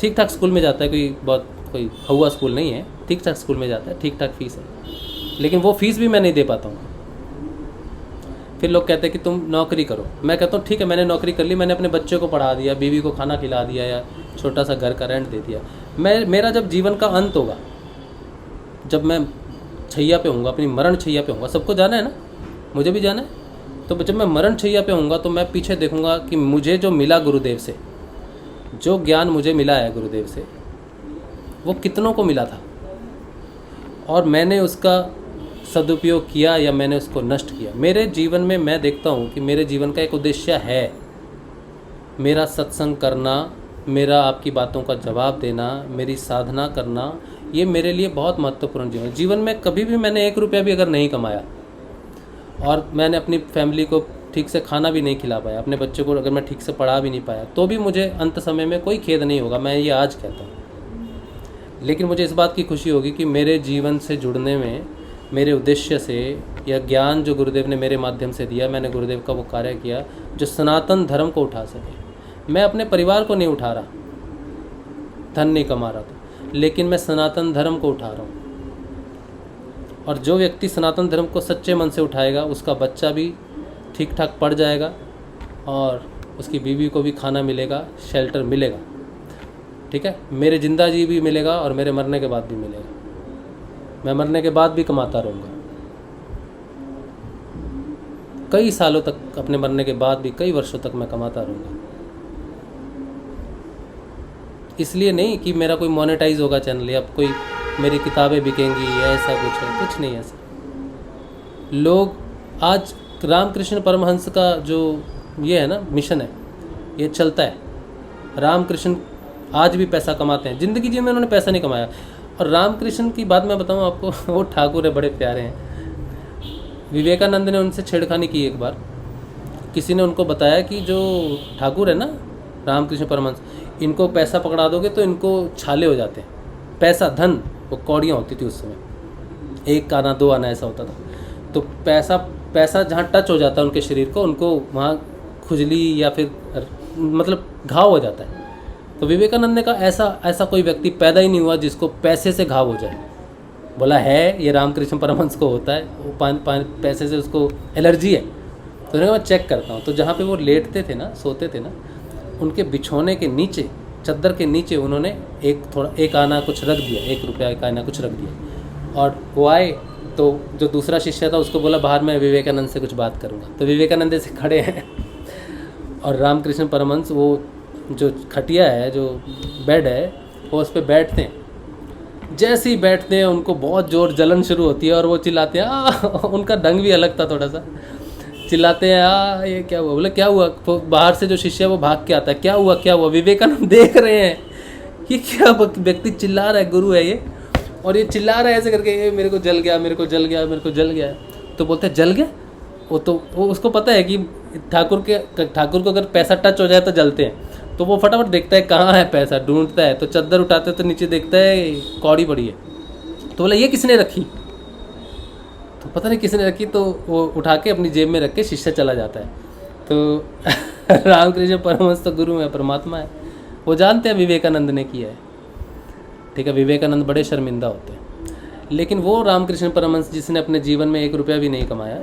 ठीक ठाक स्कूल में जाता है, कोई हवा स्कूल नहीं है, ठीक ठाक स्कूल में जाता है, ठीक ठाक फीस है, लेकिन वो फीस भी मैं नहीं दे पाता हूँ। फिर लोग कहते हैं कि तुम नौकरी करो। मैं कहता हूँ ठीक है, मैंने नौकरी कर ली, मैंने अपने बच्चे को पढ़ा दिया, बीवी को खाना खिला दिया, या छोटा सा घर का रेंट दे दिया। मेरा जब जीवन का अंत होगा, जब मैं छैया पे होऊंगा, अपनी मरण छैया पे होऊंगा, सबको जाना है ना, मुझे भी जाना है, तो जब मैं मरण छैया पे होऊंगा तो मैं पीछे देखूंगा कि मुझे जो मिला गुरुदेव से, जो ज्ञान मुझे मिला है गुरुदेव से, वो कितनों को मिला था, और मैंने उसका सदुपयोग किया या मैंने उसको नष्ट किया। मेरे जीवन में मैं देखता हूँ कि मेरे जीवन का एक उद्देश्य है, मेरा सत्संग करना, मेरा आपकी बातों का जवाब देना, मेरी साधना करना, ये मेरे लिए बहुत महत्वपूर्ण जीवन में कभी भी मैंने 1 रुपया भी अगर नहीं कमाया, और मैंने अपनी फैमिली को ठीक से खाना भी नहीं खिला पाया, अपने बच्चों को अगर मैं ठीक से पढ़ा भी नहीं पाया, तो भी मुझे अंत समय में कोई खेद नहीं होगा, मैं ये आज कहता हूँ। लेकिन मुझे इस बात की खुशी होगी कि मेरे जीवन से जुड़ने में, मेरे उद्देश्य से, या ज्ञान जो गुरुदेव ने मेरे माध्यम से दिया, मैंने गुरुदेव का वो कार्य किया जो सनातन धर्म को उठा सके। मैं अपने परिवार को नहीं उठा रहा, धन नहीं कमा रहा था, लेकिन मैं सनातन धर्म को उठा रहा हूँ। और जो व्यक्ति सनातन धर्म को सच्चे मन से उठाएगा, उसका बच्चा भी ठीक ठाक पढ़ जाएगा, और उसकी बीवी को भी खाना मिलेगा, शेल्टर मिलेगा, ठीक है। मेरे जिंदा जी भी मिलेगा और मेरे मरने के बाद भी मिलेगा। मैं मरने के बाद भी कमाता रहूँगा, कई सालों तक, अपने मरने के बाद भी कई वर्षों तक मैं कमाता रहूँगा। इसलिए नहीं कि मेरा कोई मोनेटाइज होगा चैनल, या कोई मेरी किताबें बिकेंगी, या ऐसा कुछ नहीं ऐसा। लोग आज रामकृष्ण परमहंस का जो ये है ना मिशन है, ये चलता है। रामकृष्ण आज भी पैसा कमाते हैं, ज़िंदगी जी में उन्होंने पैसा नहीं कमाया। और रामकृष्ण की बात मैं बताऊं आपको, वो ठाकुर है, बड़े प्यारे हैं। विवेकानंद ने उनसे छेड़खानी की एक बार, किसी ने उनको बताया कि जो ठाकुर है ना रामकृष्ण परमहंस, इनको पैसा पकड़ा दोगे तो इनको छाले हो जाते हैं। पैसा, धन, वो कौड़ियाँ होती थी उस समय, 1 आना 2 आना ऐसा होता था। तो पैसा जहाँ टच हो जाता है उनके शरीर को, उनको वहाँ खुजली या फिर मतलब घाव हो जाता है। तो विवेकानंद ने कहा ऐसा कोई व्यक्ति पैदा ही नहीं हुआ जिसको पैसे से घाव हो जाए। बोला है, ये रामकृष्ण परमहंस को होता है, वो पैसे से उसको एलर्जी है। तो उन्होंने कहा मैं चेक करता हूँ। तो जहाँ पे वो लेटते थे ना, सोते थे ना, उनके बिछौने के नीचे, चद्दर के नीचे उन्होंने एक आना कुछ रख दिया, 1 रुपया एक आना कुछ रख दिया। और वो आए तो जो दूसरा शिष्य था उसको बोला बाहर मैं विवेकानंद से कुछ बात करूँगा। तो विवेकानंद से खड़े हैं और रामकृष्ण परमहंस वो जो खटिया है, जो बेड है, वो उस पर बैठते हैं। जैसे ही बैठते हैं उनको बहुत जोर जलन शुरू होती है और वो चिल्लाते हैं। उनका ढंग भी अलग था थोड़ा सा, चिल्लाते हैं ये क्या हुआ। बोले क्या हुआ। तो बाहर से जो शिष्य है वो भाग के आता है, क्या हुआ। विवेकानंद देख रहे हैं ये क्या व्यक्ति चिल्ला रहा है, गुरु है ये, और ये चिल्ला रहा है ऐसे करके, ये मेरे को जल गया। तो बोलते हैं जल गया। वो उसको पता है कि ठाकुर को अगर पैसा टच हो जाए तो जलते हैं। तो वो फटाफट देखता है कहाँ है पैसा, ढूंढता है। तो चद्दर उठाते तो नीचे देखता है कौड़ी पड़ी है। तो बोला ये किसने रखी। तो पता नहीं किसने रखी। तो वो उठा के अपनी जेब में रख के शिष्य चला जाता है। तो रामकृष्ण परमहंस तो गुरु है, परमात्मा है, वो जानते हैं विवेकानंद ने किया है, ठीक है। विवेकानंद बड़े शर्मिंदा होते हैं, लेकिन वो रामकृष्ण परमहंस जिसने अपने जीवन में 1 रुपया भी नहीं कमाया,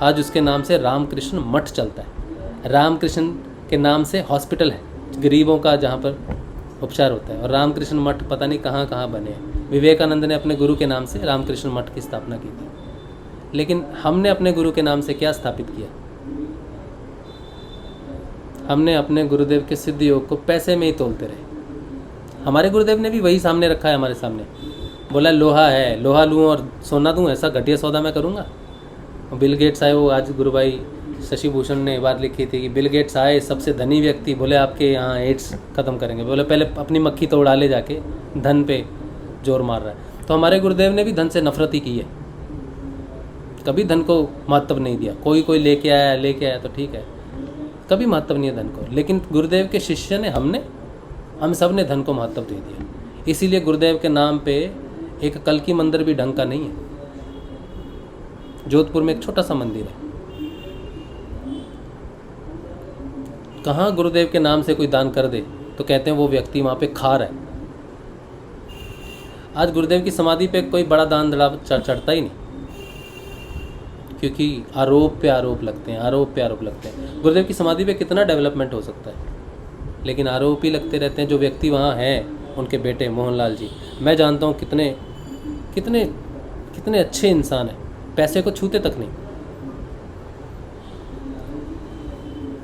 आज उसके नाम से रामकृष्ण मठ चलता है। रामकृष्ण के नाम से हॉस्पिटल है गरीबों का, जहाँ पर उपचार होता है। और रामकृष्ण मठ पता नहीं कहाँ कहाँ बने हैं। विवेकानंद ने अपने गुरु के नाम से रामकृष्ण मठ की स्थापना की थी, लेकिन हमने अपने गुरु के नाम से क्या स्थापित किया? हमने अपने गुरुदेव के सिद्ध योग को पैसे में ही तोलते रहे। हमारे गुरुदेव ने भी वही सामने रखा है हमारे सामने, बोला लोहा है, लोहा लूँ और सोना दूँ, ऐसा घटिया सौदा मैं करूँगा। बिल गेट्स आए, वो आज गुरु भाई शशि भूषण ने बात लिखी थी कि बिल गेट्स आए, सबसे धनी व्यक्ति, बोले आपके यहाँ एड्स ख़त्म करेंगे। बोले पहले अपनी मक्खी तो उड़ा ले जाके, धन पे जोर मार रहा है। तो हमारे गुरुदेव ने भी धन से नफरत ही की है, कभी धन को महत्व नहीं दिया। कोई लेके आया तो ठीक है, कभी महत्व नहीं है धन को। लेकिन गुरुदेव के शिष्य ने, हम सब ने धन को महत्व दे दिया। इसीलिए गुरुदेव के नाम पे एक कल्कि मंदिर भी ढंग का नहीं है। जोधपुर में एक छोटा सा मंदिर है, कहाँ गुरुदेव के नाम से कोई दान कर दे तो कहते हैं वो व्यक्ति वहाँ पे खार है। आज गुरुदेव की समाधि पे कोई बड़ा दान दड़ा चढ़ता ही नहीं, क्योंकि आरोप पे आरोप लगते हैं। गुरुदेव की समाधि पे कितना डेवलपमेंट हो सकता है, लेकिन आरोप ही लगते रहते हैं। जो व्यक्ति वहाँ हैं, उनके बेटे मोहनलाल जी, मैं जानता हूँ कितने अच्छे इंसान हैं, पैसे को छूते तक नहीं,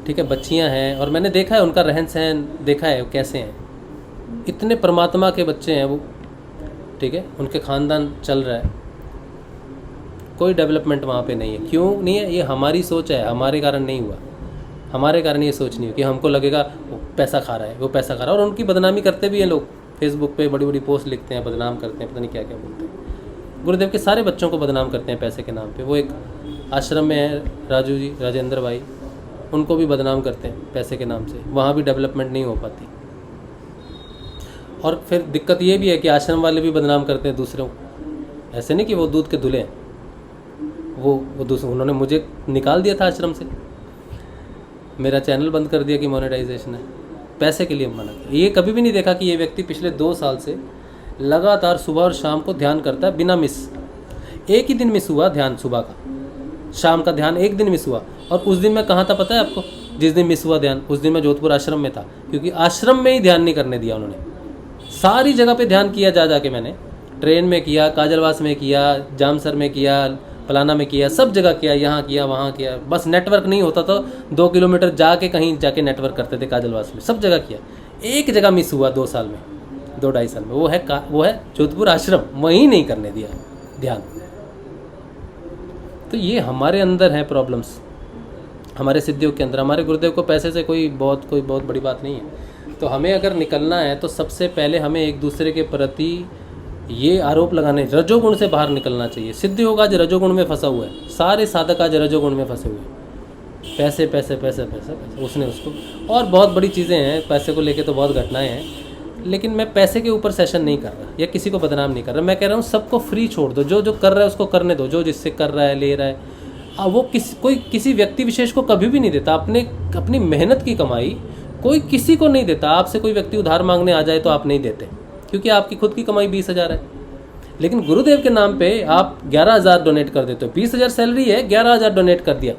ठीक है। बच्चियाँ हैं, और मैंने देखा है उनका रहन सहन, देखा है कैसे हैं। इतने परमात्मा के बच्चे हैं वो, ठीक है। उनके खानदान चल रहा है, कोई डेवलपमेंट वहाँ पे नहीं है। क्यों नहीं है? ये हमारी सोच है, हमारे कारण नहीं हुआ। हमारे कारण ये सोच नहीं हुई कि हमको लगेगा वो पैसा खा रहा है, वो पैसा खा रहा है। और उनकी बदनामी करते भी हैं लोग, फेसबुक पे बड़ी बड़ी पोस्ट लिखते हैं, बदनाम करते हैं, पता नहीं क्या क्या बोलते हैं। गुरुदेव के सारे बच्चों को बदनाम करते हैं पैसे के नाम पे। वो एक आश्रम में है राजू जी, राजेंद्र भाई, उनको भी बदनाम करते हैं पैसे के नाम से। वहाँ भी डेवलपमेंट नहीं हो पाती। और फिर दिक्कत ये भी है कि आश्रम वाले भी बदनाम करते हैं दूसरों को। ऐसे नहीं कि वो दूध के धुले हैं, वो दूसरे, उन्होंने मुझे निकाल दिया था आश्रम से, मेरा चैनल बंद कर दिया कि मोनेटाइजेशन है, पैसे के लिए मना किया। ये कभी भी नहीं देखा कि ये व्यक्ति पिछले 2 साल से लगातार सुबह और शाम को ध्यान करता है बिना मिस। एक ही दिन मिस हुआ ध्यान, सुबह का, शाम का ध्यान एक दिन मिस हुआ। और उस दिन मैं कहाँ था पता है आपको? जिस दिन मिस हुआ ध्यान, उस दिन मैं जोधपुर आश्रम में था, क्योंकि आश्रम में ही ध्यान नहीं करने दिया उन्होंने। सारी जगह पे ध्यान किया जा के, मैंने ट्रेन में किया, काजलवास में किया, जामसर में किया, फलाना में किया, सब जगह किया, यहाँ किया, वहाँ किया। बस नेटवर्क नहीं होता तो 2 किलोमीटर जाके कहीं जाके नेटवर्क करते थे काजलवास में, सब जगह किया। एक जगह मिस हुआ 2 साल में, 2-2.5 साल में, वो है जोधपुर आश्रम, वहीं नहीं करने दिया ध्यान। तो ये हमारे अंदर है प्रॉब्लम्स, हमारे सिद्धियों के अंदर। हमारे गुरुदेव को पैसे से कोई बहुत बड़ी बात नहीं है। तो हमें अगर निकलना है तो सबसे पहले हमें एक दूसरे के प्रति ये आरोप लगाने, रजोगुण से बाहर निकलना चाहिए। सिद्ध योग आज रजोगुण में फंसा हुआ है, सारे साधक आज रजोगुण में फंसे हुए हैं। पैसे पैसे पैसे पैसे पैसे, उसने उसको, और बहुत बड़ी चीज़ें हैं पैसे को लेके, तो बहुत घटनाएं हैं। लेकिन मैं पैसे के ऊपर सेशन नहीं कर रहा या किसी को बदनाम नहीं कर रहा। मैं कह रहा हूँ सबको फ्री छोड़ दो, जो जो कर रहा है उसको करने दो, जो जिससे कर रहा है ले रहा है। वो किसी व्यक्ति विशेष को कभी भी नहीं देता। अपनी मेहनत की कमाई कोई किसी को नहीं देता। आपसे कोई व्यक्ति उधार मांगने आ जाए तो आप नहीं देते, क्योंकि आपकी खुद की कमाई 20,000 है। लेकिन गुरुदेव के नाम पे आप 11,000 डोनेट कर देते हो। 20,000 सैलरी है, 11,000 डोनेट कर दिया।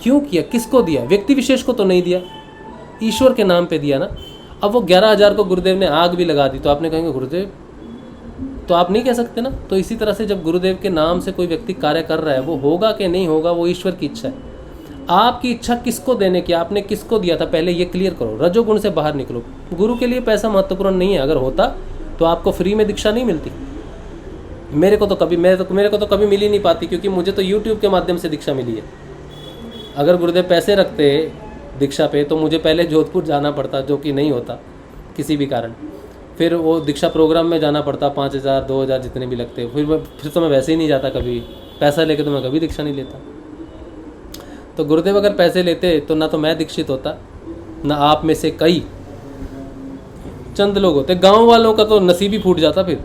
क्यों किया? किसको दिया? व्यक्ति विशेष को तो नहीं दिया, ईश्वर के नाम पे दिया ना। अब वो 11,000 को गुरुदेव ने आग भी लगा दी तो आपने कहेंगे गुरुदेव, तो आप नहीं कह सकते ना। तो इसी तरह से जब गुरुदेव के नाम से कोई व्यक्ति कार्य कर रहा है, वो होगा कि नहीं होगा वो ईश्वर की इच्छा है। आपकी इच्छा किसको देने की, आपने किसको दिया था, पहले ये क्लियर करो। रजोगुण से बाहर निकलो। गुरु के लिए पैसा महत्वपूर्ण नहीं है। अगर होता तो आपको फ्री में दीक्षा नहीं मिलती। मेरे को तो कभी मिल ही नहीं पाती, क्योंकि मुझे तो यूट्यूब के माध्यम से दीक्षा मिली है। अगर गुरुदेव पैसे रखते दीक्षा पे तो मुझे पहले जोधपुर जाना पड़ता, जो कि नहीं होता किसी भी कारण। फिर वो दीक्षा प्रोग्राम में जाना पड़ता, 5,000 2,000 जितने भी लगते। फिर तो मैं वैसे ही नहीं जाता कभी, पैसा लेके तो मैं कभी दीक्षा नहीं लेता। तो गुरुदेव अगर पैसे लेते तो ना तो मैं दीक्षित होता, ना आप में से कई चंद लोग होते। गांव वालों का तो नसीब ही फूट जाता। फिर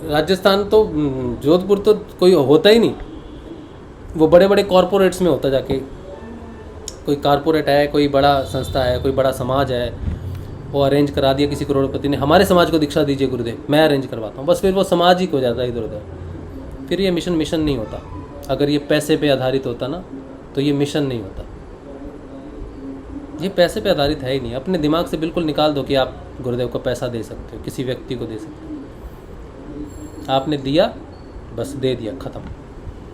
राजस्थान तो, जोधपुर तो कोई होता ही नहीं, वो बड़े बड़े कॉरपोरेट्स में होता जाके, कोई कारपोरेट है, कोई बड़ा संस्था है, कोई बड़ा समाज है, वो अरेंज करा दिया किसी करोड़पति ने, हमारे समाज को दीक्षा दीजिए गुरुदेव, मैं अरेंज करवाता हूँ, बस फिर वो समाज ही हो जाता है इधर उधर। फिर ये मिशन नहीं होता। अगर ये पैसे पे आधारित होता ना तो ये मिशन नहीं होता। ये पैसे पे आधारित है ही नहीं। अपने दिमाग से बिल्कुल निकाल दो कि आप गुरुदेव को पैसा दे सकते हो, किसी व्यक्ति को दे सकते हो। आपने दिया, बस दे दिया, ख़त्म।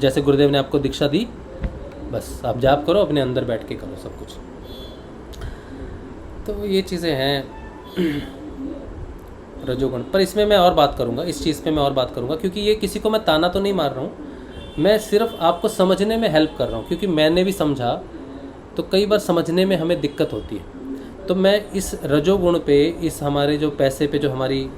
जैसे गुरुदेव ने आपको दीक्षा दी, बस आप जाप करो, अपने अंदर बैठ के करो सब कुछ। तो ये चीज़ें हैं रजोगुण पर। इसमें मैं और बात करूँगा, इस चीज़ पे मैं और बात करूँगा, क्योंकि ये किसी को मैं ताना तो नहीं मार रहा हूँ, मैं सिर्फ आपको समझने में हेल्प कर रहा हूँ। क्योंकि मैंने भी समझा तो कई बार समझने में हमें दिक्कत होती है। तो मैं इस रजोगुण पे, इस हमारे जो पैसे पे, जो हमारी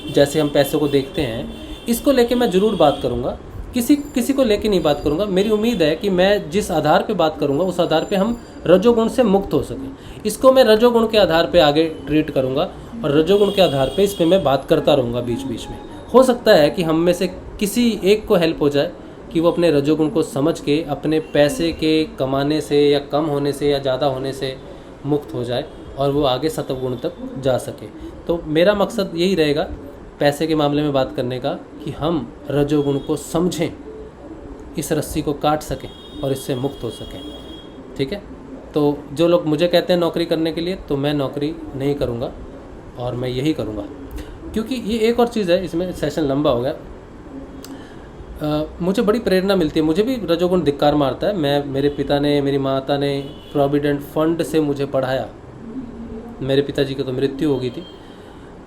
जैसे हम पैसों को देखते हैं, इसको लेके मैं ज़रूर बात करूँगा। किसी को लेके नहीं बात करूँगा। मेरी उम्मीद है कि मैं जिस आधार पे बात करूँगा उस आधार पे हम रजोगुण से मुक्त हो सकें। इसको मैं रजोगुण के आधार पे आगे ट्रीट करूँगा और रजोगुण के आधार पे इस पे मैं बात करता रहूँगा बीच बीच में। हो सकता है कि हम में से किसी एक को हेल्प हो जाए कि वो अपने रजोगुण को समझ के अपने पैसे के कमाने से या कम होने से या ज़्यादा होने से मुक्त हो जाए और वो आगे सत्वगुण तक जा सके। तो मेरा मकसद यही रहेगा पैसे के मामले में बात करने का, कि हम रजोगुण को समझें, इस रस्सी को काट सकें और इससे मुक्त हो सकें। ठीक है। तो जो लोग मुझे कहते हैं नौकरी करने के लिए, तो मैं नौकरी नहीं करूँगा और मैं यही करूँगा। क्योंकि ये एक और चीज़ है, इसमें सेशन लंबा हो गया। मुझे बड़ी प्रेरणा मिलती है। मुझे भी रजोगुण धिक्कार मारता है। मेरे पिता ने, मेरी माता ने प्रोविडेंट फंड से मुझे पढ़ाया। मेरे पिताजी की तो मृत्यु हो गई थी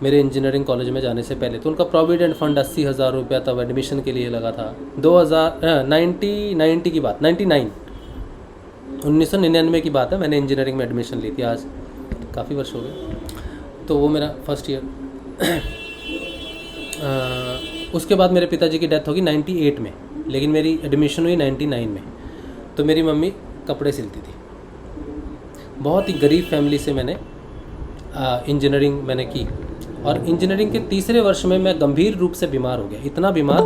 मेरे इंजीनियरिंग कॉलेज में जाने से पहले। तो उनका प्रोविडेंट फंड 80,000 रुपया तब एडमिशन के लिए लगा था। 1990 की बात, 1999 की बात है। मैंने इंजीनियरिंग में एडमिशन ली थी, आज काफ़ी वर्ष हो गए। तो वो मेरा फर्स्ट ईयर। उसके बाद मेरे पिताजी की डेथ होगी 98 में, लेकिन मेरी एडमिशन हुई 99 में। तो मेरी मम्मी कपड़े सिलती थी। बहुत ही गरीब फैमिली से मैंने इंजीनियरिंग मैंने की और इंजीनियरिंग के तीसरे वर्ष में मैं गंभीर रूप से बीमार हो गया। इतना बीमार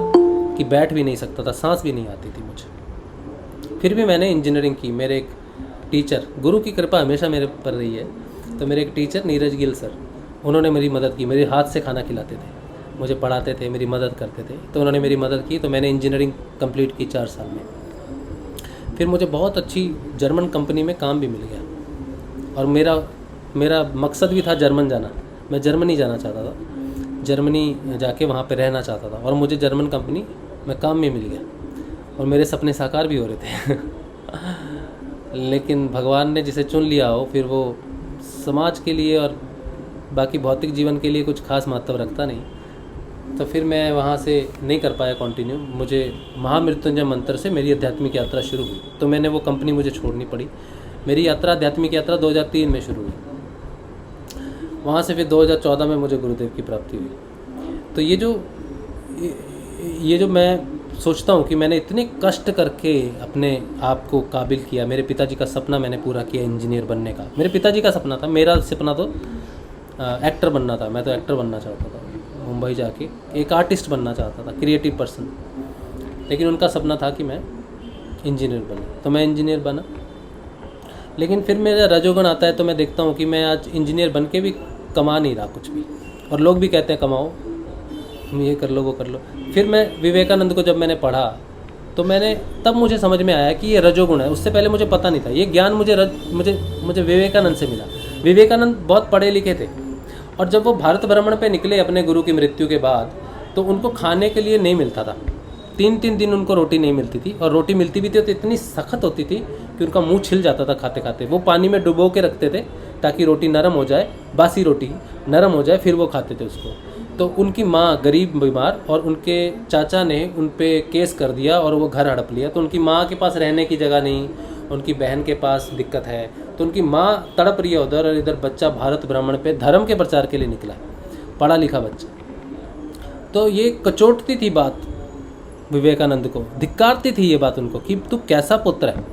कि बैठ भी नहीं सकता था, सांस भी नहीं आती थी मुझे। फिर भी मैंने इंजीनियरिंग की। मेरे एक टीचर, गुरु की कृपा हमेशा मेरे पर रही है, तो मेरे एक टीचर नीरज गिल सर, उन्होंने मेरी मदद की। मेरे हाथ से खाना खिलाते थे, मुझे पढ़ाते थे, मेरी मदद करते थे। तो उन्होंने मेरी मदद की, तो मैंने इंजीनियरिंग कंप्लीट की 4 साल में। फिर मुझे बहुत अच्छी जर्मन कंपनी में काम भी मिल गया और मेरा मकसद भी था जर्मन जाना। मैं जर्मनी जाना चाहता था, जर्मनी जाके वहाँ पे रहना चाहता था और मुझे जर्मन कंपनी में काम भी मिल गया और मेरे सपने साकार भी हो रहे थे। लेकिन भगवान ने जिसे चुन लिया हो, फिर वो समाज के लिए और बाकी भौतिक जीवन के लिए कुछ खास महत्व रखता नहीं। तो फिर मैं वहाँ से नहीं कर पाया कंटिन्यू। मुझे महामृत्युंजय मंत्र से मेरी आध्यात्मिक यात्रा शुरू हुई, तो मैंने वो कंपनी मुझे छोड़नी पड़ी। मेरी यात्रा, आध्यात्मिक यात्रा 2003 में शुरू हुई। वहाँ से फिर 2014 में मुझे गुरुदेव की प्राप्ति हुई। तो ये जो मैं सोचता हूँ कि मैंने इतने कष्ट करके अपने आप को काबिल किया। मेरे पिताजी का सपना मैंने पूरा किया इंजीनियर बनने का। मेरे पिताजी का सपना था, मेरा सपना तो एक्टर बनना था। मैं तो एक्टर बनना चाहता था, मुंबई जाके एक आर्टिस्ट बनना चाहता था, क्रिएटिव पर्सन। लेकिन उनका सपना था कि मैं इंजीनियर बनूँ, तो मैं इंजीनियर बना। लेकिन फिर मेरा रजोगुण आता है, तो मैं देखता हूँ कि मैं आज इंजीनियर बन के भी कमा नहीं रहा कुछ भी, और लोग भी कहते हैं कमाओ, तुम ये कर लो, वो कर लो। फिर मैं विवेकानंद को जब मैंने पढ़ा, तो तब मुझे समझ में आया कि ये रजोगुण है। उससे पहले मुझे पता नहीं था। ये ज्ञान मुझे विवेकानंद से मिला। विवेकानंद बहुत पढ़े लिखे थे और जब वो भारत भ्रमण पे निकले अपने गुरु की मृत्यु के बाद, तो उनको खाने के लिए नहीं मिलता था। 3-3 दिन उनको रोटी नहीं मिलती थी, और रोटी मिलती भी थी तो इतनी सख्त होती थी कि उनका मुंह छिल जाता था खाते खाते। वो पानी में डुबो के रखते थे ताकि रोटी नरम हो जाए, बासी रोटी नरम हो जाए, फिर वो खाते थे उसको। तो उनकी माँ गरीब बीमार, और उनके चाचा ने उन पे केस कर दिया और वो घर हड़प लिया। तो उनकी माँ के पास रहने की जगह नहीं, उनकी बहन के पास दिक्कत है, तो उनकी माँ तड़प रही है उधर, और इधर बच्चा भारत भ्रमण पे धर्म के प्रचार के लिए निकला, पढ़ा लिखा बच्चा। तो ये कचोटती थी बात विवेकानंद को, धिक्कारती थी ये बात उनको कि तू कैसा पुत्र है,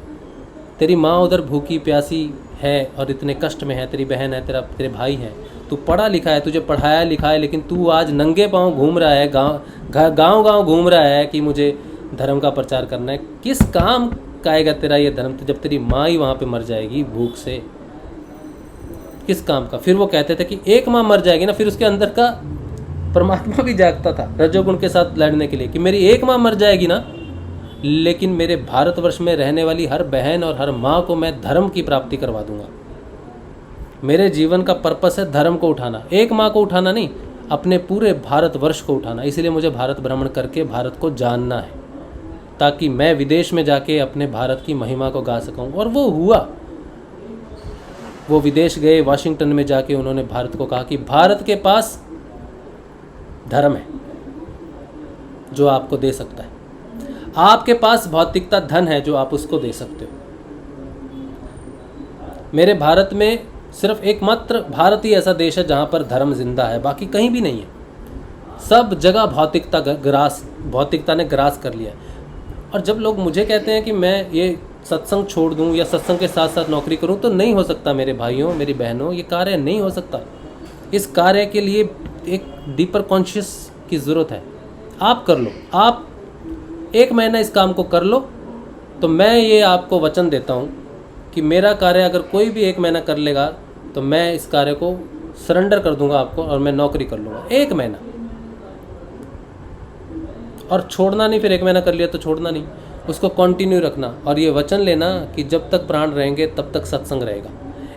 तेरी माँ उधर भूखी प्यासी है और इतने कष्ट में है, तेरी बहन है, तेरे भाई है, तू पढ़ा लिखा है, तुझे पढ़ाया लिखा है, लेकिन तू आज नंगे पाँव घूम रहा है, गांव घूम रहा है कि मुझे धर्म का प्रचार करना है। किस काम का आएगा तेरा ये धर्म, तो जब तेरी माँ ही वहाँ पे मर जाएगी भूख से, किस काम का। फिर वो कहते थे कि एक माँ मर जाएगी ना, फिर उसके अंदर का परमात्मा भी जागता था रजोगुण के साथ लड़ने के लिए कि मेरी एक माँ मर जाएगी ना, लेकिन मेरे भारतवर्ष में रहने वाली हर बहन और हर माँ को मैं धर्म की प्राप्ति करवा दूंगा। मेरे जीवन का पर्पस है धर्म को उठाना, एक माँ को उठाना नहीं, अपने पूरे भारतवर्ष को उठाना। इसीलिए मुझे भारत भ्रमण करके भारत को जानना है, ताकि मैं विदेश में जाके अपने भारत की महिमा को गा सकूं। और वो हुआ। वो विदेश गए, वाशिंगटन में जाके उन्होंने भारत को कहा कि भारत के पास धर्म है जो आपको दे सकता है, आपके पास भौतिकता धन है जो आप उसको दे सकते हो। मेरे भारत में सिर्फ एकमात्र भारत ही ऐसा देश है जहाँ पर धर्म जिंदा है, बाकी कहीं भी नहीं है। सब जगह भौतिकता ने ग्रास कर लिया है। और जब लोग मुझे कहते हैं कि मैं ये सत्संग छोड़ दूं या सत्संग के साथ साथ नौकरी करूं, तो नहीं हो सकता मेरे भाइयों, मेरी बहनों, ये कार्य नहीं हो सकता। इस कार्य के लिए एक डीपर कॉन्शियस की ज़रूरत है। आप कर लो, आप 1 महीना इस काम को कर लो, तो मैं ये आपको वचन देता हूँ कि मेरा कार्य अगर कोई भी 1 महीना कर लेगा तो मैं इस कार्य को सरेंडर कर दूंगा आपको और मैं नौकरी कर लूँगा 1 महीना। और छोड़ना नहीं, फिर 1 महीना कर लिया तो छोड़ना नहीं, उसको कंटिन्यू रखना। और ये वचन लेना कि जब तक प्राण रहेंगे तब तक सत्संग रहेगा,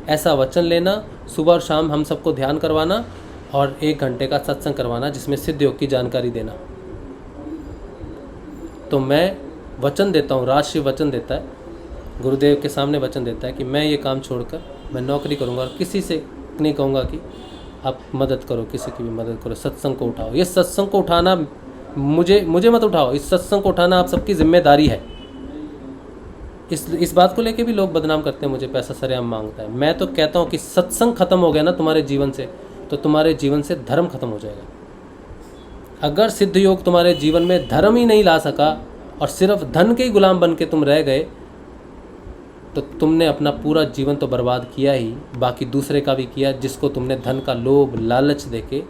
ऐसा वचन लेना। सुबह और शाम हम सबको ध्यान करवाना और 1 घंटे का सत्संग करवाना जिसमें सिद्ध योग की जानकारी देना। तो मैं वचन देता हूँ, राष्ट्रीय वचन देता है, गुरुदेव के सामने वचन देता है कि मैं ये काम छोड़कर मैं नौकरी करूँगा और किसी से नहीं कहूँगा कि आप मदद करो, किसी की भी मदद करो, सत्संग को उठाओ। ये सत्संग को उठाना मुझे मत उठाओ, इस सत्संग को उठाना आप सबकी जिम्मेदारी है। इस बात को लेके भी लोग बदनाम करते हैं, मुझे पैसा सरेआम मांगता है। मैं तो कहता हूँ कि सत्संग खत्म हो गया ना तुम्हारे जीवन से, तो तुम्हारे जीवन से धर्म खत्म हो जाएगा। अगर सिद्ध योग तुम्हारे जीवन में धर्म ही नहीं ला सका और सिर्फ धन के ही गुलाम बन के तुम रह गए, तो तुमने अपना पूरा जीवन तो बर्बाद किया ही, बाकी दूसरे का भी किया, जिसको तुमने धन का लोभ लालच देके,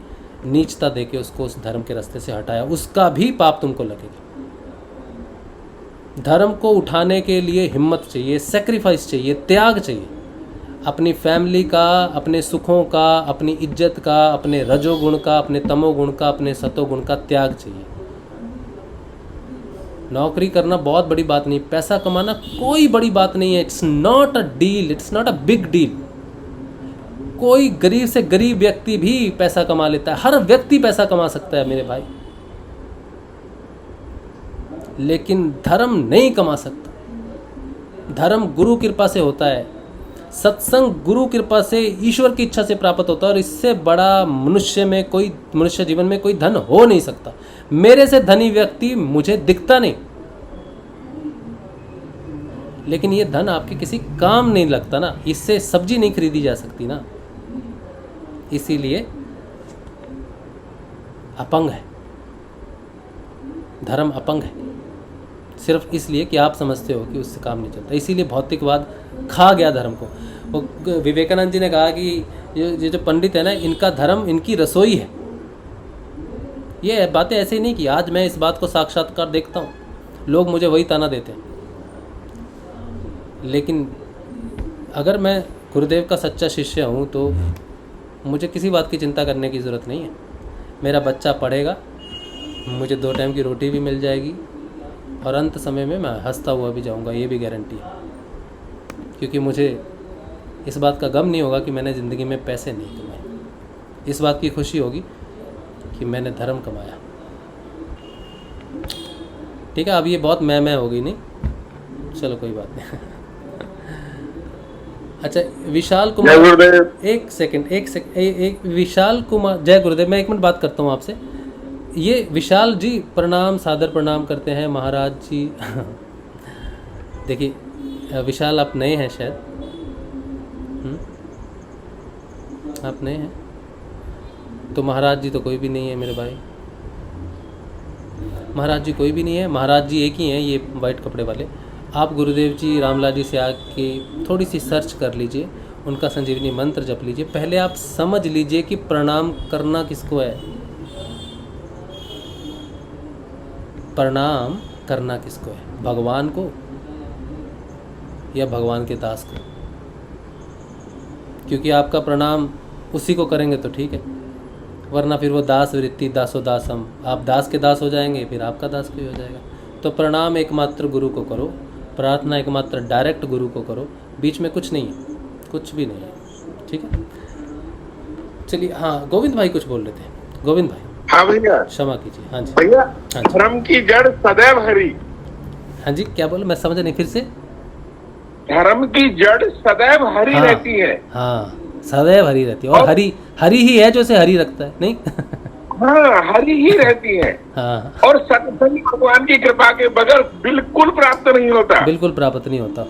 नीचता देके उसको उस धर्म के रास्ते से हटाया, उसका भी पाप तुमको लगेगा। धर्म को उठाने के लिए हिम्मत चाहिए, सेक्रीफाइस चाहिए, त्याग चाहिए। अपनी फैमिली का, अपने सुखों का, अपनी इज्जत का, अपने रजोगुण का, अपने तमोगुण का, अपने सतोगुण का त्याग चाहिए। नौकरी करना बहुत बड़ी बात नहीं, पैसा कमाना कोई बड़ी बात नहीं है। It's not a deal, it's not a big deal. कोई गरीब से गरीब व्यक्ति भी पैसा कमा लेता है, हर व्यक्ति पैसा कमा सकता है मेरे भाई, लेकिन धर्म नहीं कमा सकता। धर्म गुरु कृपा से होता है, सत्संग गुरु कृपा से, ईश्वर की इच्छा से प्राप्त होता है। और इससे बड़ा मनुष्य जीवन में कोई धन हो नहीं सकता। मेरे से धनी व्यक्ति मुझे दिखता नहीं, लेकिन ये धन आपके किसी काम नहीं लगता ना, इससे सब्जी नहीं खरीदी जा सकती ना। इसीलिए अपंग है, धर्म अपंग है, सिर्फ इसलिए कि आप समझते हो कि उससे काम नहीं चलता। इसीलिए भौतिकवाद खा गया धर्म को। वो विवेकानंद जी ने कहा कि ये जो पंडित है ना, इनका धर्म इनकी रसोई है। ये बातें ऐसे ही नहीं कि आज मैं इस बात को साक्षात्कार देखता हूँ, लोग मुझे वही ताना देते हैं। लेकिन अगर मैं गुरुदेव का सच्चा शिष्य हूँ तो मुझे किसी बात की चिंता करने की ज़रूरत नहीं है। मेरा बच्चा पढ़ेगा, मुझे 2 टाइम की रोटी भी मिल जाएगी और अंत समय में मैं हंसता हुआ भी जाऊँगा, ये भी गारंटी है। क्योंकि मुझे इस बात का गम नहीं होगा कि मैंने ज़िंदगी में पैसे नहीं कमाए, इस बात की खुशी होगी कि मैंने धर्म कमाया। ठीक है, अब ये बहुत मैं हो गई नहीं, चलो कोई बात नहीं। अच्छा, विशाल कुमार, एक सेकंड, विशाल कुमार, जय गुरुदेव। मैं 1 मिनट बात करता हूँ आपसे। ये विशाल जी प्रणाम, सादर प्रणाम करते हैं महाराज जी। देखिए विशाल, आप नए हैं शायद, आप नए हैं, तो महाराज जी तो कोई भी नहीं है मेरे भाई, महाराज जी कोई भी नहीं है। महाराज जी एक ही हैं, ये वाइट कपड़े वाले। आप गुरुदेव जी रामलाल जी से आके थोड़ी सी सर्च कर लीजिए, उनका संजीवनी मंत्र जप लीजिए। पहले आप समझ लीजिए कि प्रणाम करना किसको है, प्रणाम करना किसको है, भगवान को या भगवान के दास को, क्योंकि आपका प्रणाम उसी को करेंगे तो ठीक है, वरना फिर वो दास वृत्ति, दासो दासम, आप दास के दास हो जाएंगे, फिर आपका दास कोई हो जाएगा। तो प्रणाम एकमात्र गुरु को करो, प्रार्थना एकमात्र डायरेक्ट गुरु को करो, बीच में कुछ नहीं है, कुछ भी नहीं है। ठीक है, चलिए। हाँ, गोविंद भाई कुछ बोल रहे थे। गोविंद भाई। हाँ भैया, क्षमा कीजिए। हाँ जी भैया, हाँ जी धर्म की जड़ सदैव हरि। हाँ जी, क्या बोले, मैं समझा नहीं, फिर से। धर्म की जड़ सदैव हरि हाँ, रहती है। हाँ, सदैव हरी रहती है, और हरी हरी ही है जो उसे हरी रखता है, नहीं? हाँ, हरि ही रहती है। हाँ, और सत्संग भगवान की कृपा के बगैर बिल्कुल प्राप्त नहीं होता। बिल्कुल प्राप्त नहीं होता,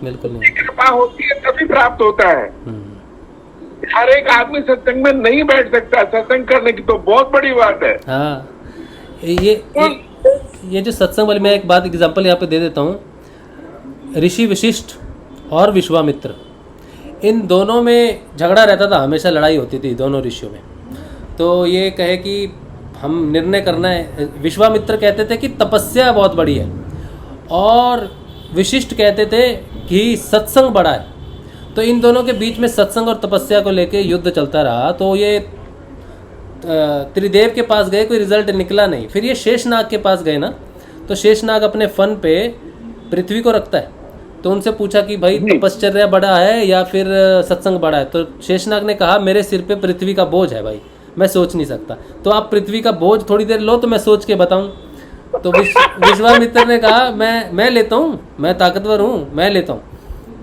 बिल्कुल नहीं होता। कृपा होती है तभी प्राप्त होता है। हर एक आदमी सत्संग में नहीं बैठ सकता, सत्संग करने की तो बहुत बड़ी बात है। हाँ, ये जो सत्संग वाली, मैं एक बात एग्जांपल यहाँ पे दे देता हूँ। ऋषि वशिष्ठ और विश्वामित्र, इन दोनों में झगड़ा रहता था, हमेशा लड़ाई होती थी दोनों ऋषियों में। तो ये कहे कि हम निर्णय करना है, विश्वामित्र कहते थे कि तपस्या बहुत बड़ी है, और वशिष्ठ कहते थे कि सत्संग बड़ा है। तो इन दोनों के बीच में सत्संग और तपस्या को लेके युद्ध चलता रहा। तो ये त्रिदेव के पास गए, कोई रिजल्ट निकला नहीं। फिर ये शेषनाग के पास गए ना, तो शेषनाग अपने फन पे पृथ्वी को रखता है। तो उनसे पूछा कि भाई तपश्चर्या बड़ा है या फिर सत्संग बड़ा है? तो शेषनाग ने कहा मेरे सिर पे पृथ्वी का बोझ है भाई, मैं सोच नहीं सकता। तो आप पृथ्वी का बोझ थोड़ी देर लो तो मैं सोच के बताऊं। तो विश्वामित्र ने कहा मैं लेता हूँ, मैं ताकतवर हूँ, मैं लेता हूँ।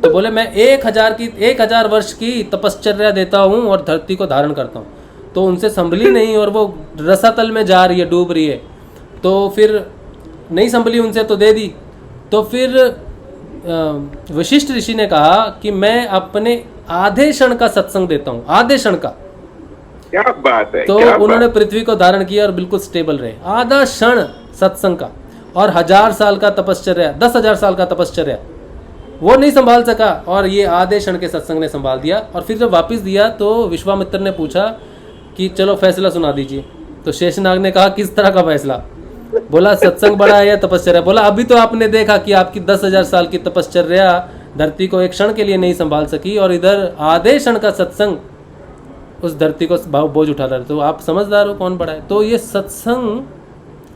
तो बोले मैं 1000 वर्ष की तपश्चर्या देता हूँ और धरती को धारण करता हूँ। तो उनसे संभली नहीं, और वो रसातल में जा रही है, डूब रही है। तो फिर नहीं संभली उनसे, तो दे दी। तो फिर वशिष्ठ ऋषि ने कहा कि मैं अपने आधे क्षण का सत्संग देता हूँ, आधे क्षण का। क्या बात है। तो उन्होंने पृथ्वी को धारण किया और बिल्कुल स्टेबल रहे, आधा क्षण सत्संग का। और 1000 साल का तपश्चर्या, 10,000 साल का तपश्चर्या वो नहीं संभाल सका, और ये आधे क्षण के सत्संग ने संभाल दिया। और फिर जब वापस दिया तो विश्वामित्र ने पूछा कि चलो फैसला सुना दीजिए। तो शेषनाग ने कहा किस तरह का फैसला? बोला सत्संग बड़ा है या तपश्चर्या? बोला अभी तो आपने देखा कि आपकी 10,000 साल की तपश्चर्या धरती को एक क्षण के लिए नहीं संभाल सकी, और इधर आधे क्षण का सत्संग उस धरती को बोझ उठा रहा है। तो आप समझदार हो कौन बड़ा है? तो ये सत्संग,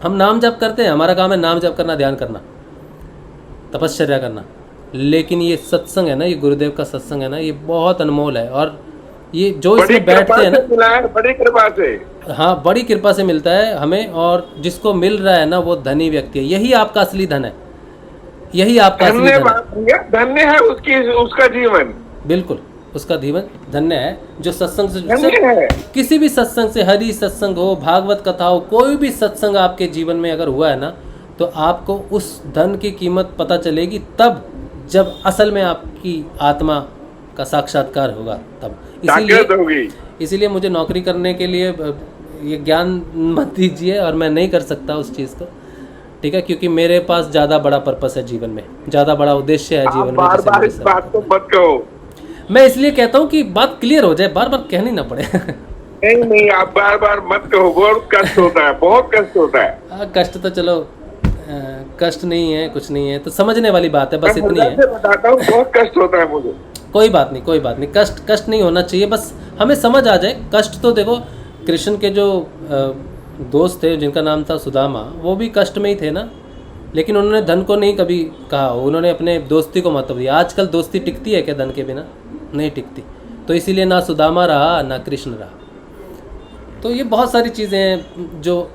हम नाम जप करते हैं, हमारा काम है नाम जप करना, ध्यान करना, तपश्चर्या करना। लेकिन ये सत्संग है ना, ये गुरुदेव का सत्संग है ना, ये बहुत अनमोल है। और ये जो इसमें बैठते हैं ना, बड़ी कृपा से, हाँ, बड़ी कृपा से मिलता है हमें। और जिसको मिल रहा है ना, वो धनी व्यक्ति है। यही आपका असली धन है, यही आपका असली धन है। धन्य है उसका जीवन, बिल्कुल उसका जीवन धन्य है जो सत्संग से, किसी भी सत्संग से, हरि सत्संग हो, भागवत कथा हो, कोई भी सत्संग आपके जीवन में अगर हुआ है ना, तो आपको उस धन की कीमत पता चलेगी तब जब असल में आपकी आत्मा का साक्षात्कार होगा तब। इसीलिए मुझे नौकरी करने के लिए ये ज्ञान मत दीजिए, और मैं नहीं कर सकता उस चीज़ को, ठीक है? क्योंकि मेरे पास ज़्यादा बड़ा पर्पस है जीवन में, ज़्यादा बड़ा उद्देश्य है जीवन में। बार इस बात को मत कहो। मैं इसलिए कहता हूँ कि बात क्लियर हो जाए, बार बार कहनी ना पड़े। नहीं, आप बार मत कहो, बहुत कष्ट होता है, बहुत कष्ट होता है। कष्ट तो चलो, कष्ट नहीं है, कुछ नहीं है, तो समझने वाली बात है, बस इतनी है। बताता हूँ, बहुत कष्ट होता है मुझे। कोई बात नहीं, कोई बात नहीं, कष्ट नहीं होना चाहिए, बस हमें समझ आ जाए। कष्ट तो देखो, कृष्ण के जो दोस्त थे जिनका नाम था सुदामा, वो भी कष्ट में ही थे ना, लेकिन उन्होंने धन को नहीं कभी कहा, उन्होंने अपने दोस्ती को महत्व दिया। आजकल दोस्ती टिकती है क्या धन के बिना? नहीं टिकती। तो इसीलिए ना सुदामा रहा ना कृष्ण रहा। तो ये बहुत सारी चीज़ें हैं जो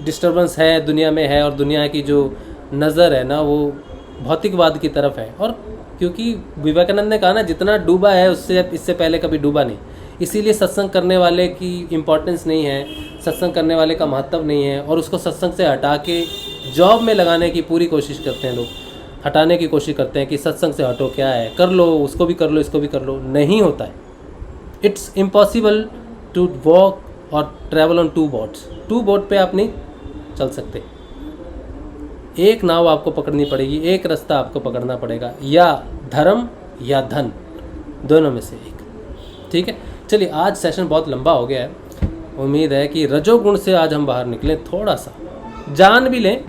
डिस्टर्बेंस है दुनिया में है, और दुनिया की जो नज़र है ना, वो भौतिकवाद की तरफ है। और क्योंकि विवेकानंद ने कहा ना, जितना डूबा है उससे इससे पहले कभी डूबा नहीं। इसीलिए सत्संग करने वाले की इम्पोर्टेंस नहीं है, सत्संग करने वाले का महत्व नहीं है, और उसको सत्संग से हटा के जॉब में लगाने की पूरी कोशिश करते हैं लोग, हटाने की कोशिश करते हैं कि सत्संग से हटो, क्या है, कर लो, उसको भी कर लो, इसको भी कर लो। नहीं होता है। इट्स इम्पॉसिबल टू वॉक और ट्रैवल ऑन 2 बोट्स। 2 बोट पे आप नहीं चल सकते, एक नाव आपको पकड़नी पड़ेगी, एक रास्ता आपको पकड़ना पड़ेगा, या धर्म या धन, दोनों में से एक। ठीक है, चलिए, आज सेशन बहुत लंबा हो गया है। उम्मीद है कि रजोगुण से आज हम बाहर निकलें, थोड़ा सा जान भी लें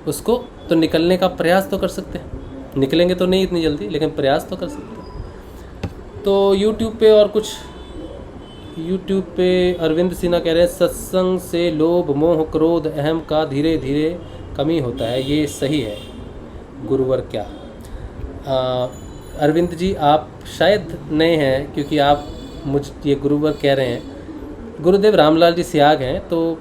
उसको, तो निकलने का प्रयास तो कर सकते हैं। निकलेंगे तो नहीं इतनी जल्दी, लेकिन प्रयास तो कर सकते हैं। तो यूट्यूब पे और कुछ, यूट्यूब पे अरविंद सिन्हा कह रहे हैं सत्संग से लोभ मोह क्रोध अहम का धीरे धीरे कमी होता है, ये सही है गुरुवर क्या? अरविंद जी आप शायद नए हैं, क्योंकि आप मुझ ये गुरुवर कह रहे हैं। गुरुदेव रामलाल जी सियाग हैं, तो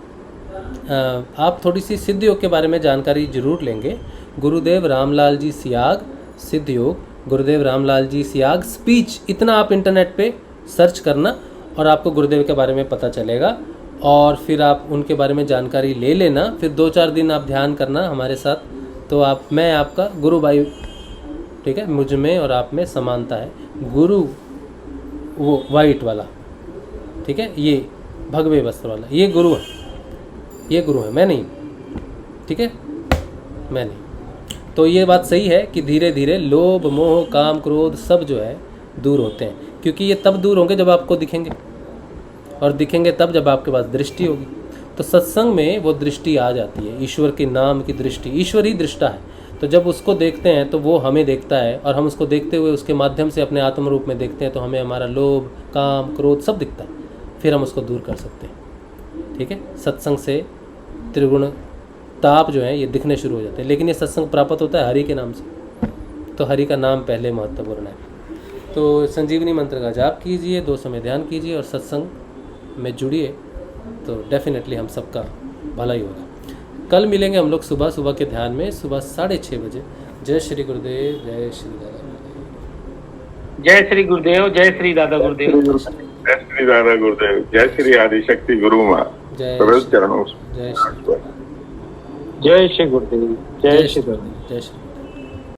आप थोड़ी सी सिद्ध योग के बारे में जानकारी जरूर लेंगे। गुरुदेव रामलाल जी सियाग सिद्ध योग, गुरुदेव रामलाल जी सियाग स्पीच, इतना आप इंटरनेट पे सर्च करना और आपको गुरुदेव के बारे में पता चलेगा, और फिर आप उनके बारे में जानकारी ले लेना। फिर 2-4 दिन आप ध्यान करना हमारे साथ, तो मैं आपका गुरु भाई, ठीक है, मुझ में और आप में समानता है। गुरु वो वाइट वाला, ठीक है, ये भगवे वस्त्र वाला, ये गुरु है, ये गुरु है, मैं नहीं, ठीक है, मैं नहीं। तो ये बात सही है कि धीरे धीरे लोभ मोह काम क्रोध सब जो है दूर होते हैं, क्योंकि ये तब दूर होंगे जब आपको दिखेंगे, और दिखेंगे तब जब आपके पास दृष्टि होगी। तो सत्संग में वो दृष्टि आ जाती है, ईश्वर के नाम की दृष्टि, ईश्वर ही दृष्टा है। तो जब उसको देखते हैं तो वो हमें देखता है, और हम उसको देखते हुए उसके माध्यम से अपने आत्म रूप में देखते हैं, तो हमें हमारा लोभ काम क्रोध सब दिखता है, फिर हम उसको दूर कर सकते हैं। ठीक है, सत्संग से त्रिगुण ताप जो है ये दिखने शुरू हो जाते हैं। लेकिन ये सत्संग प्राप्त होता है हरि के नाम से, तो हरि का नाम पहले महत्वपूर्ण है। तो संजीवनी मंत्र का जाप कीजिए, 2 समय ध्यान कीजिए और सत्संग में जुड़िए, तो डेफिनेटली हम सबका भला ही होगा। कल मिलेंगे हम लोग सुबह के ध्यान में, सुबह 6:30 बजे। जय श्री गुरुदेव, जय श्री दादा गुरुदेव, जय श्री गुरुदेव, जय श्री दादा गुरुदेव, जय श्री दादा गुरुदेव, जय श्री आदिशक्ति गुरु माँ, जय चरणों जय श्री जय श्री गुरुदेव, जय श्री गुरुदेव, जय श्री